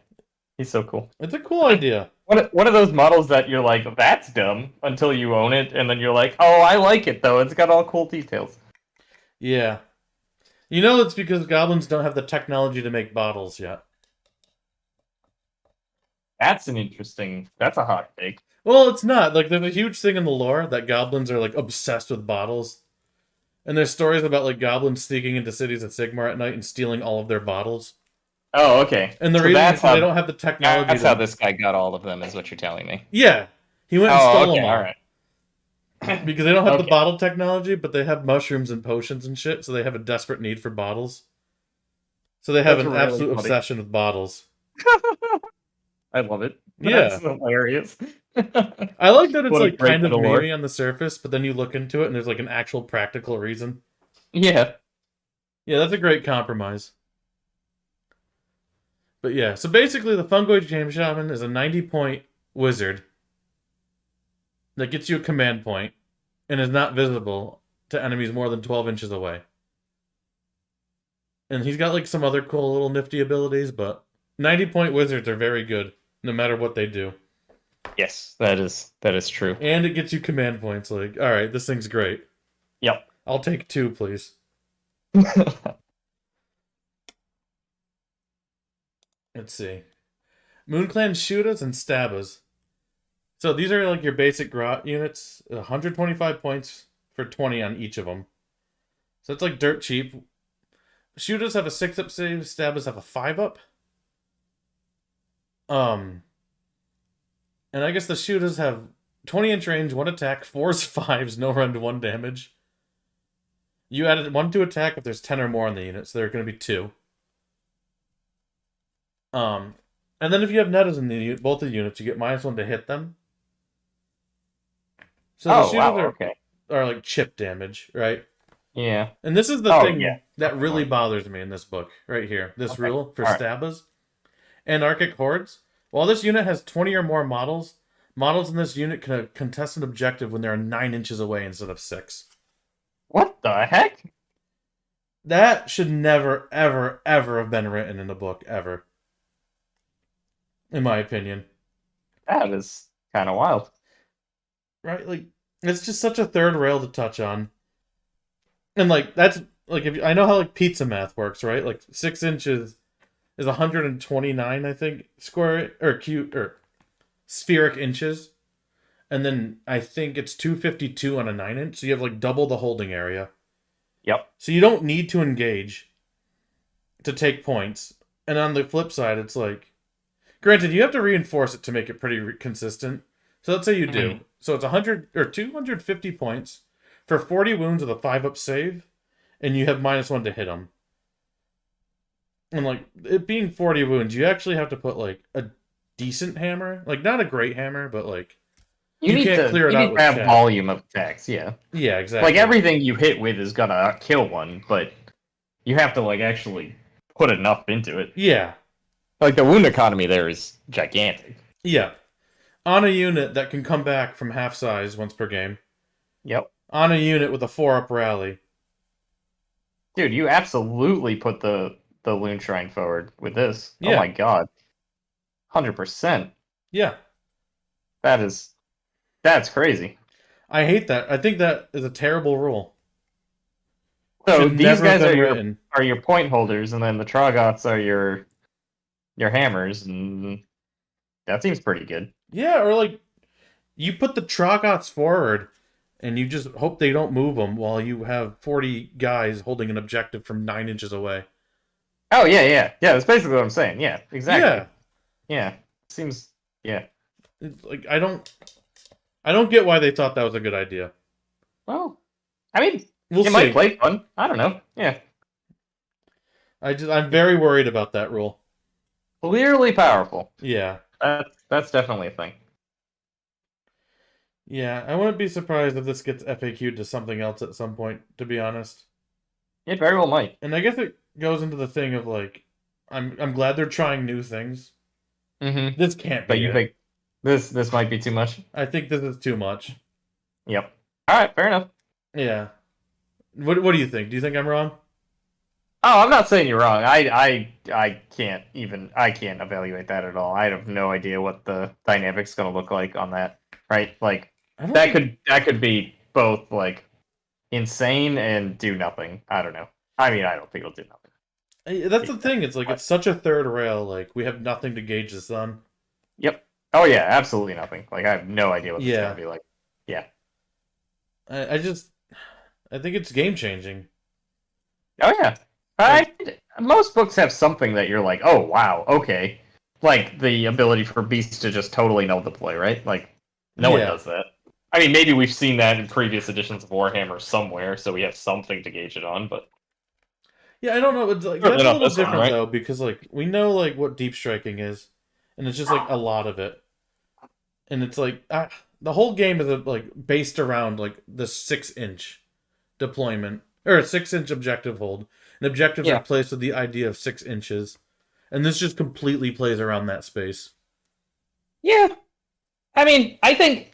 He's so cool. It's a cool idea. One of those models that you're like, that's dumb until you own it, and then you're like, oh, I like it though. It's got all cool details. Yeah. You know it's because goblins don't have the technology to make bottles yet. That's a hot take. Well, it's not. Like, there's a huge thing in the lore that goblins are, like, obsessed with bottles. And there's stories about, like, goblins sneaking into cities at Sigmar at night and stealing all of their bottles. Oh, okay. And the reason is they don't have the technology. That's how this guy got all of them, is what you're telling me. Yeah. He went and stole them all. All right. Because they don't have the bottle technology, but they have mushrooms and potions and shit, so they have a desperate need for bottles. So they have an absolute obsession with bottles. I love it. Yeah. That's hilarious. I like that it's like kind of lore. maybe on the surface, but then you look into it and there's like an actual practical reason. Yeah. Yeah, that's a great compromise. But yeah, so basically the Fungoid Cave Shaman is a 90-point wizard that gets you a command point and is not visible to enemies more than 12 inches away. And he's got like some other cool little nifty abilities, but 90-point wizards are very good no matter what they do. Yes, that is true. And it gets you command points. Like, all right, this thing's great. Yep. I'll take 2, please. Let's see. Moonclan Shootas and Stabas. So these are like your basic grot units. 125 points for 20 on each of them. So it's like dirt cheap. Shootas have a 6-up save. Stabas have a 5-up. And I guess the Shootas have 20-inch range, 1 attack, 4s, 5s, no run to 1 damage. You added 1 to attack if there's 10 or more on the unit, so there are going to be 2. And then if you have Nettas in both the units, you get -1 to hit them. So the Shooters are like chip damage, right? Yeah. And this is the thing that really bothers me in this book, right here. This rule for Stabas. Anarchic Hordes. While this unit has 20 or more models in this unit can contest an objective when they're 9 inches away instead of 6. What the heck? That should never, ever, ever have been written in a book, ever. In my opinion. That is kind of wild. Right? Like, it's just such a third rail to touch on. And, like, that's, like, I know how, like, pizza math works, right? Like, 6 inches is 129, I think, spheric inches. And then I think it's 252 on a 9-inch, so you have, like, double the holding area. Yep. So you don't need to engage to take points. And on the flip side, it's like, granted, you have to reinforce it to make it pretty consistent. So let's say you do. So it's 100 or 250 points for 40 wounds with a 5-up save, and you have -1 to hit them. And like it being 40 wounds, you actually have to put like a decent hammer, like not a great hammer, but like you can't clear it out with have volume of attacks. Yeah. Yeah, exactly. Like everything you hit with is gonna kill one, but you have to like actually put enough into it. Yeah. Like the wound economy there is gigantic. Yeah. On a unit that can come back from half size once per game. Yep. On a unit with a 4-up rally. Dude, you absolutely put the Loon Shrine forward with this. Yeah. Oh my god. 100%. Yeah. That's crazy. I hate that. I think that is a terrible rule. So Should these never have guys been written. are your point holders, and then the Troggoths are your hammers, and that seems pretty good. Yeah, or like, you put the Troggoths forward, and you just hope they don't move them while you have 40 guys holding an objective from 9 inches away. Oh yeah. That's basically what I'm saying. Yeah, exactly. Yeah. Yeah, seems yeah. It's like, I don't get why they thought that was a good idea. Well, I mean, We'll it see. might play fun. I don't know. Yeah, I'm very worried about that rule. clearly powerful. Yeah. That's definitely a thing. Yeah, I wouldn't be surprised if this gets FAQ'd to something else at some point, to be honest. It very well might. And I guess it goes into the thing of like, I'm glad they're trying new things. Mm-hmm. This can't be But you it. think this might be too much? I think this is too much. Yep. All right, fair enough. Yeah. What do you think? Do you think I'm wrong? Oh, I'm not saying you're wrong. I can't evaluate that at all. I have no idea what the dynamic's going to look like on that. Right? Like that could be both like insane and do nothing. I don't know. I mean, I don't think it'll do nothing. That's the thing. It's like it's such a third rail. Like we have nothing to gauge this on. Yep. Oh yeah, absolutely nothing. Like I have no idea what it's gonna be like. Yeah. I think it's game changing. Oh yeah. Most books have something that you're like, oh wow, okay. Like the ability for beasts to just totally know the play, right? Like no one does that. I mean, maybe we've seen that in previous editions of Warhammer somewhere, so we have something to gauge it on, but yeah, I don't know. It's like Certainly that's a not little this one, different right? though, because like we know like what deep striking is, and it's just like a lot of it, and it's like the whole game is like based around like the 6-inch deployment or a 6-inch objective hold, and objectives are placed with the idea of 6 inches, and this just completely plays around that space. Yeah. I mean, I think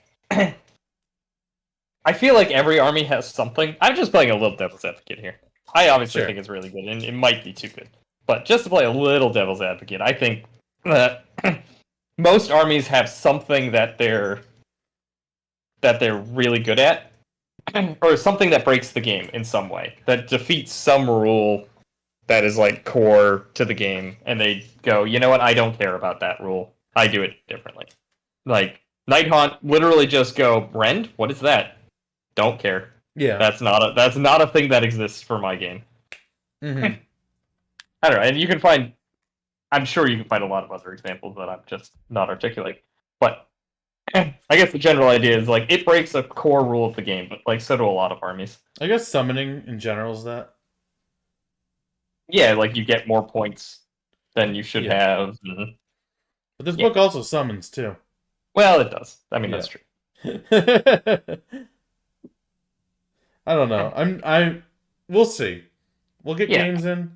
I feel like every army has something. I'm just playing a little devil's advocate here. I obviously think it's really good, and it might be too good. But just to play a little devil's advocate, I think that most armies have something that they're really good at, or something that breaks the game in some way, that defeats some rule that is like core to the game, and they go, you know what, I don't care about that rule. I do it differently. Like Nighthaunt literally just go, Rend? What is that? Don't care. Yeah. That's not a thing that exists for my game. Mm-hmm. I don't know, and I'm sure you can find a lot of other examples that I'm just not articulating. But I guess the general idea is like it breaks a core rule of the game, but like so do a lot of armies. I guess summoning in general is that. Yeah, like you get more points than you should have. Mm-hmm. But this book also summons too. Well, it does. I mean, that's true. I don't know. We'll see. We'll get games in.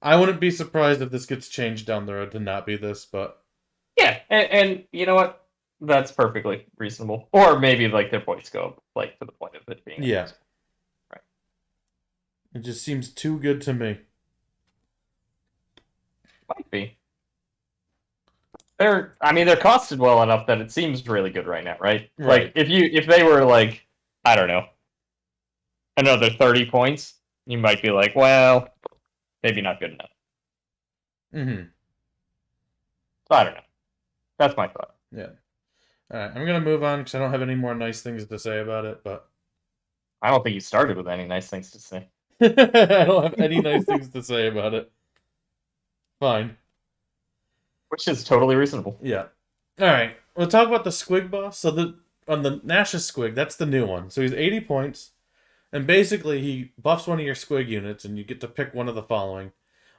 I wouldn't be surprised if this gets changed down the road to not be this, but yeah, and you know what? That's perfectly reasonable. Or maybe like their points go up, like to the point of it being right. It just seems too good to me. Might be. They're costed well enough that it seems really good right now, right? Like if they were like, I don't know, another 30 points, you might be like, well, maybe not good enough. Mm-hmm. I don't know. That's my thought. Yeah. Alright, I'm gonna move on because I don't have any more nice things to say about it, but I don't think you started with any nice things to say. I don't have any nice things to say about it. Fine. Which is totally reasonable. Yeah. Alright, we'll talk about the Squig boss. So on the Nash's Squig, that's the new one. So he's 80 points, and basically he buffs one of your Squig units, and you get to pick one of the following.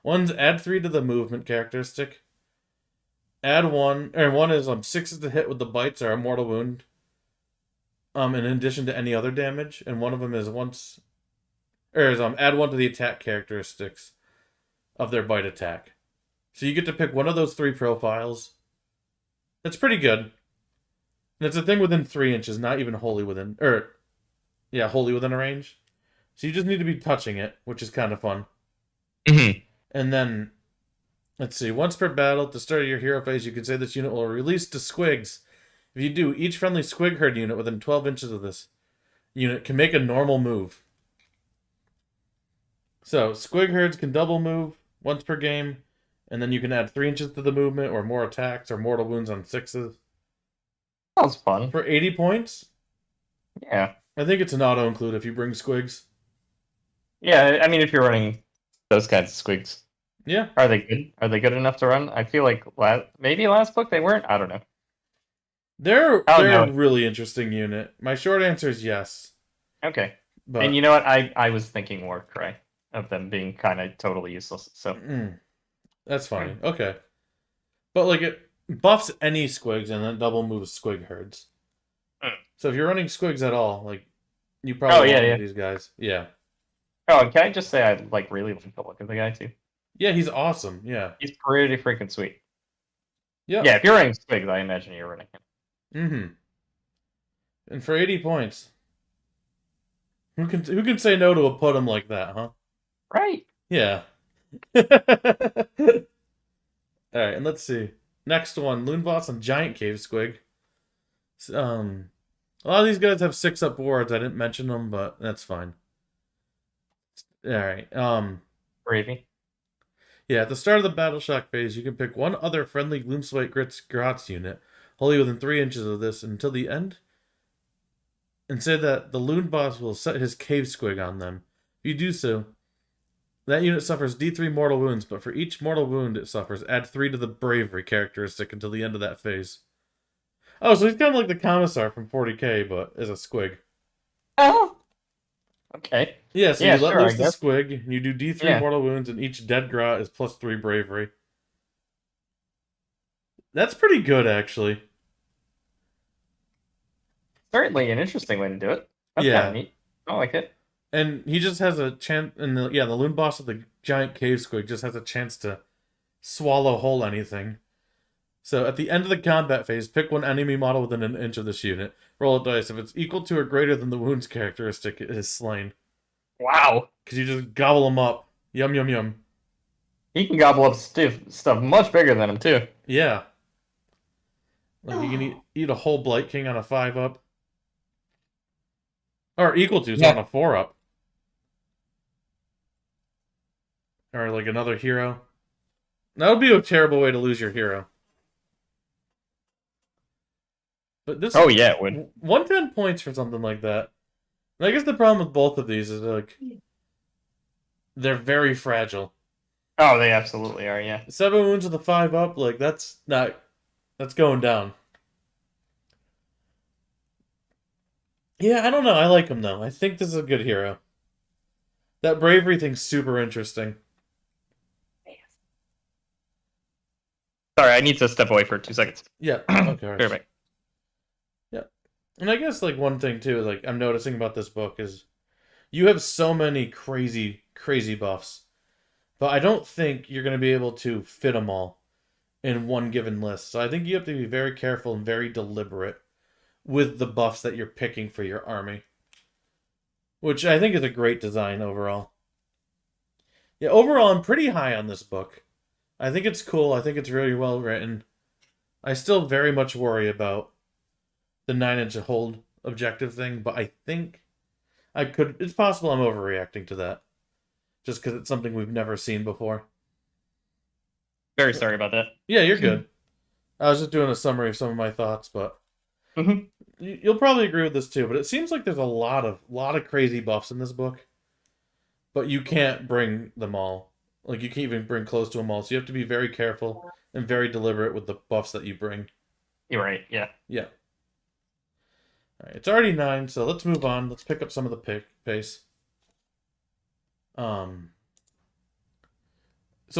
One's add 3 to the movement characteristic. Add 1, or 1 is 6 to hit with the bites or a mortal wound. In addition to any other damage, and one of them is add 1 to the attack characteristics of their bite attack. So you get to pick one of those 3 profiles. It's pretty good. And it's a thing within 3 inches, not even wholly within a range. So you just need to be touching it, which is kind of fun. Mm-hmm. And then Let's see. Once per battle, at the start of your hero phase, you can say this unit will release to Squigs. If you do, each friendly Squig herd unit within 12 inches of this unit can make a normal move. So, Squig herds can double move once per game, and then you can add 3 inches to the movement, or more attacks, or mortal wounds on 6s. Sounds fun. For 80 points, Yeah. I think it's an auto-include if you bring Squigs. Yeah, I mean, if you're running those kinds of squigs. Yeah. Are they good? Are they good enough to run? I feel like maybe last book they weren't. I don't know. They're know. a really interesting unit. My short answer is yes. Okay. But, and you know what? I was thinking Warcry of them being kind of totally useless. So that's fine. Okay. But like it buffs any Squigs and then double moves Squig herds. So if you're running Squigs at all, like you probably want these guys. Yeah. Oh, and can I just say I like really like the look of the guy too? Yeah, he's awesome. Yeah. He's pretty freaking sweet. Yeah. Yeah, if you're running Squigs, I imagine you're running him. Mm-hmm. And for 80 points. Who can say no to a put 'em like that, huh? Right. Yeah. Alright, and let's see. Next one, Loonboss and Giant Cave Squig. A lot of these guys have 6-up boards. I didn't mention them, but that's fine. Alright, Bravey. yeah, at the start of the Battle Shock phase, you can pick one other friendly Gloomspite Grotz unit, wholly within 3 inches of this, until the end, and say that the Loonboss will set his Cave Squig on them. If you do so, that unit suffers D3 mortal wounds, but for each mortal wound it suffers, add 3 to the Bravery characteristic until the end of that phase. Oh, so he's kind of like the Commissar from 40k, but as a Squig. Oh! Okay. Yeah, so you let loose the Squig, and you do D3 mortal wounds, and each dead Grot is plus 3 Bravery. That's pretty good, actually. Certainly an interesting way to do it. That's kind of neat. I like it. And he just has a chance, and the Loonboss of the Giant Cave Squig just has a chance to swallow whole anything. So at the end of the combat phase, pick one enemy model within an inch of this unit. Roll a dice. If it's equal to or greater than the wounds characteristic, it is slain. Wow. Because you just gobble them up. Yum, yum, yum. He can gobble up stuff much bigger than him, too. Yeah. Like you can eat a whole Blight King on a 5-up. Or equal to, so on a 4-up. Or like another hero. That would be a terrible way to lose your hero. But this it would. 110 points for something like that. And I guess the problem with both of these is like they're very fragile. Oh, they absolutely are, yeah. 7 wounds with a 5-up, like that's going down. Yeah, I don't know. I like him though. I think this is a good hero. That bravery thing's super interesting. Sorry, I need to step away for 2 seconds. Yeah. Okay. Right. Perfect. Yeah. And I guess like one thing too, like I'm noticing about this book is you have so many crazy buffs. But I don't think you're going to be able to fit them all in one given list. So I think you have to be very careful and very deliberate with the buffs that you're picking for your army. Which I think is a great design overall. Yeah, overall I'm pretty high on this book. I think it's cool. I think it's really well written. I still very much worry about the 9-inch hold objective thing, but I think it's possible I'm overreacting to that. Just because it's something we've never seen before. Very sorry about that. Yeah, you're good. I was just doing a summary of some of my thoughts, but you'll probably agree with this too. But it seems like there's a lot of crazy buffs in this book, but you can't bring them all. Like you can't even bring close to them all. So you have to be very careful and very deliberate with the buffs that you bring. You're right. Yeah. Yeah. All right, it's already 9, so let's move on. Let's pick up some of the pace. So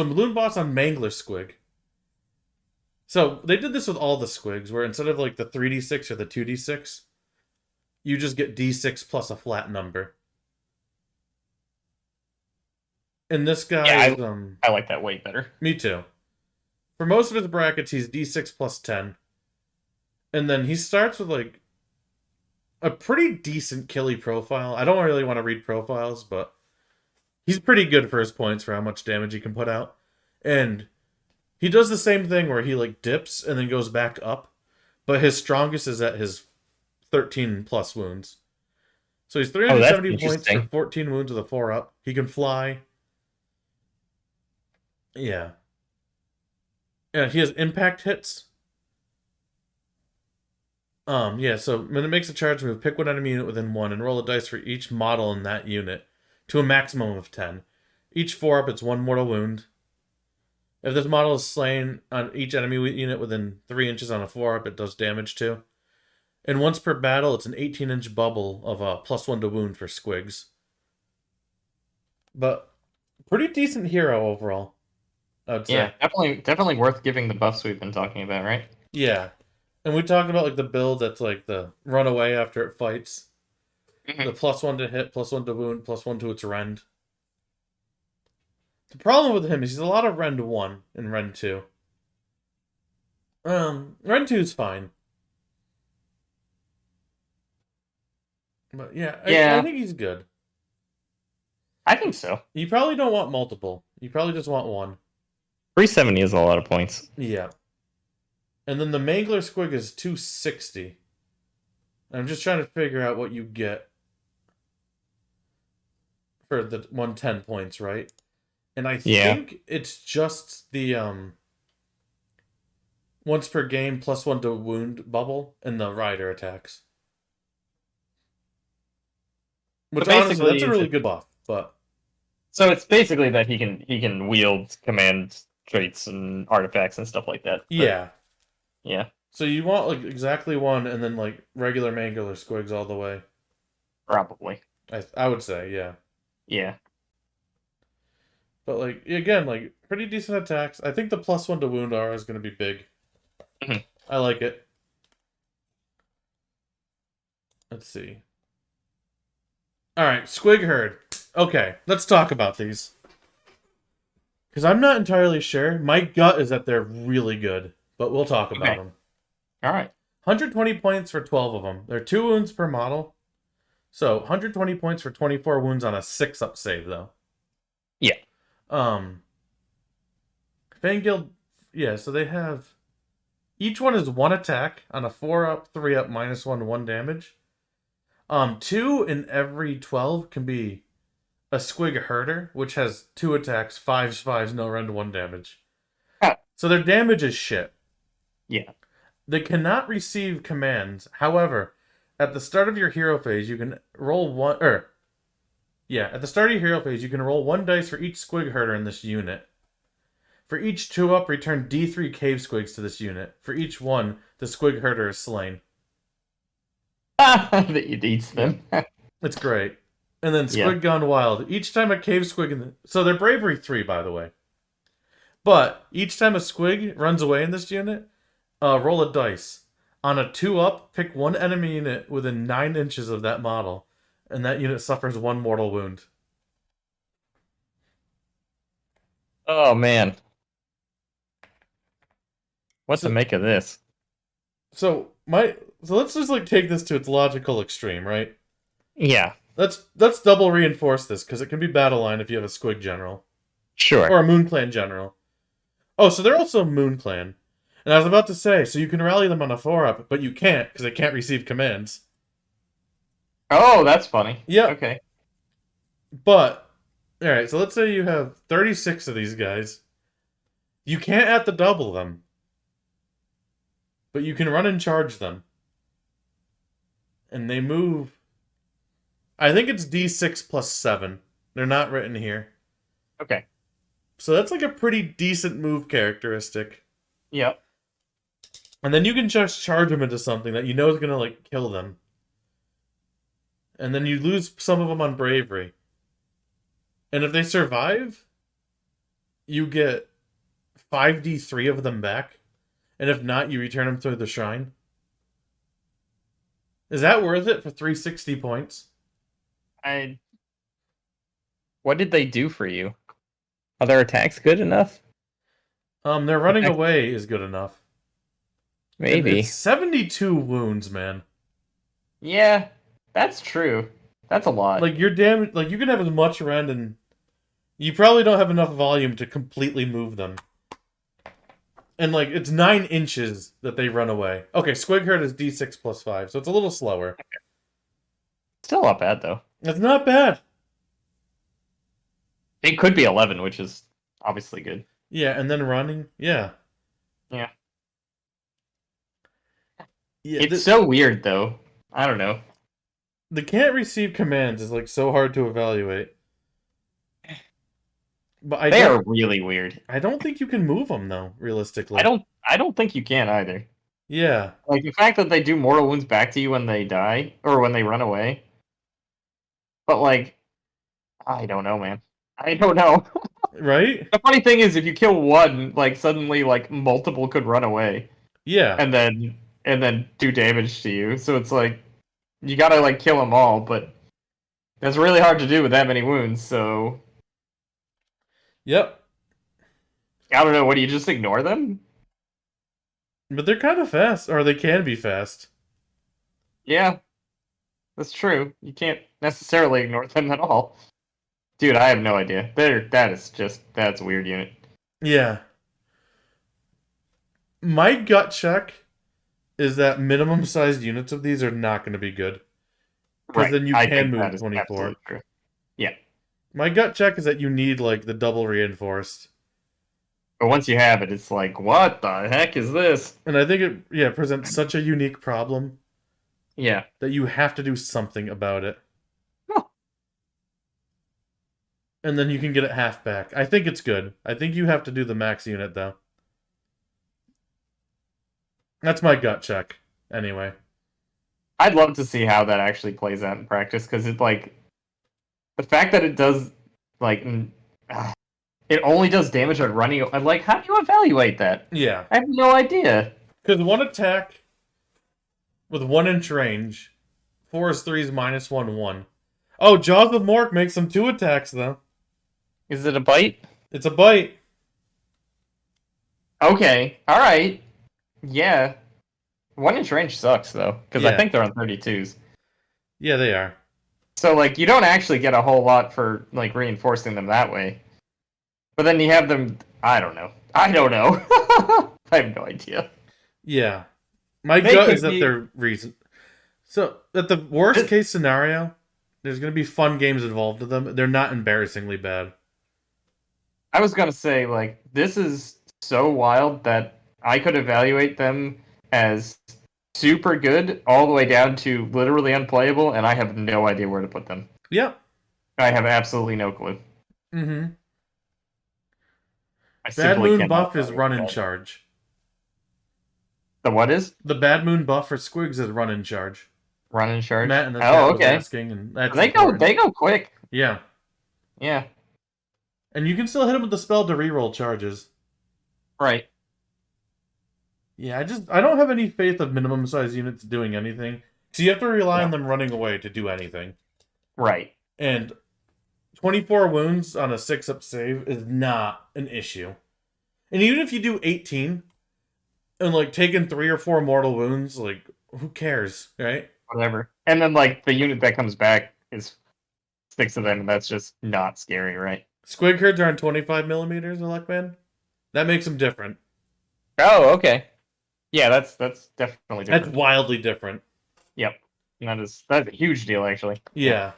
Loonboss on Mangler Squig. So they did this with all the Squigs, where instead of like the 3d6 or the 2d6, you just get d6 plus a flat number. And this guy I like that way better. Me too. For most of his brackets, he's d6 plus 10. And then he starts with like a pretty decent killy profile. I don't really want to read profiles, but he's pretty good for his points for how much damage he can put out. And He does the same thing where he like dips and then goes back up, but his strongest is at his 13 plus wounds. So he's Oh, that's 370 points for interesting. 14 wounds with a 4 up. He can fly. Yeah. Yeah, he has impact hits. Yeah, so when it makes a charge move, pick one enemy unit within 1 and roll a dice for each model in that unit to a maximum of 10. Each 4 up, it's 1 mortal wound. If this model is slain on each enemy unit within 3 inches on a 4 up, it does damage too. And once per battle, it's an 18-inch bubble of a +1 to wound for Squigs. But pretty decent hero overall, I would say. Yeah, definitely worth giving the buffs we've been talking about, right? Yeah. And we talked about like the build that's like the runaway after it fights. Mhm. The +1 to hit, +1 to wound, +1 to its rend. The problem with him is he's a lot of rend 1 and rend 2. Rend 2 is fine. But yeah, I think he's good. I think so. You probably don't want multiple. You probably just want 1. 370 is a lot of points. Yeah. And then the Mangler Squig is 260. I'm just trying to figure out what you get for the 110 points, right? And I think it's just the once per game +1 to wound bubble and the rider attacks. Which So honestly, basically, that's a really good buff, but So it's basically that he can wield command traits and artifacts and stuff like that. But, yeah. yeah. So you want like exactly 1 and then like regular Mangler Squigs all the way. Probably. I would say, yeah. Yeah. But like again, like pretty decent attacks. I think the +1 to wound R is going to be big. Mhm. I like it. Let's see. All right, Squig Herd. Okay, let's talk about these. Because I'm not entirely sure. My gut is that they're really good, but we'll talk about them. All right. 120 points for 12 of them. They're 2 wounds per model. So 120 points for 24 wounds on a 6-up save, though. Yeah. Fanguild, yeah, so they have... Each one is 1 attack on a 4-up, 3-up, -1, 1 damage. 2 in every 12 can be a Squig Herder, which has 2 attacks, 5s, 5s, no rend, 1 damage. Huh. So their damage is shit. Yeah. They cannot receive commands. However, at the start of your hero phase, you can roll one... at the start of your hero phase, you can roll 1 dice for each Squig Herder in this unit. For each 2-up, return D3 Cave Squigs to this unit. For each 1, the Squig Herder is slain. That it eats them. It's great. And then Squig Gone Wild. Each time a Cave Squig... So they're Bravery 3, by the way. But each time a Squig runs away in this unit, roll a dice. On a 2-up, pick 1 enemy unit within 9 inches of that model, and that unit suffers 1 mortal wound. Oh, man. What to make of this? So let's just like take this to its logical extreme, right? Yeah. Let's double reinforce this, because it can be battle line if you have a Squig general. Sure. Or a Moon Clan general. Oh, so they're also Moon Clan. And I was about to say, so you can rally them on a 4-up, but you can't, because they can't receive commands. Oh, that's funny. Yeah. Okay. But, alright, so let's say you have 36 of these guys. You can't have to double them. But you can run and charge them. And they move... I think it's D6 plus 7. They're not written here. Okay. So that's like a pretty decent move characteristic. Yep. And then you can just charge them into something that you know is going to like kill them. And then you lose some of them on bravery. And if they survive, you get 5d3 of them back. And if not, you return them to the shrine. Is that worth it for 360 points? What did they do for you? Are their attacks good enough? Their running away is good enough. Maybe. It's 72 wounds, man. Yeah, that's true. That's a lot. Like, your damage, like, you can have as much rend, and you probably don't have enough volume to completely move them. And, like, it's 9 inches that they run away. Okay, Squig Herd is D6 plus 5, so it's a little slower. Still not bad, though. It's not bad. It could be 11, which is obviously good. Yeah, and then running. Yeah. Yeah. Yeah, It's so weird, though. I don't know. the can't receive commands is, like, so hard to evaluate. But They are really weird. I don't think you can move them, though, realistically. I don't think you can either. Yeah. Like, the fact that they do mortal wounds back to you when they die, or when they run away. But, like, I don't know, man. I don't know. Right? The funny thing is, if you kill one, like, suddenly, like, multiple could run away. Yeah. And then do damage to you. So it's like, you gotta, like, kill them all, but that's really hard to do with that many wounds, so... Yep. I don't know, what do you just ignore them? But they're kind of fast, or they can be fast. Yeah, that's true. You can't necessarily ignore them at all. Dude, I have no idea. That's a weird unit. Yeah. My gut check is that minimum sized units of these are not going to be good. Because then you can move 24. True. Yeah. My gut check is that you need, like, the double reinforced. But once you have it, it's like, what the heck is this? And I think it presents such a unique problem. Yeah. That you have to do something about it. Huh. And then you can get it half back. I think it's good. I think you have to do the max unit, though. That's my gut check, anyway. I'd love to see how that actually plays out in practice, because it's like... The fact that it does, like... It only does damage on running... I'm like, how do you evaluate that? Yeah. I have no idea. Because one attack with 1 inch range, 4 is 3's minus 1, 1. Oh, Jaws of Mork makes them 2 attacks, though. Is it a bite? It's a bite. Okay, alright. Yeah. 1 inch range sucks, though, because I Yeah. think they're on 32s. Yeah, they are. So, like, you don't actually get a whole lot for, like, reinforcing them that way. But then you have them... I don't know. I have no idea. Yeah. My They gut could is that be- they're reason. So, at the worst case scenario, there's going to be fun games involved with them. They're not embarrassingly bad. I was gonna say, like, this is so wild that I could evaluate them as super good all the way down to literally unplayable, and I have no idea where to put them. Yep. I have absolutely no clue. Mm-hmm. I Bad simply Moon cannot buff is evaluate run in that. charge. The what is? The Bad Moon buff for Squigs is run in charge. Run in charge? Matt in the Oh, chat was okay. asking, and that's They important. go quick. Yeah. Yeah. And you can still hit him with the spell to reroll charges. Right. Yeah, I don't have any faith of minimum size units doing anything. So you have to rely on them running away to do anything. Right. And 24 wounds on a 6-up save is not an issue. And even if you do 18 and, like, taking 3 or 4 mortal wounds, like, who cares, right? Whatever. And then, like, the unit that comes back is 6 of them, and that's just not scary, right? Squig herds are on 25 millimeters, Electman. That makes them different. Oh, okay. Yeah, that's definitely different. That's wildly different. Yep. And that's a huge deal, actually. Yeah.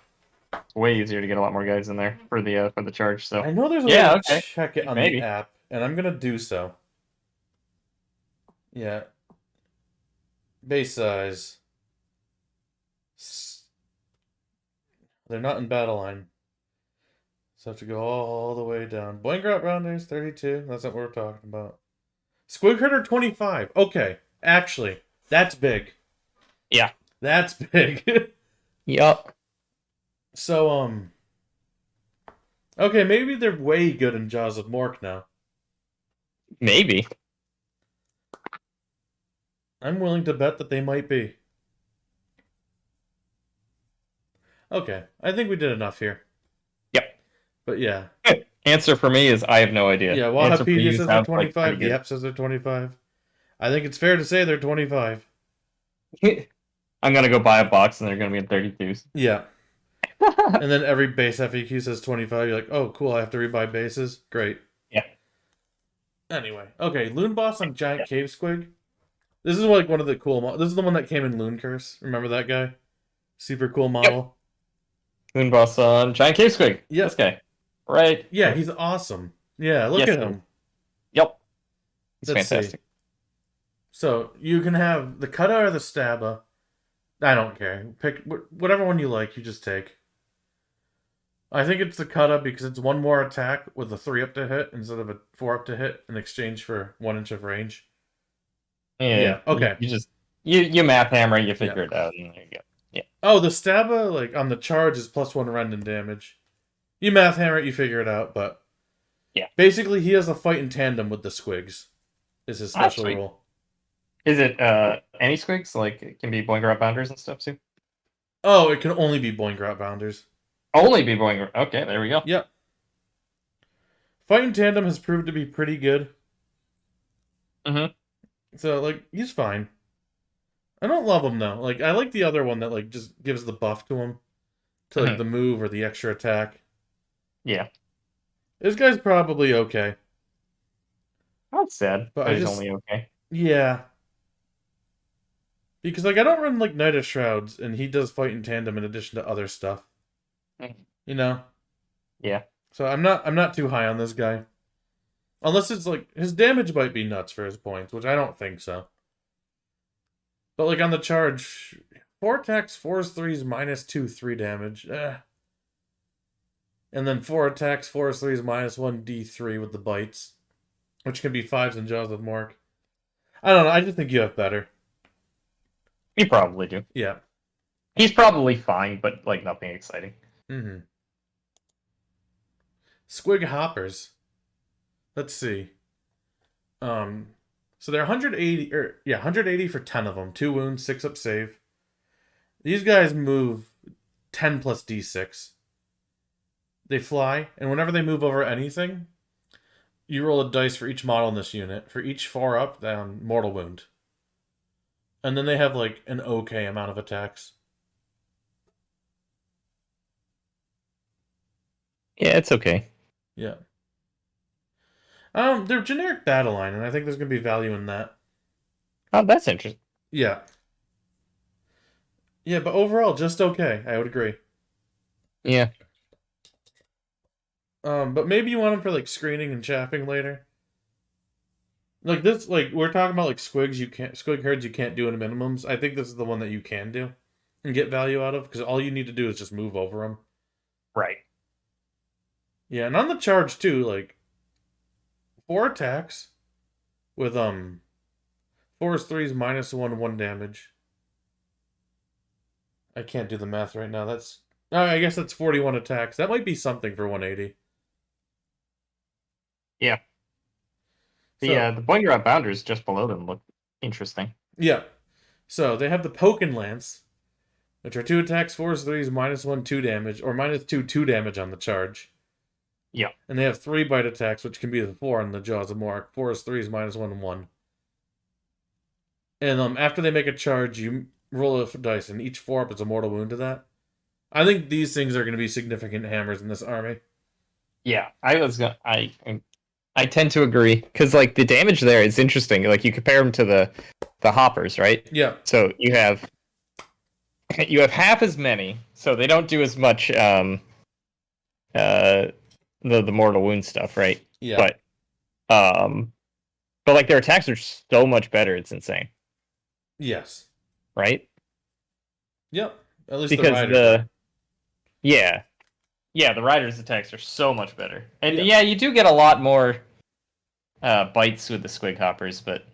It's way easier to get a lot more guys in there for the charge. So I know there's a Yeah, way to okay. check it on Maybe. the app, and I'm gonna do so. Yeah. Base size. They're not in battle line. So I have to go all the way down. Boingrot Rounders, 32. That's not what we're talking about. Squig Herder, 25. Okay. Actually, that's big. Yeah. That's big. Yup. So, okay, maybe they're way good in Jaws of Mork now. Maybe. I'm willing to bet that they might be. Okay, I think we did enough here. Yep. But yeah. Answer for me is I have no idea. Yeah, Answer for you Wikipedia says they're sounds like 25, pretty the app says they're 25. I think it's fair to say they're 25. good. I'm gonna go buy a box and they're gonna be in 32s. Yeah. And then every base FAQ says 25. You're like, oh, cool, I have to rebuy bases? Great. Yeah. Anyway, okay, Loon Boss on Giant Cave Squig. This is like one of the cool. This is the one that came in Loon Curse. Remember that guy? Super cool Yep. model. Moonboss on Giant Cave Squig. Yep. This guy. Right. Yeah, he's awesome. Yeah, look Yes, at him. Yep. He's Let's fantastic. see. So you can have the Kata or the Stabba. I don't care. Pick whatever one you like. You just take. I think it's the Kata because it's one more attack with a 3 up to hit instead of a 4 up to hit in exchange for 1 inch of range. Yeah, okay. You just you math hammer, you figure it out, and there you go. Yeah. Oh, the Stabba, like on the charge, is +1 rend and damage. You math hammer it, you figure it out, but yeah. Basically, he has a fight in tandem with the Squigs. Is his special rule. Is it any Squigs? Like it can be Boingrot Bounders and stuff too? Oh, it can only be Boingrot Bounders. Only be Boingrot. Okay, there we go. Yep. Fight in tandem has proved to be pretty good. Mm-hmm. So, like, he's fine. I don't love him, though. Like, I like the other one that, like, just gives the buff to him. To, like, the move or the extra attack. Yeah. This guy's probably okay. That's sad, but he's only okay. Yeah. Because, like, I don't run, like, Knight of Shrouds, and he does fight in tandem in addition to other stuff. You know? Yeah. So I'm not too high on this guy. Unless it's, like, his damage might be nuts for his points, which I don't think so. But, like, on the charge, 4 attacks, 4s, 3s, -2, 3 damage. And then 4 attacks, 4s, 3s, -1, D3 with the bites. Which can be 5s and Jaws with Mork. I don't know, I just think you have better. You probably do. Yeah. He's probably fine, but, like, nothing exciting. Mm-hmm. Squig Hoppers. Let's see. So they're 180 for 10 of them. 2 wounds, 6 up save. These guys move 10 plus D6. They fly, and whenever they move over anything, you roll a dice for each model in this unit. For each 4 up, down, mortal wound. And then they have, like, an okay amount of attacks. Yeah, it's okay. Yeah. They're generic battle line, and I think there's gonna be value in that. Oh, that's interesting. Yeah. Yeah, but overall, just okay. I would agree. Yeah. But maybe you want them for like screening and chaffing later. Like this, like we're talking about like squig herds you can't do in minimums. I think this is the one that you can do and get value out of because all you need to do is just move over them. Right. Yeah, and on the charge too, like 4 attacks with 4s, 3s, -1, 1 damage. I can't do the math right now. I guess that's 41 attacks. That might be something for 180. Yeah. The Boingrot Bounders just below them look interesting. Yeah. So they have the Pokin Lance, which are 2 attacks, 4s, 3s, -1, 2 damage, or -2, 2 damage on the charge. Yeah. And they have 3 bite attacks, which can be the 4 on the Jaws of Mork. 4s, 3s, -1 and 1. And after they make a charge, you roll a dice, and each 4 up is a mortal wound to that. I think these things are going to be significant hammers in this army. Yeah, I tend to agree because like the damage there is interesting. Like you compare them to the hoppers, right? Yeah. So you have half as many, so they don't do as much the mortal wound stuff, right? Yeah. But like their attacks are so much better. It's insane. Yes. Right. Yep. At least because the riders' attacks are so much better, and you do get a lot more bites with the squig hoppers, but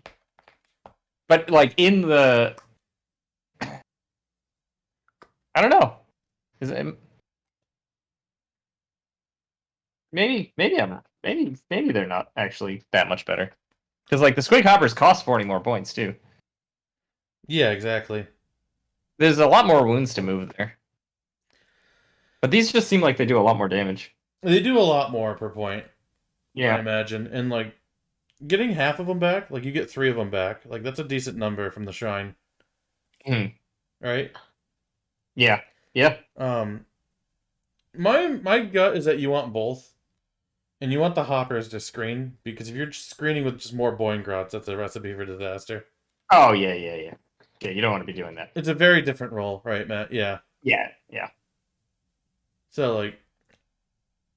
like in the, I don't know, is it maybe they're not actually that much better because like the squig hoppers cost 40 more points too. Yeah, exactly. There's a lot more wounds to move there. But these just seem like they do a lot more damage. They do a lot more per point. Yeah. I imagine. And, like, getting half of them back, like, you get 3 of them back. Like, that's a decent number from the shrine. Right? Yeah. Yeah. My gut is that you want both. And you want the hoppers to screen, because if you're just screening with just more Boingrots, that's a recipe for disaster. Oh, yeah, yeah, yeah. Yeah, you don't want to be doing that. It's a very different role, right, Matt? Yeah. Yeah, yeah. So, like,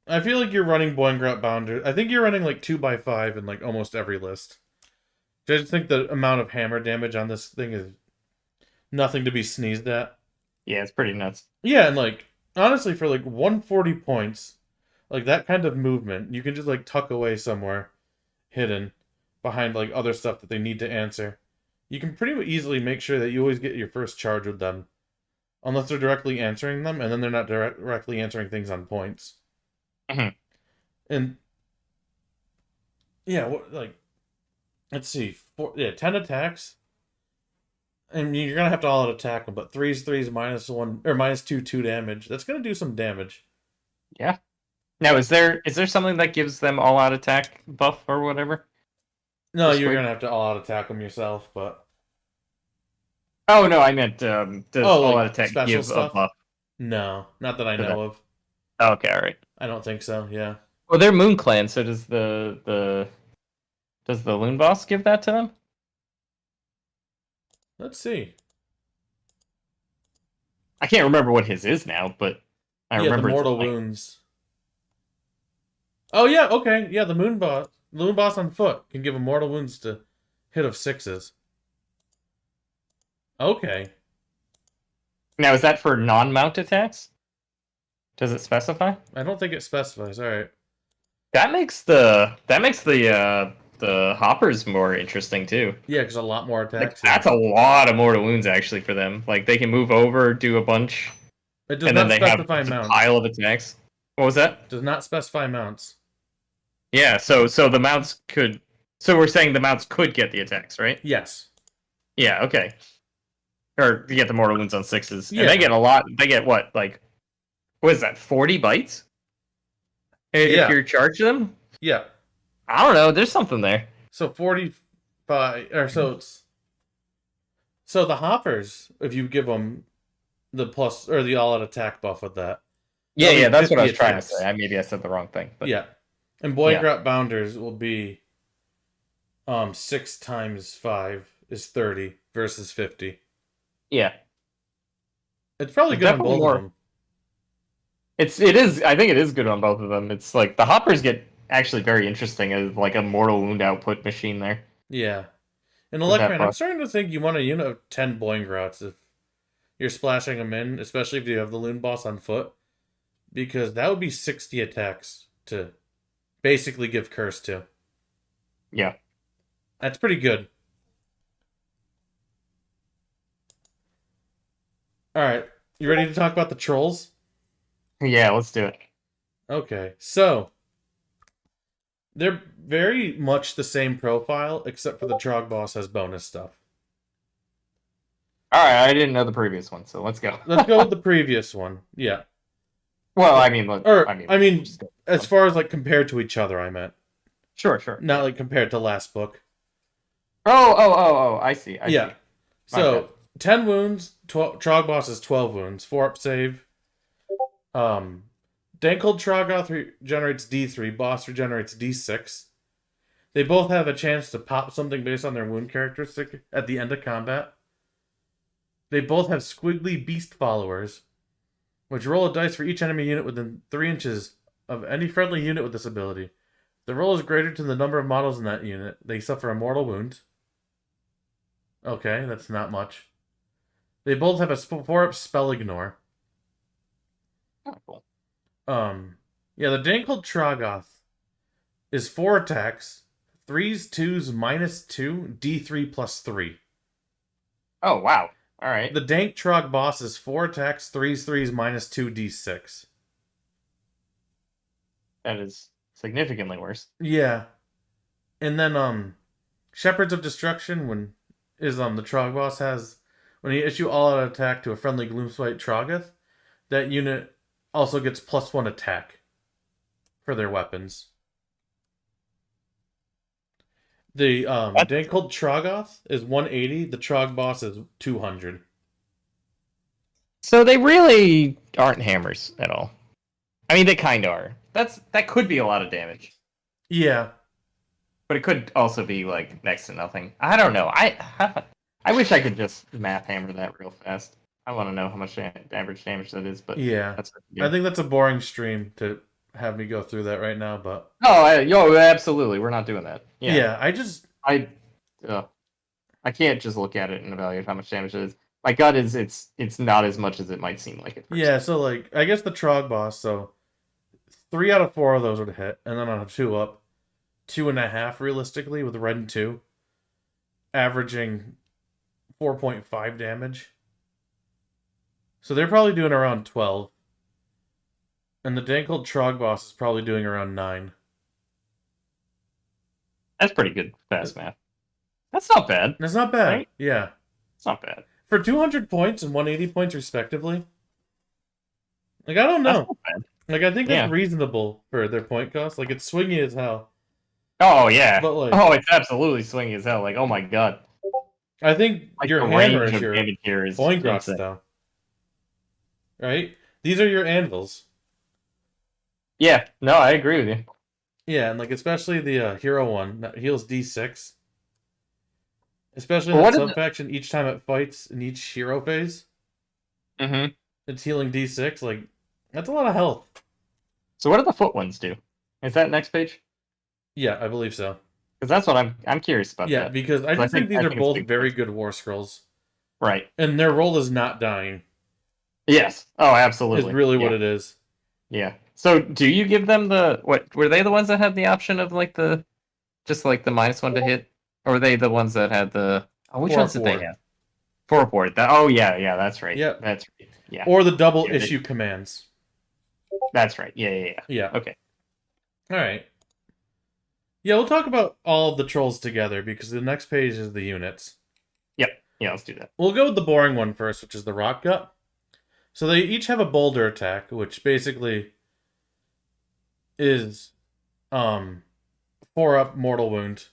I feel like you're running Boingrot Bounder. I think you're running, like, 2x5 in, like, almost every list. I just think the amount of hammer damage on this thing is nothing to be sneezed at. Yeah, it's pretty nuts. Yeah, and, like, honestly, for, like, 140 points, like, that kind of movement, you can just, like, tuck away somewhere hidden behind, like, other stuff that they need to answer. You can pretty easily make sure that you always get your first charge with them. Unless they're directly answering them, and then they're not directly answering things on points. Mhm. And, yeah, let's see, 10 attacks. And you're gonna have to all-out attack them, but 3's -1, or -2 damage. That's gonna do some damage. Yeah. Now, is there something that gives them all-out attack buff or whatever? No, For you're Squig? gonna have to all-out attack them yourself, but... Oh, no, I meant, does all-out like, attack special give stuff? a buff? No, not that I For know that. of. Oh, okay, alright. I don't think so, yeah. Well, they're Moon Clan, so does the Loon Boss give that to them? Let's see. I can't remember what his is now, but I remember the it's mortal like- wounds. Oh, yeah, okay. Yeah, the moon boss on foot can give him mortal wounds to hit of 6s. Okay. Now, is that for non-mount attacks? Does it specify? I don't think it specifies. All right. That makes the hoppers more interesting too. Yeah, because a lot more Like, attacks. that's a lot of mortal wounds actually for them. Like they can move over, do a bunch, It does and then not they have specify a mounts. pile of attacks. What was that? Does not specify mounts. Yeah, so the mounts could. So we're saying the mounts could get the attacks, right? Yes. Yeah. Okay. Or you get the mortal wounds on 6s, Yeah. and they get a lot. They get what? Like, what is that? 40 bites? Yeah. If you're charging them. Yeah. I don't know. There's something there. So 45, or so it's. So the hoppers, if you give them the plus or the all-out attack buff with that. Yeah, That'll be that's what I 50 was trying to attacks. say. Maybe I said the wrong thing. But Yeah. And Boingrot Bounders will be 6 times 5 is 30 versus 50. yeah, It's probably good on Definitely both more. of them. it is. I think it is good on both of them. It's like the hoppers get actually very interesting as like a mortal wound output machine there. Yeah. And With that Electman, I'm buff. starting to think you want a unit of 10 Boingrots if you're splashing them in, especially if you have the Loon Boss on foot. Because that would be 60 attacks to basically give Curse to. Yeah. That's pretty good. Alright, you ready to talk about the trolls? Yeah, let's do it. Okay, so they're very much the same profile, except for the Trog Boss has bonus stuff. All right, I didn't know the previous one, so let's go. Let's go with the previous one. Yeah. Well, I mean, As just- far as like compared to each other, I meant. sure. Not like compared to last book. Oh, I see. I Yeah. see. So, Okay. 10 wounds, Trog Boss is 12 wounds, 4 up save. Dankled Trogoth regenerates D3, Boss regenerates D6. They both have a chance to pop something based on their wound characteristic at the end of combat. They both have squiggly beast followers, which roll a dice for each enemy unit within 3 inches of any friendly unit with this ability. If the roll is greater to the number of models in that unit, they suffer a mortal wound. Okay, that's not much. They both have a 4-up spell ignore. Oh, cool. Yeah, the Dankled Trogoth is 4 attacks, 3s, 2s, -2, D3 plus 3. Oh, wow. All right. The Dank Trog Boss is 4 attacks, 3s, -2, D6. That is significantly worse. Yeah. And then, Shepherds of Destruction the Trog Boss has, when you issue all-out attack to a friendly Gloomspite Trogoth, that unit also gets +1 attack for their weapons. The Dankled Trogoth is 180, the Trog Boss is 200. So they really aren't hammers at all. I mean, they kind of are. that could be a lot of damage. Yeah. But it could also be like next to nothing. I don't know. I wish I could just math hammer that real fast. I want to know how much average damage that is, but Yeah. that's I think that's a boring stream to have me go through that right now, but absolutely, we're not doing that. yeah, I can't just look at it and evaluate how much damage it is. My gut is it's not as much as it might seem like at first. Yeah, so like I guess the Trog boss, so 3 out of 4 of those would hit, and then on a 2-up, 2.5 realistically with red and 2, averaging 4.5 damage. So they're probably doing around 12. And the Dankled Trog boss is probably doing around 9. That's pretty good fast math. That's not bad. That's not bad. Right? Yeah. It's not bad. For 200 points and 180 points respectively. Like, I don't know. Like, I think that's reasonable for their point cost. Like, it's swingy as hell. Oh, yeah. But like, it's absolutely swingy as hell. Like, oh my god. I think like your hammer is your Boingrots, though. Right? These are your anvils. Yeah, no, I agree with you. Yeah, and like especially the hero one that heals D6. Especially in that sub-faction, each time it fights in each hero phase. Mm-hmm. It's healing D6. Like, that's a lot of health. So what do the foot ones do? Is that next page? Yeah, I believe so. Because that's what I'm curious about. Yeah, because I just think these are both very good war scrolls. Right. And their role is not dying. Yes. Oh, absolutely. Is really what it is. Yeah. So do you give them what were they the ones that had the option of like the -1 to hit? Or were they the ones that had the which ones did they have? 4 port. Yeah, that's right. Yeah. That's right. Yeah. Or the double issue commands. That's right. Yeah. Okay. Alright. Yeah, we'll talk about all of the trolls together because the next page is the units. Yep. Yeah, let's do that. We'll go with the boring one first, which is the rock gut. So they each have a boulder attack, which basically is 4-up mortal wound.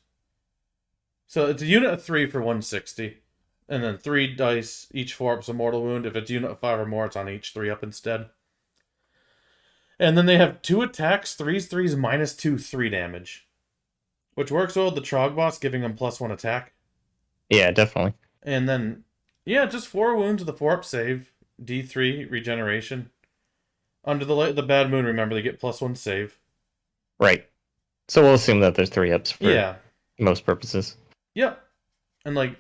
So it's a unit of 3 for 160. And then 3 dice, each 4-up's a mortal wound. If it's unit of 5 or more, it's on each 3-up instead. And then they have 2 attacks, 3s, -2, 3 damage. Which works well with the Trog boss, giving them +1 attack. Yeah, definitely. And then, yeah, just 4 wounds with a 4-up save. D3 regeneration. Under the bad moon, remember, they get +1 save. Right. So we'll assume that there's 3-ups for most purposes. Yep. And like...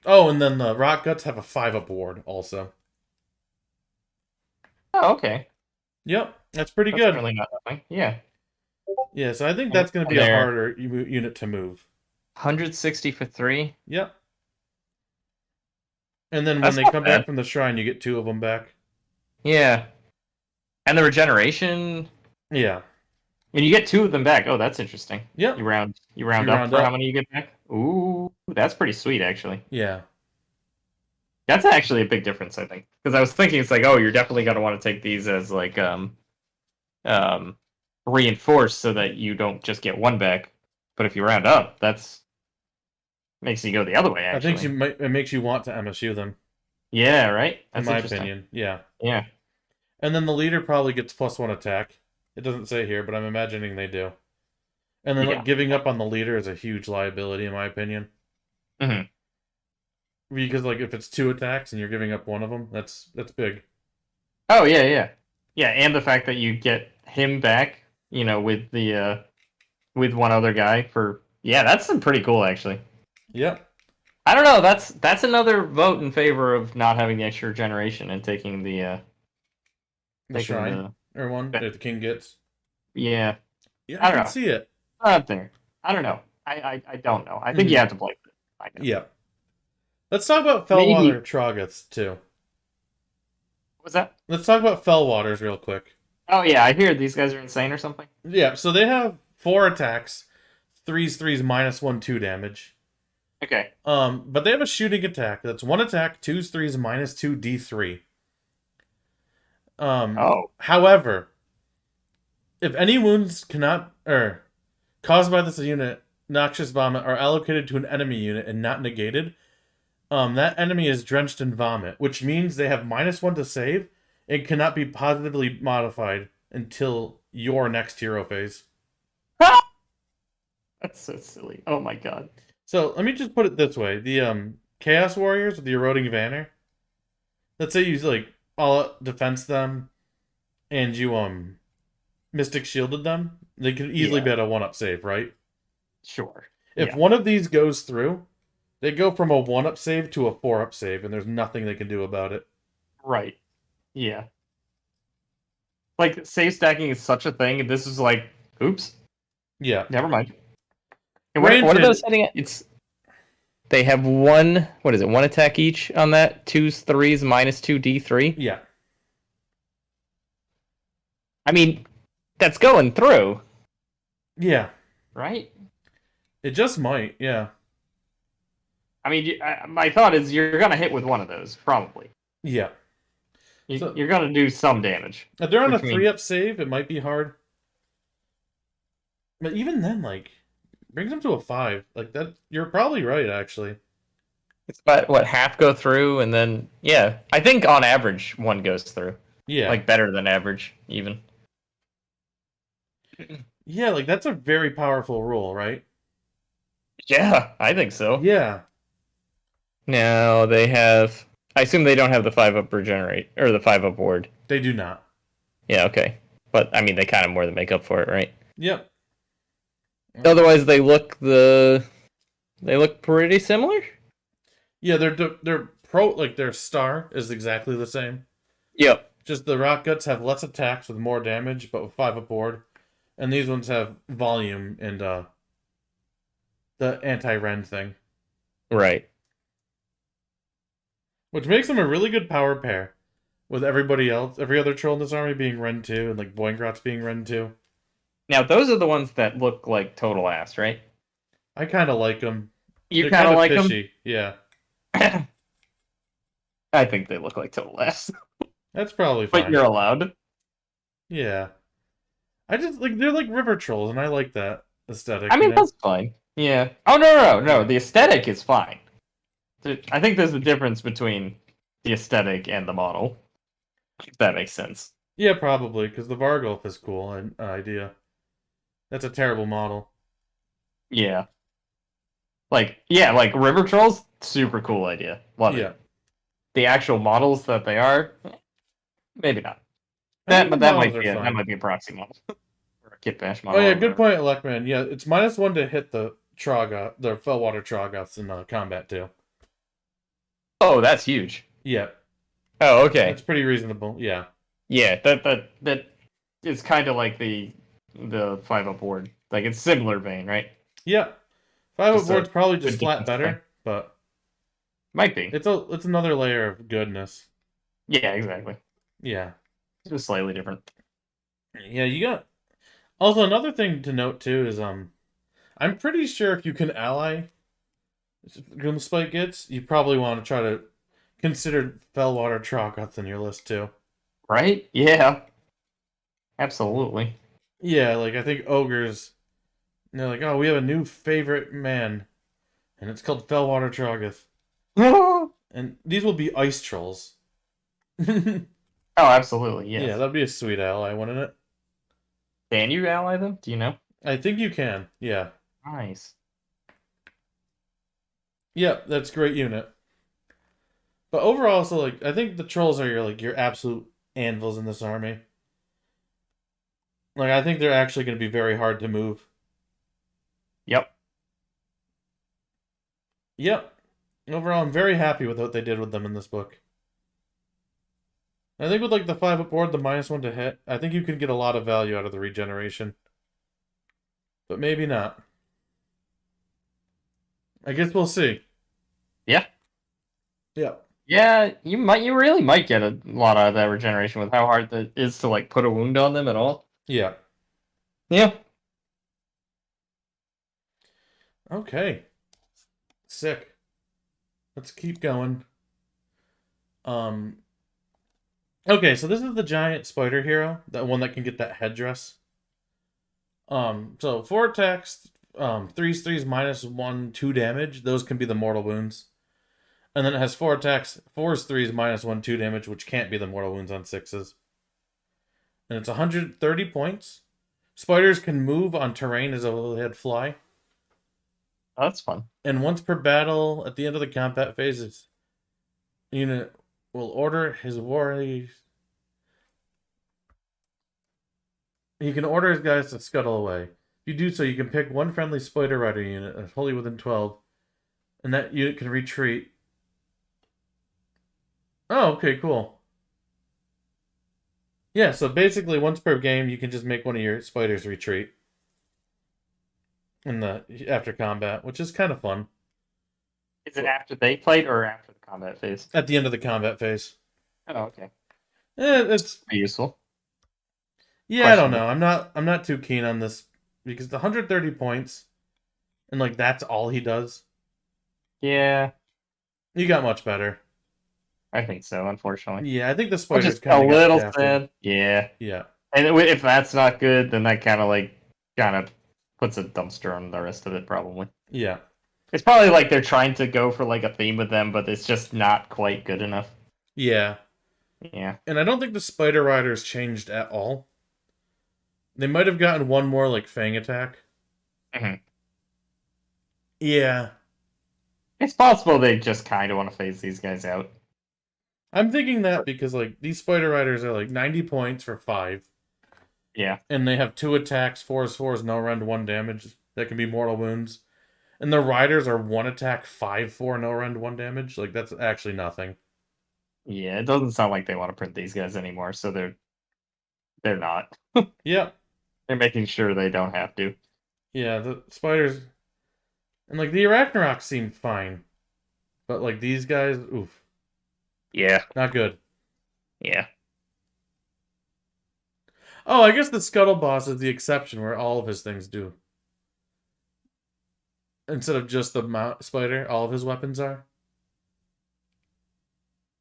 Oh, and then the rock guts have a 5-up ward also. Oh, okay. Yep. That's pretty good. Really not nothing. Yeah. Yeah, so I think that's going to be a harder unit to move. 160 for 3? Yep. And then when they come back from the shrine, you get 2 of them back. Yeah. And the regeneration... Yeah. And you get 2 of them back. Oh, that's interesting. Yep. You round up for how many you get back? Ooh, that's pretty sweet, actually. Yeah. That's actually a big difference, I think. Because I was thinking it's like, oh, you're definitely going to want to take these as like reinforced so that you don't just get 1 back. But if you round up, that's makes you go the other way, actually. I think it makes you want to MSU them. Yeah, right? That's in my opinion, yeah. Yeah. And then the leader probably gets +1 attack. It doesn't say here, but I'm imagining they do. And then like, giving up on the leader is a huge liability, in my opinion. Mm-hmm. Because like if it's 2 attacks and you're giving up 1 of them, that's big. Oh, yeah. Yeah, and the fact that you get him back, with the with one other guy for... Yeah, that's pretty cool, actually. Yep. I don't know. That's another vote in favor of not having the extra generation and taking the shrine or one that the king gets. Yeah. Yeah, I can see it. Not there. I don't know. I don't know. I think you have to play with it. I know. Yeah. Let's talk about Fellwater Trogoths too. What's that? Let's talk about Fellwaters real quick. Oh yeah, I hear these guys are insane or something. Yeah, so they have 4 attacks, 3s, -1, 2 damage. Okay. But they have a shooting attack. That's 1 attack, 2s, 3s, -2, D3. However, if any wounds caused by this unit, noxious vomit, are allocated to an enemy unit and not negated, that enemy is drenched in vomit, which means they have -1 to save and cannot be positively modified until your next hero phase. That's so silly. Oh my god. So let me just put it this way: the Chaos Warriors with the eroding banner. Let's say you like all out defense them, and you Mystic shielded them. They could easily Yeah. be at a 1-up save, right? Sure. If Yeah. one of these goes through, they go from a 1-up save to a 4-up save, and there's nothing they can do about it. Right. Yeah. Like, save stacking is such a thing, and this is like, oops, Yeah. never mind. And what are Granted- those setting at? They have one, what is it, one attack each on that? 2s, 3s, -2 D3? Yeah. I mean, that's going through, Yeah. right? It just might, yeah. I mean, my thought is you're going to hit with one of those, probably. Yeah. So- You're going to do some damage. If they're on a Which means- 3-up save, it might be hard. But even then, like, brings them to a 5. Like, that, you're probably right, actually. It's about, what, half go through, and then, yeah. I think on average, one goes through. Yeah. Like, better than average, even. Yeah, like, that's a very powerful rule, right? Yeah, I think so. Yeah. Now they have. I assume they don't have the 5-up regenerate or the 5-up ward. They do not. Yeah, okay. But I mean, they kind of more than make up for it, right? Yep. Otherwise, they look pretty similar. Yeah, their their star is exactly the same. Yep. Just the rock guts have less attacks with more damage, but with 5-up ward, and these ones have volume and the anti-rend thing, Right. which makes them a really good power pair. With everybody else, every other troll in this army being rend 2, and like Boingrot's being rend 2. Now those are the ones that look like total ass, right? I kind of like them. You kind of like fishy. Yeah, them. I think they look like total ass, that's probably fine. but you're allowed. Yeah, I just like they're like river trolls, and I like that aesthetic. I mean, you know? that's fine. Yeah. Oh no! The aesthetic is fine. I think there's a difference between the aesthetic and the model. If that makes sense. Yeah, probably because the Vargulf is cool an idea. That's a terrible model. Yeah. Like River Trolls, super cool idea. Love Yeah. it. The actual models that they are, maybe not. I think But the that models might be are fine. a proxy model. Or a kit bash Oh model. yeah, or good whatever. point, Electman. Yeah, it's -1 to hit the Troggoth, the Fellwater Troggoths in combat too. Oh, that's huge. Yeah, Oh, okay. that's pretty reasonable. Yeah, Yeah, that is kind of like the 5-up ward. Like it's similar vein, right? yeah. 5-up Just a ward's probably just good flat defense better, thing. but Might be. it's another layer of goodness. Yeah, exactly. Yeah, Just slightly different. yeah. You got also another thing to note too is I'm pretty sure if you can ally Gloomspite Gitz, you probably want to try to consider Fellwater Troggoths in your list too. Right? Yeah. Absolutely. Yeah, like I think ogres. They're like, oh, we have a new favorite man, and it's called Fellwater Troggoth, Oh, and these will be ice trolls. Yeah, absolutely. Yes. that'd be a sweet ally, wouldn't it? Can you ally them? Do you know? I think you can. Yeah, Nice. yeah, that's a great unit. But overall, so like, I think the trolls are your absolute anvils in this army. Like, I think they're actually going to be very hard to move. Yep. Yep. Overall, I'm very happy with what they did with them in this book. I think with like the 5-up board, the -1 to hit, I think you can get a lot of value out of the regeneration. But maybe not. I guess we'll see. Yeah. Yeah. Yeah, you really might get a lot out of that regeneration with how hard it is to like put a wound on them at all. Yeah. Yeah. Okay. Sick. Let's keep going. Okay, so this is the giant spider hero, that one that can get that headdress. So 4 attacks, 3's -1, 2 damage. Those can be the mortal wounds. And then it has 4 attacks, 4's 3's -1, 2 damage, which can't be the mortal wounds on 6s. and it's 130 points. Spiders can move on terrain as though they had fly. Oh, that's fun. And once per battle, at the end of the combat phases, unit will order his warriors. He can order his guys to scuttle away. If you do so, you can pick one friendly Spider Rider unit that's wholly within 12, and that unit can retreat. Oh, okay, cool. Yeah, so basically once per game, you can just make one of your spiders retreat in the after combat, which is kind of fun. Is it after they played or after the combat phase? At the end of the combat phase. Oh, okay. It's Pretty useful. yeah, I don't know. I'm not too keen on this because the 130 points and like that's all he does. Yeah, You got much better. I think so. Unfortunately, Yeah, I think the which spiders is a kind of little got sad. Yeah, Yeah. and if that's not good, then that kind of puts a dumpster on the rest of it. Probably. Yeah. It's probably like they're trying to go for like a theme with them, but it's just not quite good enough. Yeah. Yeah. And I don't think the Spider Riders changed at all. They might have gotten one more like Fang attack. Mhm. Yeah. It's possible they just kind of want to phase these guys out. I'm thinking that because like these Spider Riders are like 90 points for 5. Yeah. And they have 2 attacks, 4s, no rend, 1 damage. That can be mortal wounds. And the Riders are 1 attack, 5/4, no rend, 1 damage. Like that's actually nothing. Yeah, it doesn't sound like they want to print these guys anymore, so they're not. Yep. They're making sure they don't have to. Yeah, the spiders and like the Arachnaroks seem fine. But like these guys, oof. Yeah. Not good. Yeah. Oh, I guess the Scuttle Boss is the exception where all of his things do. Instead of just the spider, all of his weapons are.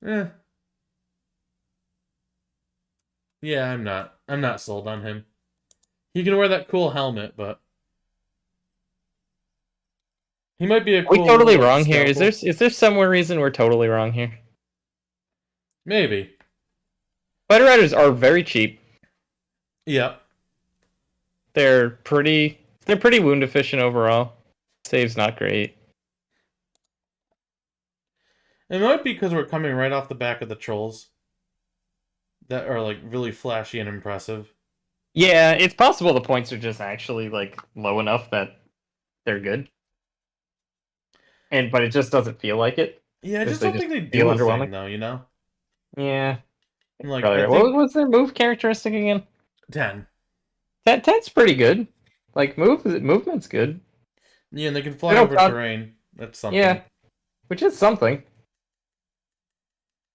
Eh. Yeah, I'm not sold on him. He can wear that cool helmet, but he might be a cool. Are we totally wrong scalpel. here? Is there somewhere reason we're totally wrong here? Maybe. Spider Riders are very cheap. Yeah. They're pretty wound efficient overall. Save's not great. It might be because we're coming right off the back of the trolls. That are like really flashy and impressive. Yeah, it's possible the points are just actually like low enough that they're good. But it just doesn't feel like it. Yeah, I just They don't just think they feel do a underwhelming. thing though, you know? Yeah. And like Probably I right. think What was their move characteristic again? 10. That's pretty good. Like movement's good. Yeah, and they can fly don't over dodge- terrain. That's something. Yeah. Which is something.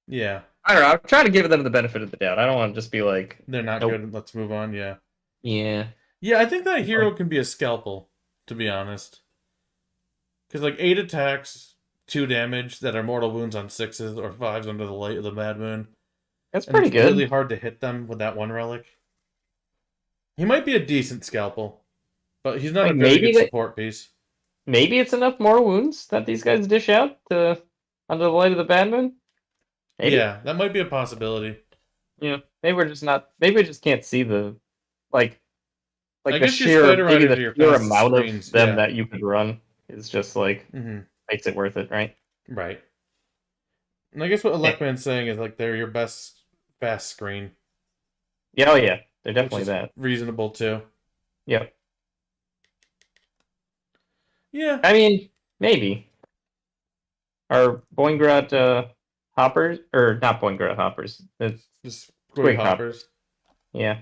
Yeah. I don't know. I'm trying to give them the benefit of the doubt. I don't want to just be like, They're not nope. good. Let's move on, yeah. Yeah. Yeah, I think that hero can be a scalpel, to be honest. Because like 8 attacks, 2 damage that are mortal wounds on 6s or 5s under the light of the Mad Moon. That's And pretty it's good. really hard to hit them with that one relic. He might be a decent scalpel, but he's not Like, a very maybe good support piece. Maybe it's enough mortal wounds that these guys dish out to under the light of the Bad Moon. Maybe. Yeah, that might be a possibility. Yeah. Maybe we're just not. Maybe we just can't see the like I the guess your sheer Spider maybe Riders are the your sheer fastest amount screens, of them yeah. that you could run is just like Mm-hmm. makes it worth it, right? Right. And I guess what Electman's saying is like they're your best fast screen. Yeah, oh yeah, they're Which definitely is that. reasonable too. Yep. Yeah. I mean, maybe. Are Boingrot hoppers or not Boingrot hoppers? It's Just Squig Squig hoppers. yeah.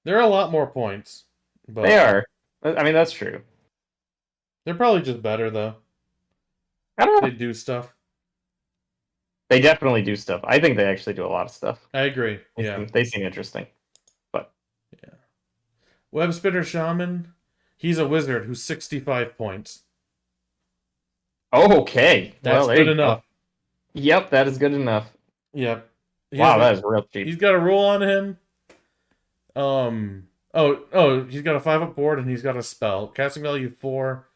There are a lot more points. But They are. I mean, that's true. they're probably just better though. I don't know. They do stuff. They definitely do stuff. I think they actually do a lot of stuff. I agree. Yeah. They seem interesting. But yeah. Web Spinner Shaman, he's a wizard who's 65 points. okay. That's well, good enough. Yep, that is good enough. Yep. Wow, that is real cheap. He's got a roll on him. He's got a 5-up board and he's got a spell. Casting value 4,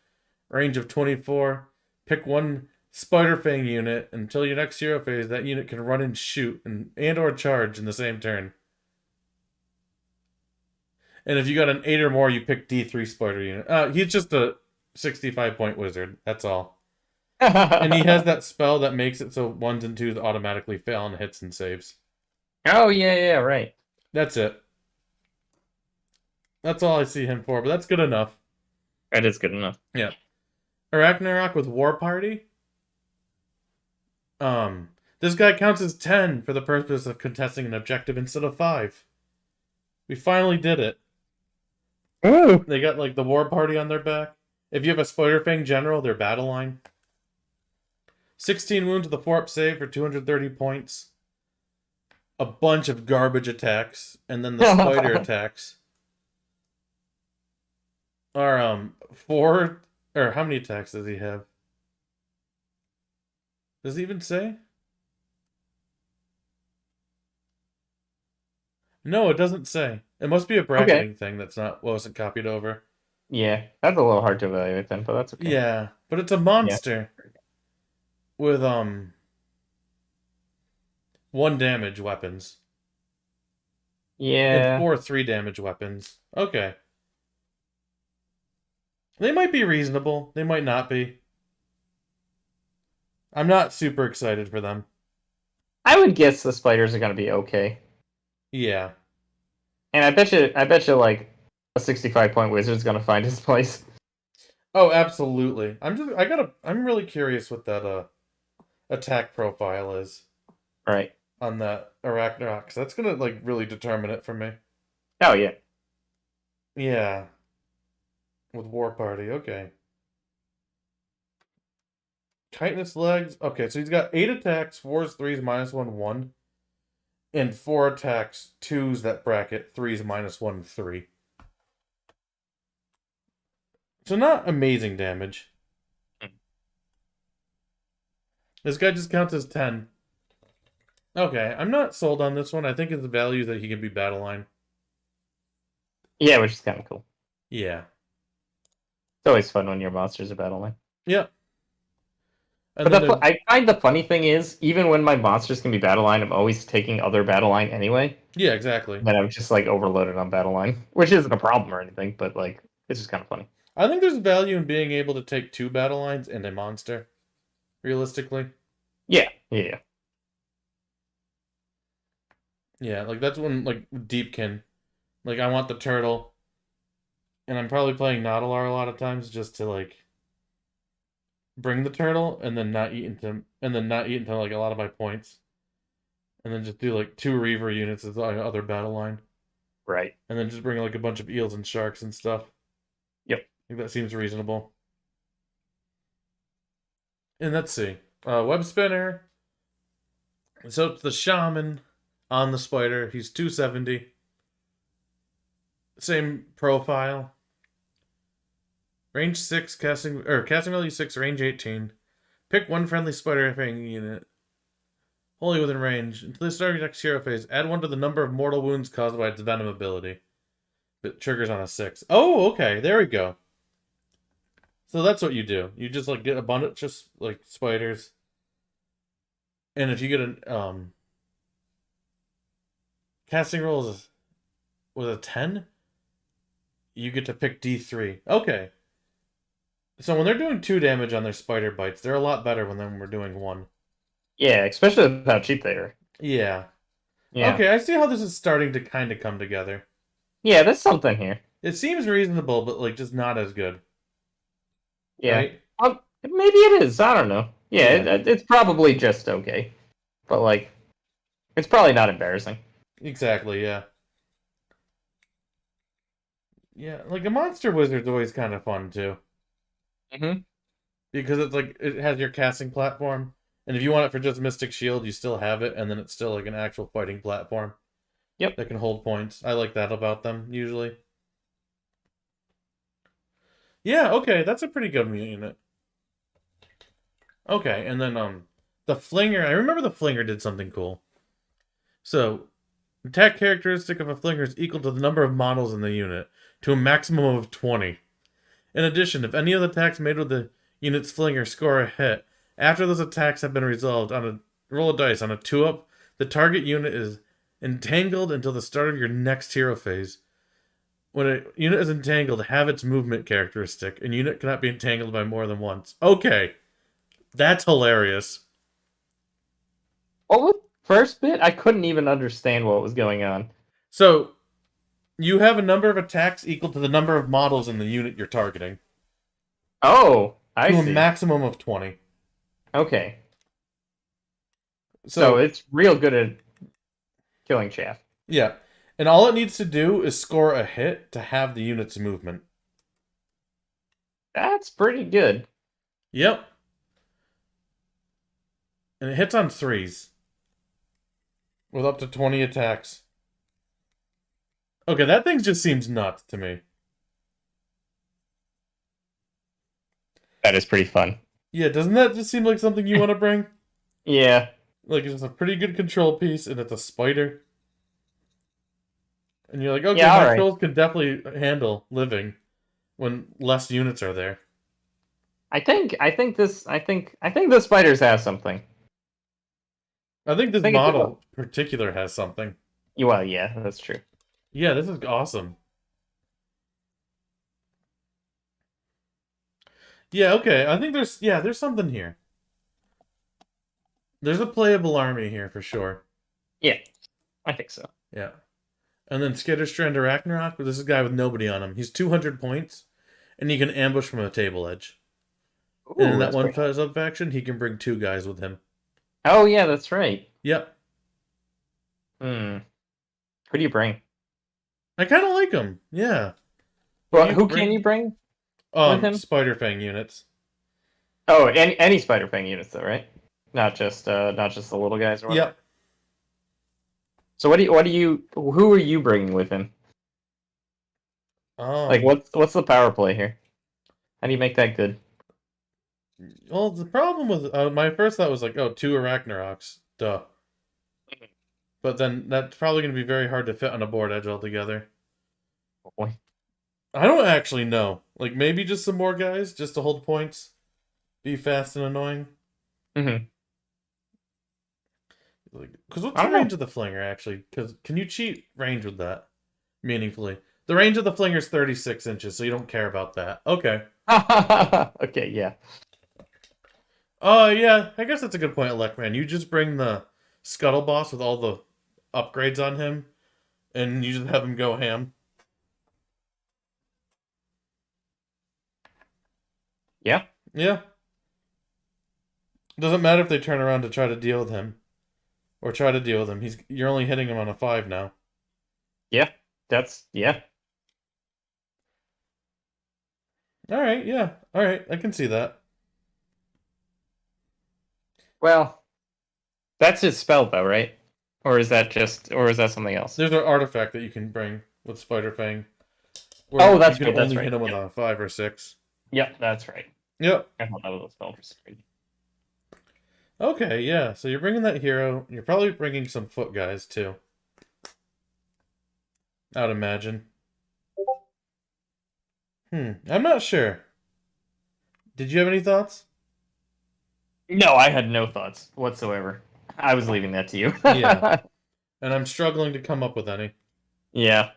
range of 24. Pick one Spider Fang unit until your next hero phase. That unit can run and shoot and or charge in the same turn. And if you got an 8 or more, you pick D3 spider unit. He's just a 65-point wizard. That's all. And he has that spell that makes it so 1s and 2s automatically fail on hits and saves. Oh, yeah, right. That's it. That's all I see him for, but that's good enough. That is good enough. Yeah. Ragnarok with War Party. This guy counts as 10 for the purpose of contesting an objective instead of 5. We finally did it. Ooh. They got like the War Party on their back. If you have a Spiderfang General, their battle line. 16 wounds with a 4-up save for 230 points. A bunch of garbage attacks, and then the spider attacks are 4, or how many attacks does he have? Does he even say? No, it doesn't say. It must be a bracketing thing that's wasn't copied over. Yeah, that's a little hard to evaluate then, but that's okay. Yeah, but it's a monster with 1 damage weapons. Yeah. And 4 3 damage weapons. Okay. They might be reasonable. They might not be. I'm not super excited for them. I would guess the spiders are going to be okay. Yeah. And I bet you like a 65-point wizard's going to find his place. Oh, absolutely. I'm really curious what that attack profile is. Right. On that Arachnarok, 'cause that's gonna like really determine it for me. Oh yeah. Yeah. With War Party, okay. Chitinous legs. Okay, so he's got 8 attacks, 4s, 3s, -1, 1. And 4 attacks, 2s that bracket, 3s, -1, 3. So not amazing damage. This guy just counts as 10. Okay, I'm not sold on this one. I think it's the value that he can be battle line. Yeah, which is kind of cool. Yeah. It's always fun when your monsters are battle line. Yeah. But I find the funny thing is, even when my monsters can be battle line, I'm always taking other battle line anyway. Yeah, exactly. And then I'm just like overloaded on battle line, which isn't a problem or anything, but like it's just kind of funny. I think there's value in being able to take 2 battle lines and a monster, realistically. Yeah. Yeah, like that's when like Deepkin, like I want the turtle, and I'm probably playing Nautilus a lot of times just to like bring the turtle and then not eat into like a lot of my points, and then just do like 2 Reaver units as the other battle line. Right. And then just bring like a bunch of eels and sharks and stuff. Yep. I think that seems reasonable. And let's see. Web spinner. So it's the shaman on the spider. He's 270. Same profile. Range 6, casting value 6, range 18. Pick 1 friendly spider fang unit. Wholly within range. Until the start of your next hero phase, add 1 to the number of mortal wounds caused by its venom ability. It triggers on a 6. Oh, okay. There we go. So that's what you do. You just like get a bunch of just like spiders. And if you get an casting rolls with a 10, you get to pick D3. Okay. So when they're doing 2 damage on their spider bites, they're a lot better when we're doing 1. Yeah, especially with how cheap they are. Yeah. Okay, I see how this is starting to kind of come together. Yeah, there's something here. It seems reasonable, but like just not as good. Yeah. Right? Maybe it is. I don't know. Yeah, it's probably just okay. But like, it's probably not embarrassing. Exactly, yeah. Yeah, like a monster wizard's always kind of fun too. Because it's like it has your casting platform, and if you want it for just Mystic Shield, you still have it, and then it's still like an actual fighting platform. Yep. That can hold points. I like that about them usually. Yeah, okay, that's a pretty good unit. Okay, and then the Flinger. I remember the Flinger did something cool. So, attack characteristic of a Flinger is equal to the number of models in the unit, to a maximum of 20. In addition, if any of the attacks made with the unit's Flinger score a hit, after those attacks have been resolved on a roll of dice on a 2-up, the target unit is entangled until the start of your next hero phase. When a unit is entangled, have its movement characteristic, and unit cannot be entangled by more than once. Okay. That's hilarious. What was the first bit? I couldn't even understand what was going on. So, you have a number of attacks equal to the number of models in the unit you're targeting. Oh, I To a see. maximum of 20. Okay. So So it's real good at killing chaff. yeah. And all it needs to do is score a hit to have the unit's movement. That's pretty good. Yep. And it hits on 3s. With up to 20 attacks. Okay, that thing just seems nuts to me. That is pretty fun. Yeah, doesn't that just seem like something you want to bring? Yeah. Like, it's a pretty good control piece, and it's a spider. And you're like, okay, Yeah, my alright. trolls can definitely handle living when less units are there. I think the spiders have something. I think this I think it's model in particular has something. Well, yeah, that's true. Yeah, this is awesome. Yeah, okay. I think there's something here. There's a playable army here for sure. Yeah, I think so. Yeah. And then Skitterstrand or Ragnarok, but this is a guy with nobody on him. He's 200 points, and he can ambush from a table edge. Ooh, And in that that's one pretty- sub-faction, he can bring 2 guys with him. Oh yeah, that's right. Yep. Hmm. Who do you bring? I kind of like him. Yeah. Well, you who bring- can you bring? with him? Spider Fang units. Oh, any spider fang units though, right? Not just the little guys or whatever. Yep. So who are you bringing with him? Like what's the power play here? How do you make that good? Well, the problem with my first thought was like, oh, 2 Arachnaroks. Duh. But then that's probably going to be very hard to fit on a board edge altogether. Oh, boy. I don't actually know. Like, maybe just some more guys just to hold points. Be fast and annoying. Mm-hmm. Because what's the range of the flinger, actually? Because can you cheat range with that? Meaningfully. The range of the flinger is 36 inches, so you don't care about that. Okay. Okay, yeah. Oh, yeah. I guess that's a good point, Electman. You just bring the Scuttle Boss with all the upgrades on him, and you just have him go ham. Yeah. Yeah. Doesn't matter if they turn around to try to deal with him. Or try to deal with him. You're only hitting him on a 5 now. Yeah. Yeah. Alright, yeah. Alright, I can see that. Well, that's his spell though, right? Or is that something else? There's an artifact that you can bring with Spider Fang. Oh, that's you right. can only hit him with a 5 or 6. Yep, that's right. Yep. I thought that was a spell for some reason. Okay, yeah. So you're bringing that hero. You're probably bringing some foot guys too. I would imagine. I'm not sure. Did you have any thoughts? No, I had no thoughts whatsoever. I was leaving that to you. Yeah. And I'm struggling to come up with any. Yeah.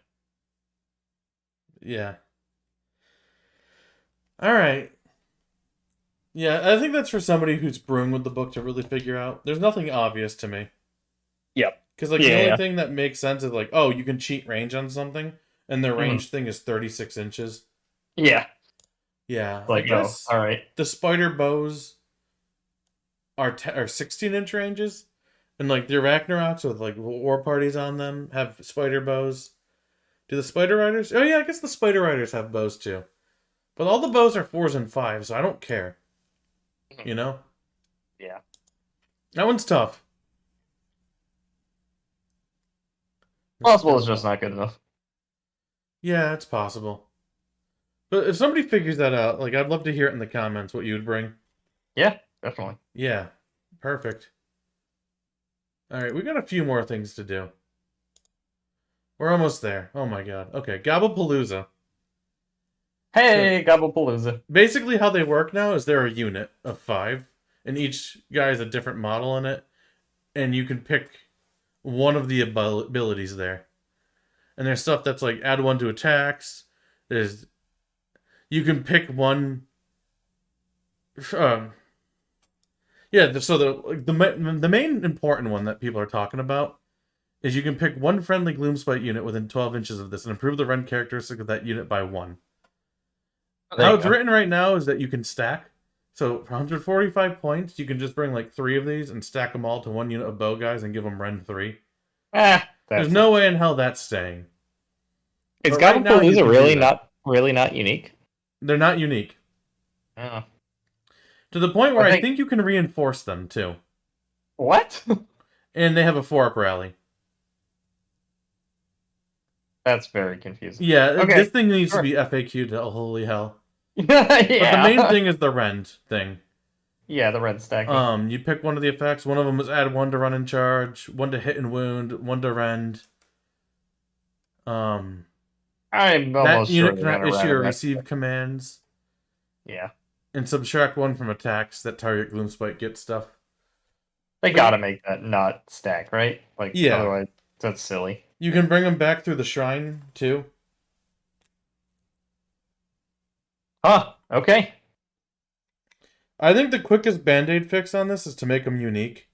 Yeah. Alright. Yeah, I think that's for somebody who's brewing with the book to really figure out. There's nothing obvious to me. Yep. Because like the only thing that makes sense is like, oh, you can cheat range on something, and their range thing is 36 inches. Yeah. Yeah. Like, I guess all right. the spider bows are 16-inch ranges, and like the Arachnaroks with like war parties on them have spider bows. Do the Spider Riders? Oh yeah, I guess the Spider Riders have bows too. But all the bows are 4s and 5s, so I don't care. You know? Yeah. That one's tough. Possible is just not good enough. Yeah, it's possible. But if somebody figures that out, like, I'd love to hear it in the comments what you would bring. Yeah, definitely. Yeah, perfect. Alright, we got a few more things to do. We're almost there. Oh my god. Okay, Gobblepalooza. Hey, Gobblepalooza. Basically how they work now is they're a unit of 5, and each guy has a different model in it, and you can pick one of the abilities there. And there's stuff that's like add 1 to attacks. There's you can pick one. Yeah, so the main important one that people are talking about is you can pick one friendly Gloomspite unit within 12 inches of this and improve the rend characteristic of that unit by 1. How it's written right now is that you can stack. So for 145 points, you can just bring like 3 of these and stack them all to 1 unit of bow guys and give them rend 3. There's no way in hell that's staying. Is Gobblepalooza really not unique? They're not unique. Oh. To the point where I think you can reinforce them too. What? And they have a 4-up rally. That's very confusing. Yeah, this thing needs to be FAQ'd to holy hell. Yeah. But the main thing is the rend thing. Yeah, the rend stacking. You pick one of the effects. One of them is add 1 to run and charge, 1 to hit and wound, 1 to rend. I'm almost that unit sure cannot issue or receive commands. Yeah. And subtract 1 from attacks that target Gloomspite Gitz stuff. They gotta make that not stack, right? Like, yeah. Otherwise, that's silly. You can bring them back through the shrine, too. Huh, okay. I think the quickest band-aid fix on this is to make them unique.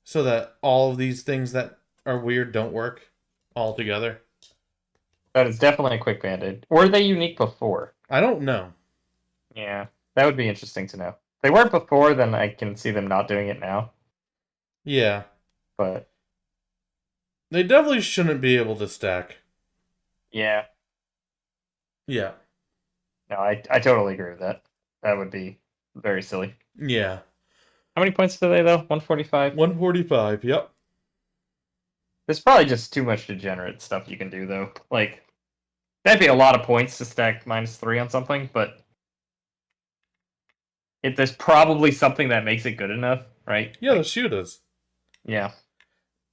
So that all of these things that are weird don't work all together. That is definitely a quick band-aid. Were they unique before? I don't know. Yeah, that would be interesting to know. If they weren't before, then I can see them not doing it now. Yeah. But they definitely shouldn't be able to stack. Yeah. Yeah. No, I totally agree with that. That would be very silly. Yeah. How many points do they, though? 145? 145, yep. There's probably just too much degenerate stuff you can do, though. Like, that'd be a lot of points to stack -3 on something, but there's probably something that makes it good enough, right? Yeah, the shooters. Yeah.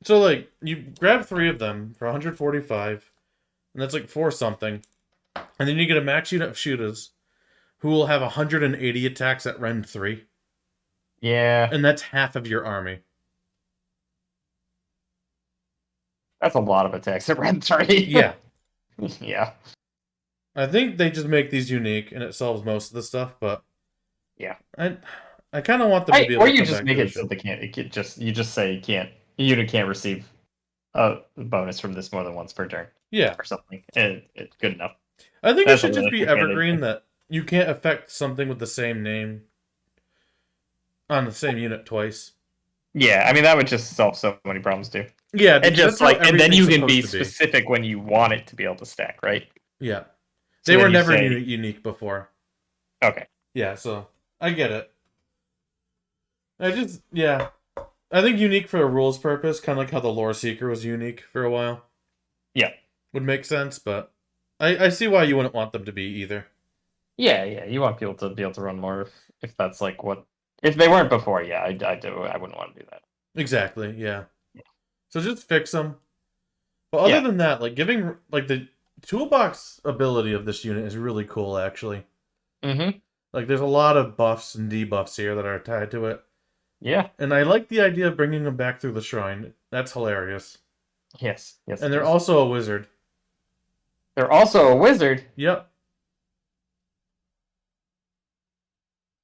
So, like, you grab 3 of them for 145, and that's like 4 something. And then you get a max unit of shooters who will have 180 attacks at rend 3. Yeah. And that's half of your army. That's a lot of attacks at rend 3. Yeah. Yeah. I think they just make these unique, and it solves most of the stuff, but yeah. I kind of want them to be able to come back. Or you just make it so they can't. You just say unit can't receive a bonus from this more than once per turn. Yeah. Or something. And it's good enough. I think it should just be evergreen that you can't affect something with the same name on the same unit twice. Yeah, I mean that would just solve so many problems too. Yeah, and just like, and then you can be specific when you want it to be able to stack, right? Yeah, they were never unique before. Okay. Yeah, so I get it. I think unique for a rules purpose, kind of like how the Lore Seeker was unique for a while. Yeah, would make sense, but I see why you wouldn't want them to be either. Yeah, you want people to be able to run more if that's like what. If they weren't before, yeah, I wouldn't want to do that. Exactly, yeah. So just fix them. But other than that, like giving like the toolbox ability of this unit is really cool, actually. Mm-hmm. Like there's a lot of buffs and debuffs here that are tied to it. Yeah. And I like the idea of bringing them back through the shrine. That's hilarious. Yes. And they're also a wizard. They're also a wizard? Yep.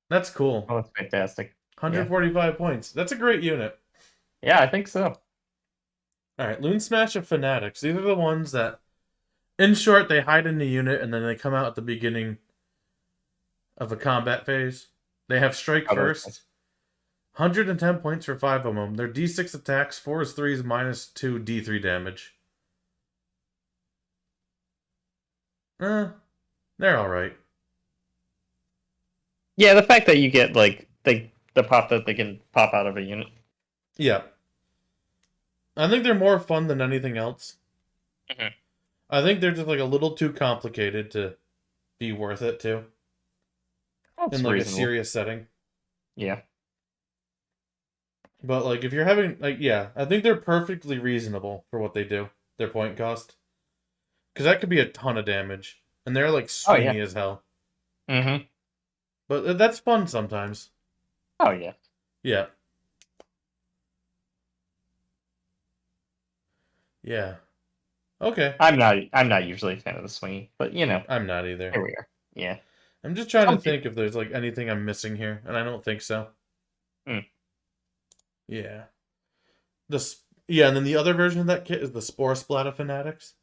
That's cool. Oh, that's fantastic. 145 points. That's a great unit. Yeah, I think so. Alright, Loon Smash and Fanatics. These are the ones that, in short, they hide in the unit and then they come out at the beginning of a combat phase. They have Strike first. 110 points for 5 of them. They're D6 attacks, 4s, 3s, -2 D3 damage. They're alright. Yeah, the fact that you get, like, the pop that they can pop out of a unit. Yeah. I think they're more fun than anything else. Mm-hmm. I think they're just, like, a little too complicated to be worth it, too. That's in, like, reasonable. A serious setting. Yeah. But, like, if you're having, like, yeah, I think they're perfectly reasonable for what they do. Their point cost. Because that could be a ton of damage. And they're, like, swingy as hell. Mm-hmm. But that's fun sometimes. Oh, yeah. Yeah. Yeah. Okay. I'm not usually a fan of the swingy, but you know, I'm not either. here we are. Yeah. I'm just trying to Some think if there's like anything I'm missing here, and I don't think so. Hmm. Yeah. Yeah, and then the other version of that kit is the Spore Splatter Fanatics.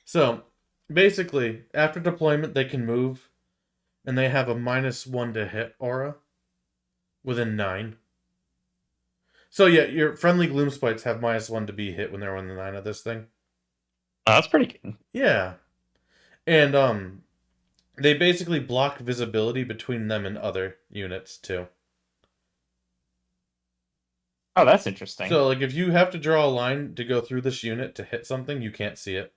So, basically, after deployment, they can move, and they have a -1 to hit aura within 9. So yeah, your friendly Gloomspites have -1 to be hit when they're within 9 of this thing. Oh, that's pretty good. Yeah. And they basically block visibility between them and other units too. Oh, that's interesting. So like if you have to draw a line to go through this unit to hit something, you can't see it.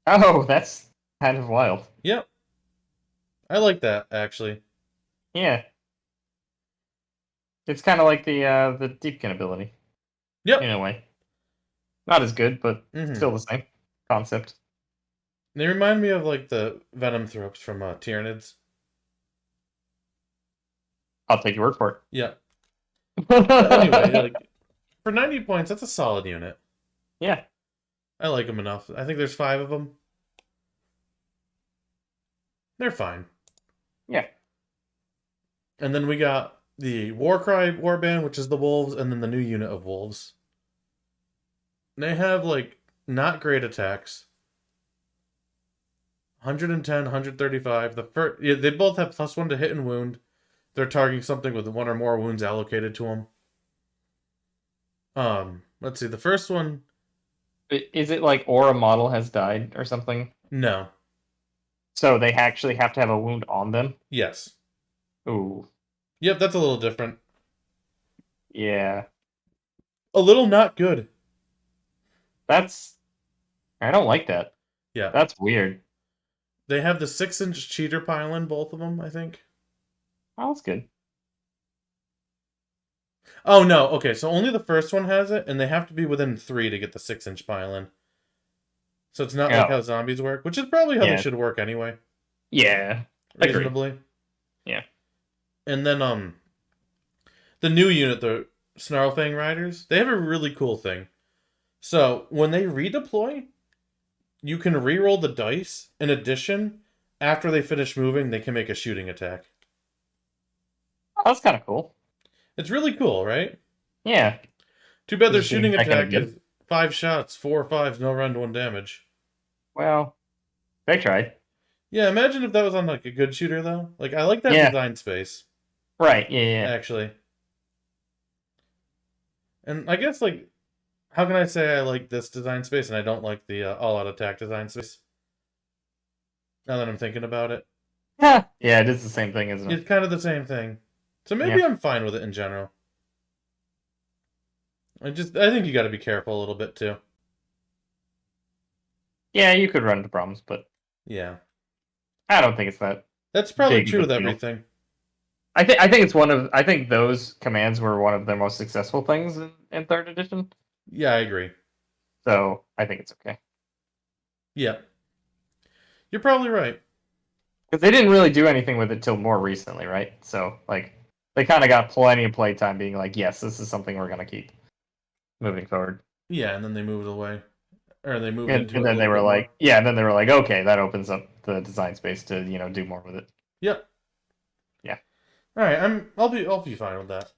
Oh, that's kind of wild. Yep. I like that actually. Yeah. It's kind of like the Deepkin ability. Yep. In a way. Not as good, but Mhm. still the same concept. They remind me of like the Venom Thropes from Tyranids. I'll take your word for Yeah. it. But anyway, like for 90 points, that's a solid unit. Yeah. I like them enough. I think there's 5 of them. They're fine. Yeah. And then we got the Warcry Warband, which is the wolves, and then the new unit of wolves. They have like not great attacks. 110, 135. They both have +1 to hit and wound. They're targeting something with 1 or more wounds allocated to them. Let's see. The first one, Is it like Aura model has died or something? no. So they actually have to have a wound on them? Yes. Ooh. Yep, that's a little different. Yeah. A little not good. I don't like that. Yeah. That's weird. They have the 6-inch cheater pile-in, both of them, I think. Oh, that's good. Oh, no. Okay, so only the first one has it, and they have to be within 3 to get the 6-inch pile-in. So it's not like Oh. how zombies work, which is probably how Yeah. they should work anyway. Yeah. Reasonably. Yeah. And then, the new unit, the Snarlfang Riders, they have a really cool thing. So, when they redeploy, you can reroll the dice. In addition, after they finish moving, they can make a shooting attack. Oh, that's kind of cool. It's really cool, right? Yeah. Too bad their Does it seem shooting that kind of attack good? is 5 shots, 4 or 5s, no round 1 damage. Well, they tried. Yeah, imagine if that was on like a good shooter though. Like I like that Yeah. design space, Right. Yeah. actually. And I guess like how can I say I like this design space and I don't like the all-out attack design space? Now that I'm thinking about it. Yeah. Yeah. It is the same thing, isn't it? It's kind of the same thing. So maybe Yeah. I'm fine with it in general. I think you got to be careful a little bit too. Yeah, you could run into problems, but Yeah. I don't think it's that. That's probably Big true with deal. everything. I think it's I think those commands were one of their most successful things in third edition. Yeah, I agree. So I think it's okay. Yeah. You're probably right. Because they didn't really do anything with it till more recently, right? So like they kind of got plenty of playtime being like, yes, this is something we're gonna keep moving forward. Yeah, and then they moved away. Or they moved And, into and it a then they little were bit like, more. yeah, and then they were like, okay, that opens up the design space to do more with it. Yep. Yeah. All right, I'll be fine with that.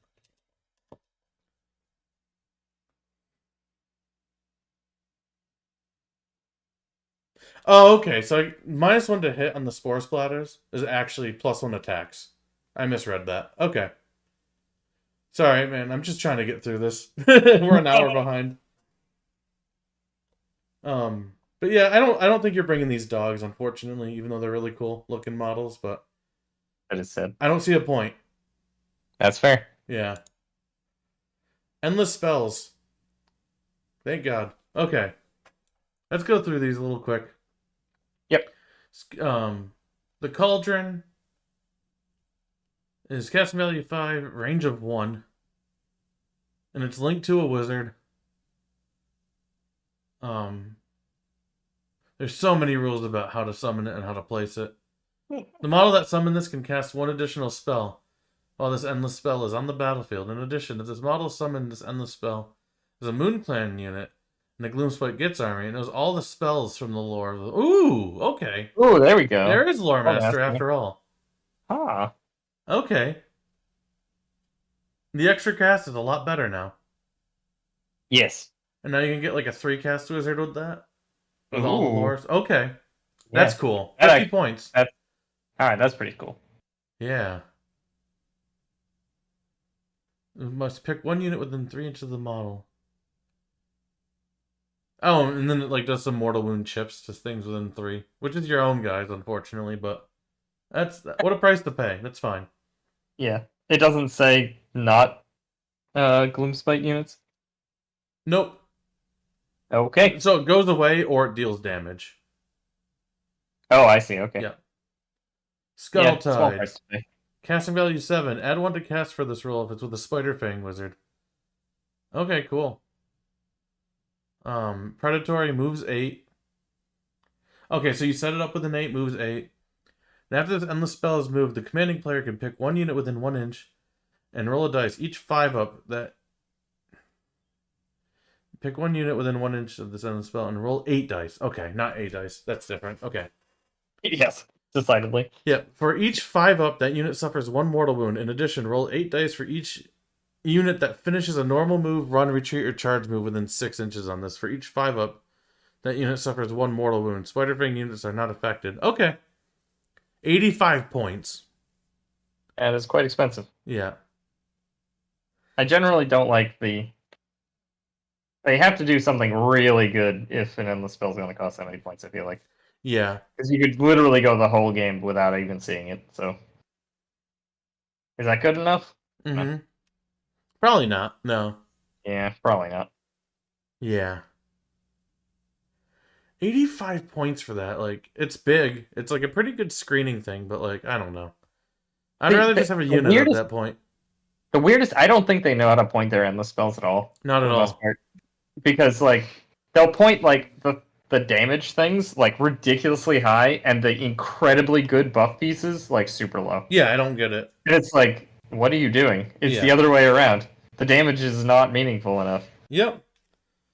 Oh, okay. So -1 to hit on the spore splatters is actually +1 attacks. I misread that. Okay. Sorry, man. I'm just trying to get through this. We're an hour behind. But yeah, I don't think you're bringing these dogs, unfortunately, even though they're really cool looking models. But I just said I don't see a point. that's fair. Yeah. Endless spells. Thank God. Okay. Let's go through these a little quick. Yep. The Cauldron is casting value 5, range of 1, and it's linked to a wizard. There's so many rules about how to summon it and how to place it. The model that summoned this can cast 1 additional spell while this endless spell is on the battlefield. In addition, if this model summoned this endless spell as a Moon Clan unit, in the Gloomspite Gitz army, and it was all the spells from the lore. Ooh, okay. Ooh, there we go. There is Lore Lore Master Master. after all. Ah. Okay. The extra cast is a lot better now. Yes. And now you can get like a 3-cast wizard with that? With all the Ooh. lores? Okay. That's Yeah. cool. That 50 points. Alright, that's pretty cool. Yeah. You must pick one unit within 3 inches of the model. Oh, and then it like does some mortal wound chips to things within 3, which is your own guys, unfortunately. But that's what a price to pay. That's fine. Yeah, it doesn't say not Gloomspite units. Nope. Okay. So it goes away or it deals damage. Oh, I see. Okay. Yeah. Yeah, small Scuttle price to pay. Casting value 7. Add 1 to cast for this roll if it's with a Spider Fang wizard. Okay, cool. Predatory moves 8. Okay, so you set it up with an 8, moves 8. And after this endless spell is moved, the commanding player can pick one unit within 1 inch and roll a dice. Each 5 up that. Pick one unit within 1 inch of this endless spell and roll 8 dice. Okay, not 8 dice. That's different. Okay. Yes, decidedly. Yeah, for each 5 up, that unit suffers 1 mortal wound. In addition, roll 8 dice for each unit that finishes a normal move, run, retreat, or charge move within 6 inches on this. For each 5 up, that unit suffers 1 mortal wound. Spider Fang units are not affected. Okay. 85 points. And it's quite expensive. Yeah. I generally don't like the... They have to do something really good if an endless spell is going to cost that many points, I feel like. Yeah. Because you could literally go the whole game without even seeing it, so... Is that good enough? Mm-hmm. Probably not. No. Yeah, probably not. Yeah. 85 points for that. Like, it's big. It's like a pretty good screening thing, but like, I don't know. I'd rather just have a unit at that point. The weirdest, I don't think they know how to point their endless spells at all. Not at all. Because, like, they'll point, like, the damage things, like, ridiculously high, and the incredibly good buff pieces, like, super low. Yeah, I don't get it. And it's like, what are you doing? It's the other way around. The damage is not meaningful enough. Yep.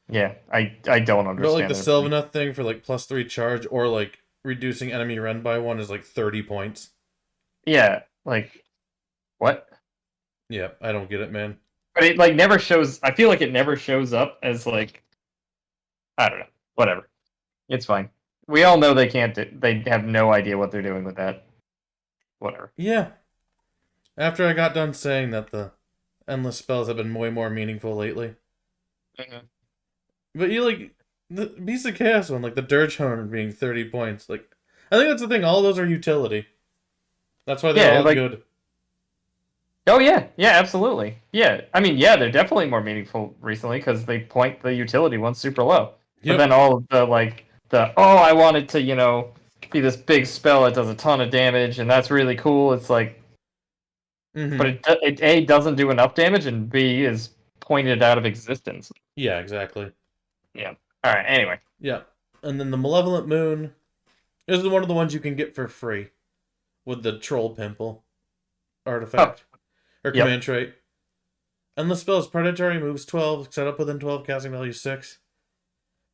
Yeah, I don't understand. But like the Sylvaneth thing for like +3 charge or like reducing enemy rend by 1 is like 30 points. Yeah, like, what? Yeah, I don't get it, man. But it like never shows. I feel like it never shows up as like, I don't know. Whatever. It's fine. We all know they can't. They have no idea what they're doing with that. Whatever. Yeah. After I got done saying that the endless spells have been way more meaningful lately. Mm-hmm. But you like the Beast of Chaos one, like the Dirge Horn being 30 points. Like, I think that's the thing. All of those are utility. That's why they're all like, good. Oh yeah, absolutely. Yeah, I mean, yeah, they're definitely more meaningful recently because they point the utility ones super low. But then all of the I want it to be this big spell that does a ton of damage and that's really cool. It's like, but it A doesn't do enough damage and B is pointed out of existence. Yeah, exactly. Yeah. All right. Anyway. Yeah, and then the Malevolent Moon is one of the ones you can get for free with the Troll Pimple artifact or command trait. And the spell is predatory, moves 12, set up within 12, casting value 6.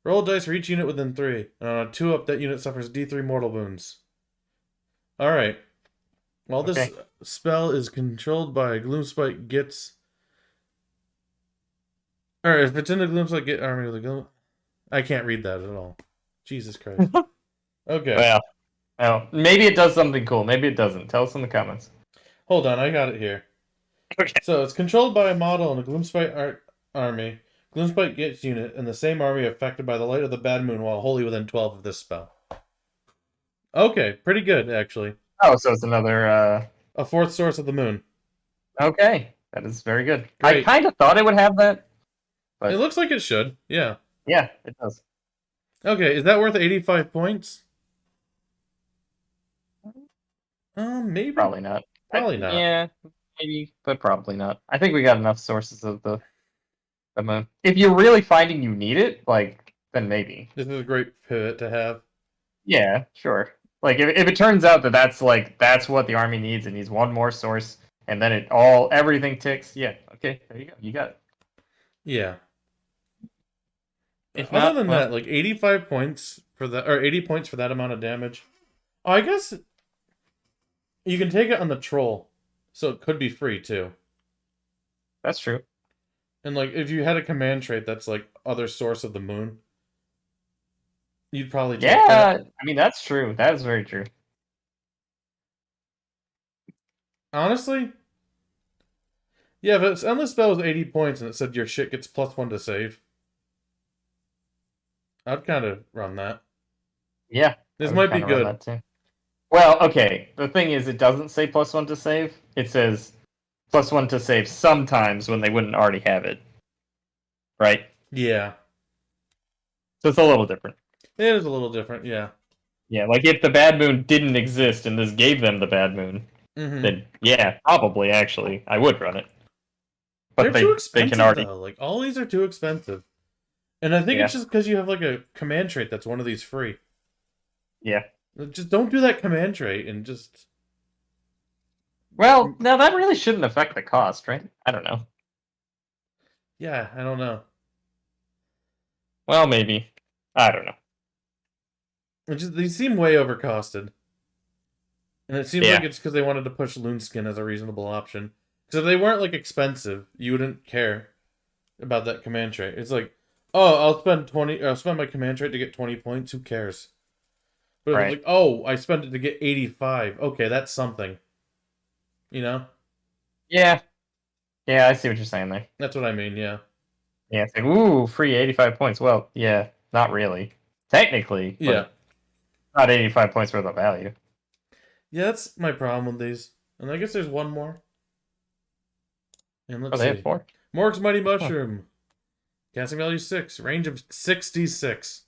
Roll dice for each unit within 3, and on a 2-up, that unit suffers D3 mortal wounds. Alright. While this spell is controlled by Gloomspite Gitz, or if it's in the Gloomspite Gitz army with a Gloom... I can't read that at all. Jesus Christ. Okay. Well, maybe it does something cool. Maybe it doesn't. Tell us in the comments. Hold on, I got it here. Okay. So it's controlled by a model in a Gloomspite army. Gloomspite Gitz unit in the same army affected by the light of the bad moon while wholly within 12 of this spell. Okay, pretty good, actually. Oh, so it's another... A 4th source of the moon. Okay, that is very good. Great. I kind of thought it would have that. But... It looks like it should, yeah. Yeah, it does. Okay, is that worth 85 points? Maybe. Probably not. Probably not. Yeah, maybe, but probably not. I think we got enough sources of the moon. If you're really finding you need it, like, then maybe. This is a great pivot to have. Yeah, sure. Like, if it turns out that that's what the army needs, it needs one more source, and then everything ticks, yeah, okay, there you go. You got it. Yeah. If Other not, than well, that, like 85 points for that, or 80 points for that amount of damage. Oh, I guess you can take it on the troll, so it could be free too. that's true. And like, if you had a command trait that's like other source of the moon, you'd probably take that. Yeah, I mean that's true. That is very true. Honestly, yeah, if it's endless spell was 80 points and it said your shit gets +1 to save, I'd kind of run that. Yeah, This I would might be kinda run good. that too. Well, okay. The thing is, it doesn't say +1 to save. It says +1 to save sometimes when they wouldn't already have it. Right? Yeah, So it's a little different. it is a little different. Yeah. Yeah, like if the bad moon didn't exist and this gave them the bad moon, Mm-hmm. then yeah, probably actually I would run it. But They're too they can expensive already though. Like all these are too expensive, and I think Yeah. it's just because you have like a command trait that's one of these free. Yeah. Just don't do that command trait and just. Well, no, that really shouldn't affect the cost, right? I don't know. Yeah, I don't know. Well, maybe. I don't know. These seem way overcosted, and it seems Yeah. like it's because they wanted to push Loonskin as a reasonable option. Because if they weren't like expensive, you wouldn't care about that command trait. It's like, oh, I'll spend 20. I'll spend my command trait to get 20 points. Who cares? But if Right. it's like, oh, I spent it to get 85. Okay, that's something. You know? Yeah. Yeah, I see what you're saying there. That's what I mean. Yeah. Yeah, it's like, ooh, free 85 points. Well, yeah, not really. Technically, but Yeah. not 85 points worth of value. Yeah, that's my problem with these. And I guess there's one more. And let's Oh, they see. have 4? Morg's Mighty Mushroom. Casting value 6. Range of 66.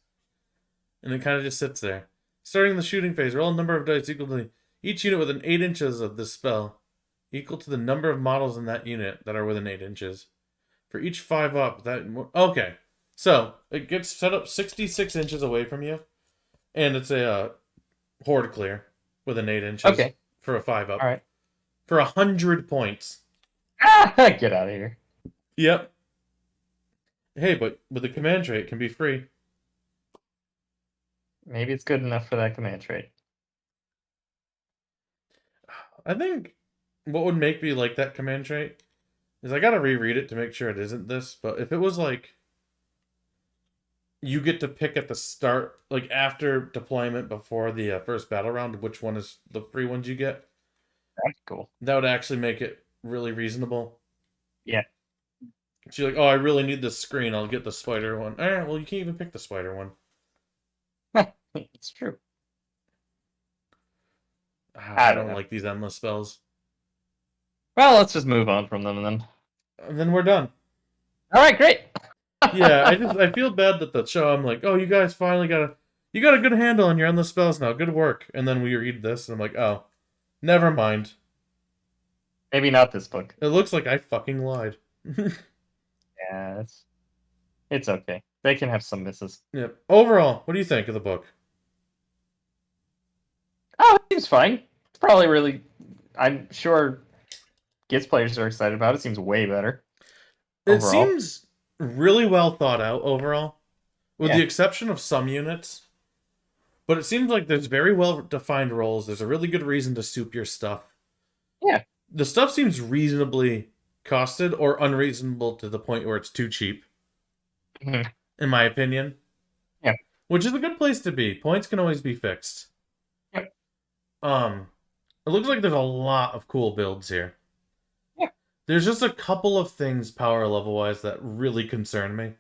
And it kind of just sits there. Starting the shooting phase, roll a number of dice equal to each unit within 8 inches of this spell, equal to the number of models in that unit that are within 8 inches. For each 5 up, that... Okay. So, it gets set up 66 inches away from you. And it's a horde clear within 8 inches. Okay. For a 5 up. Alright. For 100 points. Get out of here. Yep. Hey, but with the command trait, it can be free. Maybe it's good enough for that command trait. I think what would make me like that command trait is I gotta reread it to make sure it isn't this, but if it was like you get to pick at the start, like after deployment before the first battle round, which one is the free ones you get, That's cool. that would actually make it really reasonable. Yeah. So you're like, oh, I really need this screen, I'll get the spider one. Well, you can't even pick the spider one. It's true. I don't like these endless spells. Well, let's just move on from them then. And then we're done. Alright, great. Yeah, I feel bad that the show, I'm like, oh, you guys finally you got a good handle on your endless spells now. Good work. And then we read this, and I'm like, oh, never mind. Maybe not this book. It looks like I fucking lied. Yeah, it's okay. They can have some misses. Yep. Overall, what do you think of the book? Oh, it seems fine. It's probably really... I'm sure Gitz players are excited about it. It seems way better. It overall. seems really well thought out overall, with Yeah. the exception of some units. But it seems like there's very well defined roles. There's a really good reason to soup your stuff. Yeah. The stuff seems reasonably costed or unreasonable to the point where it's too cheap. Mhm. In my opinion. Yeah. Which is a good place to be. Points can always be fixed. Yep. It looks like there's a lot of cool builds here. Yeah. There's just a couple of things power level wise that really concern me.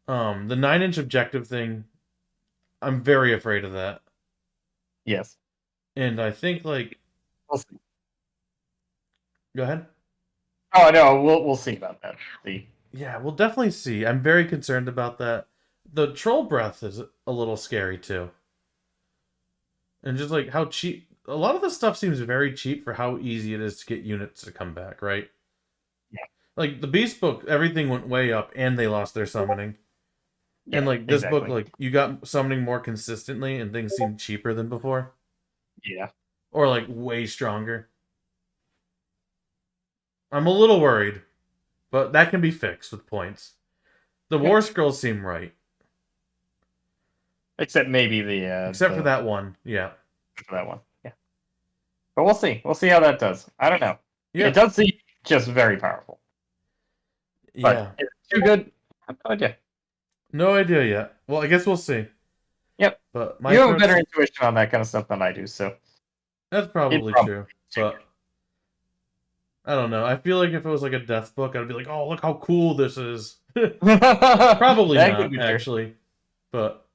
The 9-inch objective thing, I'm very afraid of that. Yes. And I think like We'll see. Go ahead. Oh no, we'll see about that. See. Yeah, we'll definitely see. I'm very concerned about that. The troll breath is a little scary too. And just like how cheap a lot of the stuff seems very cheap for how easy it is to get units to come back, right? Yeah. Like the Beast book, everything went way up and they lost their summoning. Yeah, and like this book, exactly. like you got summoning more consistently and things seemed cheaper than before. Yeah. Or like way stronger. I'm a little worried, but that can be fixed with points. The warscrolls seem right. Except maybe the Except for that one, yeah. For that one, yeah. But we'll see. We'll see how that does. I don't know. Yeah. It does seem just very powerful. But Yeah. is it too good? I have no idea. No idea yet. Well, I guess we'll see. Yep. But You have a better intuition on that kind of stuff than I do, so. That's probably true. But I don't know. I feel like if it was like a death book, I'd be like, oh, look how cool this is. Probably not, actually. But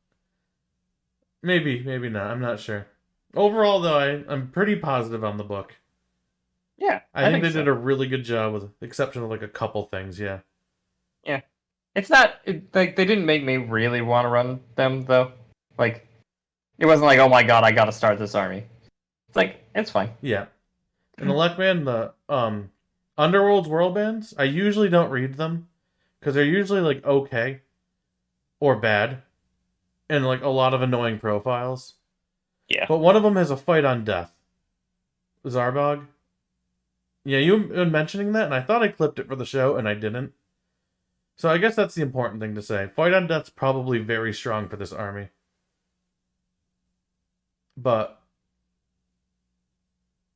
maybe not. I'm not sure. Overall, though, I'm pretty positive on the book. Yeah, I think they did a really good job, with the exception of like a couple things. Yeah. Yeah, it's not like they didn't make me really want to run them though. Like, it wasn't like, oh my god, I got to start this army. It's like it's fine. Yeah. And the Luckman, the Underworld's world bands, I usually don't read them because they're usually like okay or bad, and like a lot of annoying profiles. Yeah. But one of them has a fight on death. Zarbog. Yeah, you were mentioning that, and I thought I clipped it for the show, and I didn't. So I guess that's the important thing to say. Fight on death's probably very strong for this army. But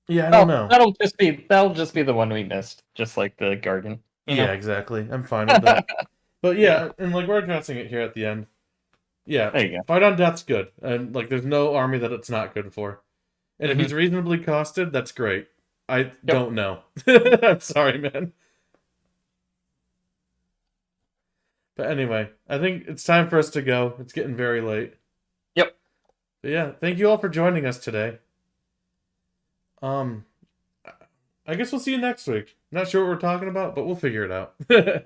yeah, I don't know. That'll just be the one we missed, just like the Guardian. Yeah, exactly. I'm fine with that. But yeah, and like we're addressing it here at the end. Yeah, there you go. Fight on death's good, and like there's no army that it's not good for. And if he's reasonably costed, that's great. I don't know. I'm sorry, man. But anyway, I think it's time for us to go. It's getting very late. Yep. But yeah, thank you all for joining us today. I guess we'll see you next week. Not sure what we're talking about, but we'll figure it out. Yeah.